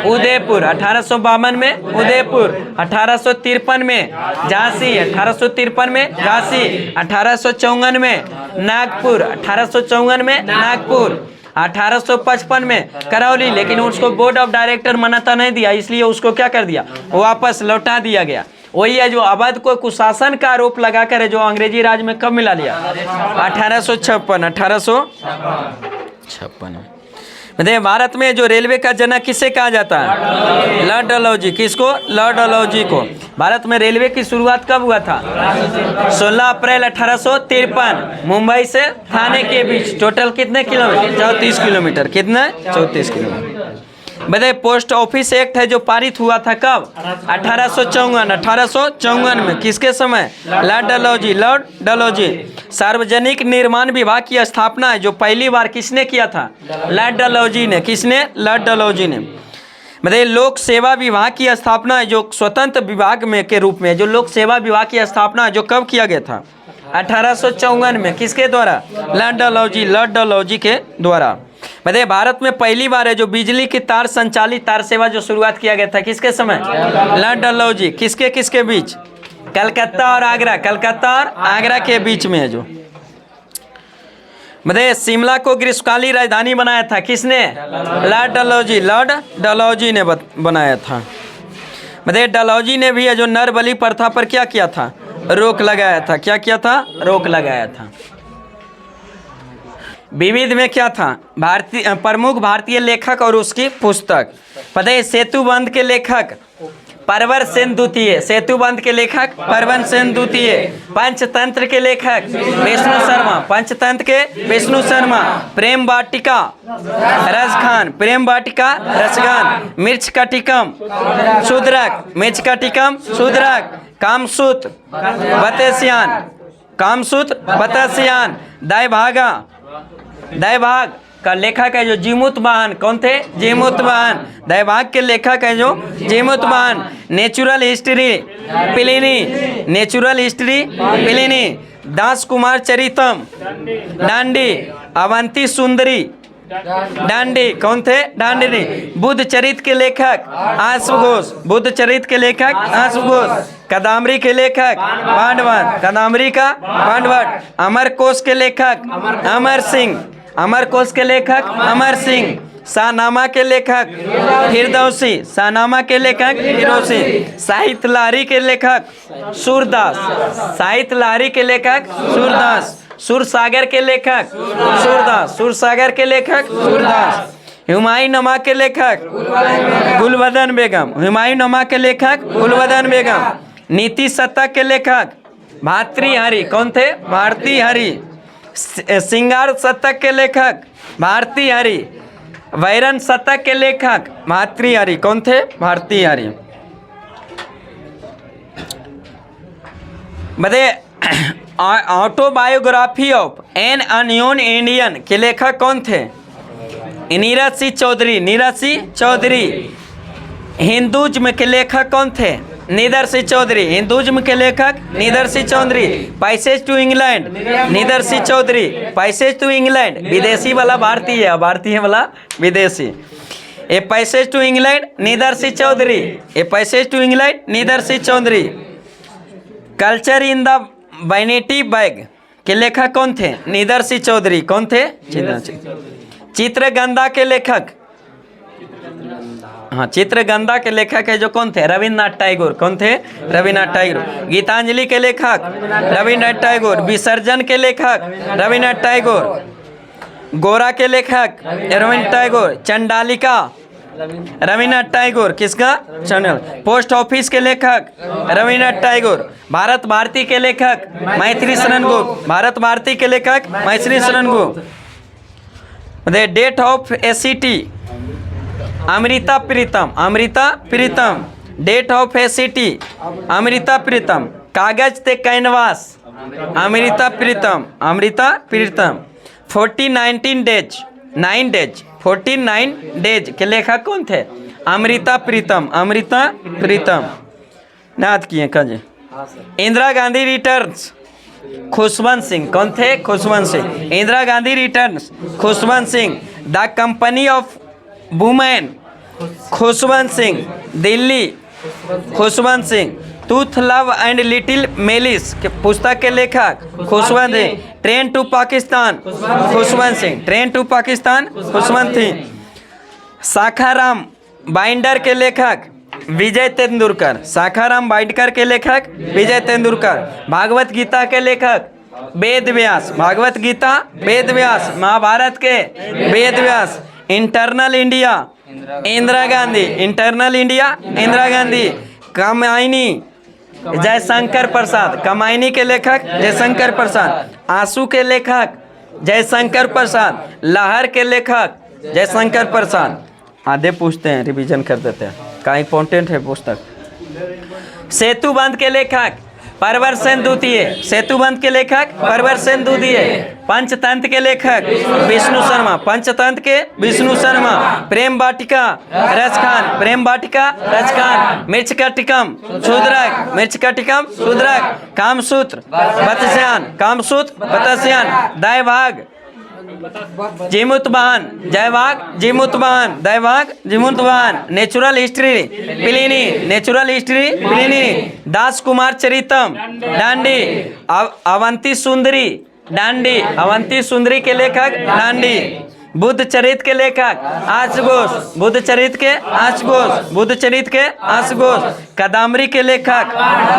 Speaker 1: उदयपुर। 1852 में उदयपुर। 1853 में झांसी। 1853 में झांसी। 1854 में नागपुर। 1854 में नागपुर। 1855 में करौली, लेकिन उसको बोर्ड ऑफ डायरेक्टर मान्यता नहीं दिया, इसलिए उसको क्या कर दिया? वापस लौटा दिया गया। वही है जो अवध को कुशासन का आरोप लगाकर जो अंग्रेजी राज में कब मिला लिया? 1856। 1856। देखिए भारत में जो रेलवे का जनक किसे कहा जाता है? लॉर्ड डलहौजी। किसको? लॉर्ड डलहौजी को। भारत में रेलवे की शुरुआत कब हुआ था? 16 अप्रैल 1853 मुंबई से थाने के बीच। टोटल कितने किलोमीटर? 34 किलोमीटर। कितने? 34 किलोमीटर। बताइए पोस्ट ऑफिस एक्ट है जो पारित हुआ था कब? 1854। 1854 में। किसके समय? लॉर्ड डलहौजी। लॉर्ड डलहौजी। सार्वजनिक निर्माण विभाग की स्थापना है जो पहली बार किसने किया था? लॉर्ड डलहौजी ने। किसने? लॉर्ड डलहौजी ने। बताइए लोक सेवा विभाग की स्थापना है जो स्वतंत्र विभाग में के रूप में जो लोक सेवा विभाग की स्थापना है जो कब किया गया था? 1854 में। किसके द्वारा? लॉर्ड डलहौजी। लॉर्ड डलहौजी के द्वारा। बताइए भारत में पहली बार है जो बिजली की तार संचालित तार सेवा जो शुरुआत किया गया था किसके समय? लॉर्ड डलहौजी। किसके किसके बीच? कलकत्ता और आगरा। कलकत्ता और आगरा के बीच में है जो। बताइए शिमला को ग्रीष्मकालीन राजधानी बनाया था किसने? लॉर्ड डलहौजी। लॉर्ड डलहौजी ने बनाया था। बताइए डलहौजी ने भी है जो नर बलि प्रथा पर क्या किया था? रोक लगाया था। क्या किया था? रोक लगाया था। विविध में क्या था? प्रमुख भारतीय लेखक और उसकी पुस्तक। पता है सेतुबंध के लेखक परवर सेन द्वितीय। सेतुबंध के लेखक परवर सेन द्वितीय। पंचतंत्र के लेखक विष्णु शर्मा। पंचतंत्र के विष्णु शर्मा। प्रेम वाटिका रसखान। प्रेम वाटिका रसखान। मिर्च का टिकम शूद्रक। मिर्च का टिकम शूद्रक। कामसूत्र बतसियान। कामसूत्र बतसियान। दैभागा। दैभाग का लेखक है जो जीमूत वाहन। कौन थे? जीमूत वाहन। दैभाग के लेखक है जो Jimutavahana. Natural history Pliny. Natural history Pliny. Dasa Kumara Charitam Dandi. Avanti Sundari Dandi. कौन थे? डांडी। बुद्ध चरित के लेखक आशुघोष। बुद्ध चरित के लेखक आशुघोष। कदामरी के लेखक पांडवन। कदामरी का पांडवन। अमर कोश के लेखक अमर सिंह। अमर कोश के लेखक अमर सिंह। शाहनामा के लेखक फिरदौसी। शाहनामा के लेखक फिरदौसी। साहित्य लहरी के लेखक सूरदास। साहित्य लहरी के लेखक सूरदास। सूरसागर के लेखक सूरदास। सूरसागर के लेखक सूरदास। हुमायूं के लेखक गुलबदन बेगम। हुमायूं के लेखक गुलबदन बेगम। नीति शतक के लेखक भातृहरि। कौन थे? भारतीहरि। श्रृंगार शतक के लेखक भारतीहरि। वैरण शतक के लेखक भातृहरि। कौन थे? भारतीहरि। बताइए autobiography of an unknown Indian के लेखक कौन थे? नीरज सिंह चौधरी। नीरज सिंह चौधरी। हिंदुज्म के लेखक कौन थे? नीदर सिंह चौधरी। हिंदुज्म के लेखक नीदर Singh Chaudhuri. Passage to England नीदर Singh Chaudhuri. Passage to England विदेशी वाला भारतीय है, भारतीय वाला विदेशी। ए पैसेज टू इंग्लैंड नीदर Singh Chaudhuri. A passage to England नीदर Singh Chaudhuri. Culture in the vanity bag. के लेखक कौन थे? निदर्शी चौधरी। कौन थे? चित्रगंधा के लेखक, हाँ चित्रगंधा के लेखक है जो कौन थे? रविन्द्रनाथ टैगोर। कौन थे? रविन्द्रनाथ टैगोर। गीतांजलि के लेखक रविन्द्रनाथ टैगोर। विसर्जन के लेखक रविन्द्रनाथ टैगोर। गोरा के लेखक रविन्द्रनाथ टैगोर। चंडालिका रविन्द्रनाथ टैगोर। किसका? चंडल। पोस्ट ऑफिस के लेखक रविन्द्रनाथ टैगोर। भारत भारती के लेखक मैथिली शरण गुप्त। भारत भारती के लेखक Maithili Sharan Gupt. The death of a city Amrita Pritam. Amrita Pritam. Death of a city Amrita Pritam. Kagaz te canvas Amrita Pritam. Amrita Pritam. 49 days 9 days 49 days के लेखक कौन थे? अमृता प्रीतम। अमृता प्रीतम। याद किए कजे। इंदिरा गांधी रिटर्न्स खुशवंत सिंह। कौन थे? Khushwant Singh. Indira Gandhi returns Khushwant Singh. The company of women Khushwant Singh. Delhi Khushwant Singh. टूथ लव एंड लिटिल मेलिस के पुस्तक के लेखक Khushwant Singh. Train to Pakistan Khushwant Singh. Train to Pakistan Khushwant Singh. Sakharam binder के लेखक विजय तेंदुलकर। शाखाराम बाइंडर के लेखक विजय तेंदुलकर। भागवत गीता के लेखक वेद व्यास। भागवत गीता वेद व्यास। महाभारत के Ved Vyas. Eternal India Indira Gandhi. Eternal India Indira Gandhi. Kamayani Jaishankar Prasad. Kamayani के लेखक जयशंकर प्रसाद। आंसू के लेखक जयशंकर प्रसाद। लहर के लेखक जयशंकर प्रसाद। आधे पूछते हैं, रिवीजन कर देते हैं, का इंपॉर्टेंट है पुस्तक। सेतु बंध के लेखक परवर सेन द्वितीय। सेतु बंध के लेखक परवर सेन द्वितीय। पंचतंत्र के लेखक विष्णु शर्मा। पंचतंत्र के Vishnu Sharma. Prem Vatika Raskhan. Prem Vatika Raskhan. Mrichchhakatikam Shudraka. Mrichchhakatikam Shudraka. Kamasutra Vatsyayan. Kamasutra Vatsyayan. Dayabhaga Jimutavahana. Dayabhaga Jimutavahana. Dayabhaga Jimutavahana. Natural history Pliny. Natural history Pliny. Dasa Kumara Charitam Dandi. Avanti Sundari Dandi. Avanti सुंदरी के लेखक डांडी। बुद्ध चरित के लेखक आशुघोष। बुद्ध चरित के आशुघोष। बुद्ध चरित के आशुघोष। कदम्बरी के लेखक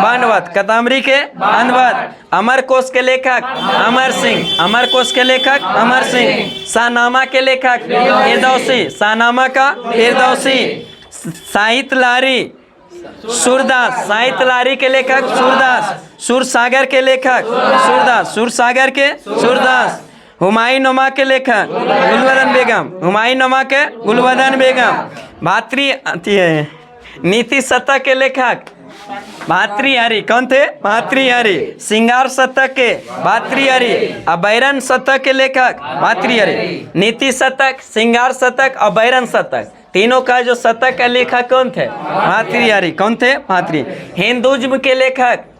Speaker 1: बांडवत। कदम्बरी के बांडवत। अमर कोश के लेखक अमर सिंह। अमर कोश के लेखक अमर सिंह। शाहनामा के लेखक फिरदौसी। शाहनामा का फिरदौसी। साहित्य लारी सूरदास। साहित्य लारी के लेखक सूरदास। सूरसागर के लेखक सूरदास। सूरसागर के सूरदास। हुमायूं के लेखक गुलबदन बेगम। हुमायूं के गुलबदन बेगम। भातृ नीति शतक के लेखक भातृहरि। कौन थे? भातृहरि। श्रृंगार शतक के भातृहरि। अभैरन शतक के लेखक भातृहरि। नीति शतक, श्रृंगार शतक और बैरन शतक, तीनों का जो शतक का लेखक कौन थे? भातृहरि। कौन थे? भातृ। हिंदुज्म के लेखक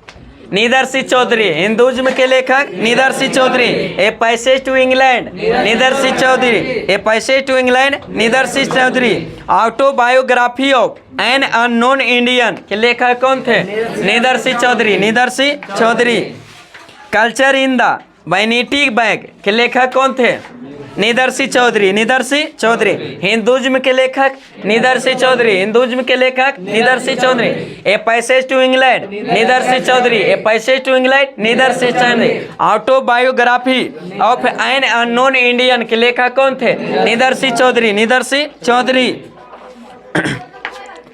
Speaker 1: निदर्शी चौधरी। हिंदुज्म के लेखक Nirad C Chaudhuri. A passage to England Nirad C Chaudhuri. A passage to England Nirad C Chaudhuri. Autobiography of an unknown Indian के लेखक कौन थे? Nirad C Chaudhuri. Nirad C Chaudhuri. Culture in the vanity bag के लेखक कौन थे? निदर्शी चौधरी। निदर्शी चौधरी। हिंदुज्म के लेखक निदर्शी चौधरी। हिंदुज्म के लेखक Nirad C Chaudhuri. A passage to England Nirad C Chaudhuri. A passage to England Nirad C Chaudhuri. Autobiography of an unknown Indian के लेखक कौन थे? Nirad C Chaudhuri. Nirad C Chaudhuri.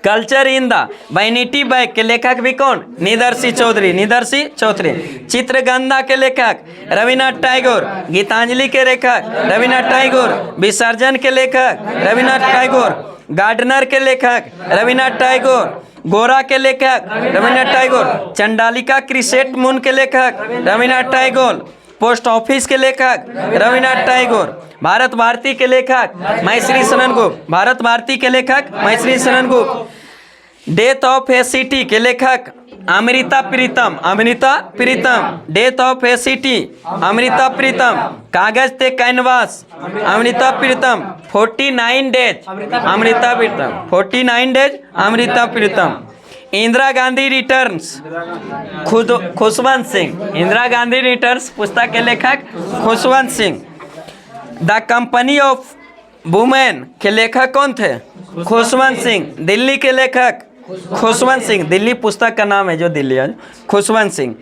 Speaker 1: Culture in the vanity bag के लेखक भी कौन? निदर्शी चौधरी। निदर्शी चौधरी। चित्रगंधा के लेखक रविन्द्रनाथ टैगोर। गीतांजलि के लेखक रविन्द्रनाथ टैगोर। विसर्जन के लेखक रविन्द्रनाथ टैगोर। गार्डनर के लेखक रविन्द्रनाथ टैगोर। गोरा के लेखक रविन्द्रनाथ टैगोर। चंडालिका क्रिसेट मून के लेखक रविन्द्रनाथ टैगोर। पोस्ट ऑफिस के लेखक रविन्द्रनाथ टैगोर। भारत भारती के लेखक मैथिली शरण गुप्त। भारत भारती के लेखक मैथिली शरण गुप्त। डेथ ऑफ ए सिटी के लेखक Amrita Pritam. Amrita Pritam. Death of a city Amrita Pritam. Kagaz te canvas Amrita Pritam. 49 days Amrita Pritam. 49 days Amrita Pritam. Indira Gandhi returns खुद खुशवंत सिंह। इंदिरा गांधी रिटर्न्स पुस्तक के लेखक Khushwant Singh. The company of women के लेखक कौन थे? खुशवंत सिंह। दिल्ली के लेखक खुशवंत सिंह। दिल्ली पुस्तक का नाम है जो दिल्ली है, खुशवंत सिंह।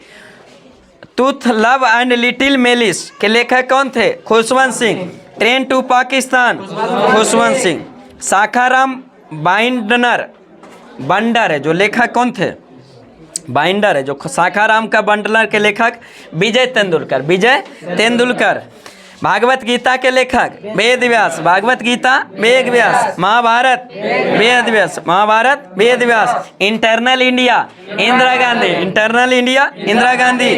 Speaker 1: टूथ लव एंड लिटिल मेलिस के लेखक कौन थे? Khushwant Singh. Train to Pakistan Khushwant Singh. Sakharam binder है जो लेखक कौन थे? बाइंडर है जो शाखाराम का बंडलर के लेखक विजय तेंदुलकर। विजय तेंदुलकर। भागवत गीता के लेखक Ved Vyas. Bhagavad Gita Ved Vyas. Mahabharat Ved Vyas. Mahabharat Ved Vyas. Eternal India Indira Gandhi. Eternal India Indira Gandhi.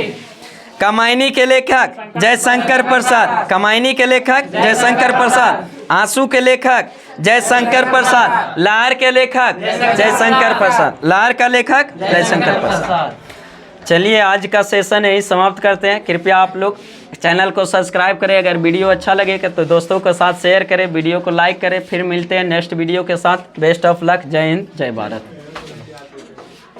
Speaker 1: Kamayani के लेखक जयशंकर प्रसाद। कमायनी के लेखक जयशंकर प्रसाद। आंसू के लेखक जयशंकर प्रसाद। लार के लेखक जयशंकर प्रसाद। लार का लेखक जयशंकर प्रसाद। चलिए आज का सेशन यही समाप्त करते हैं। कृपया आप लोग चैनल को सब्सक्राइब करें। अगर वीडियो अच्छा लगेगा तो दोस्तों के साथ शेयर करें, वीडियो को लाइक करें। फिर मिलते हैं नेक्स्ट वीडियो के साथ। Best of luck. जय हिंद, जय भारत।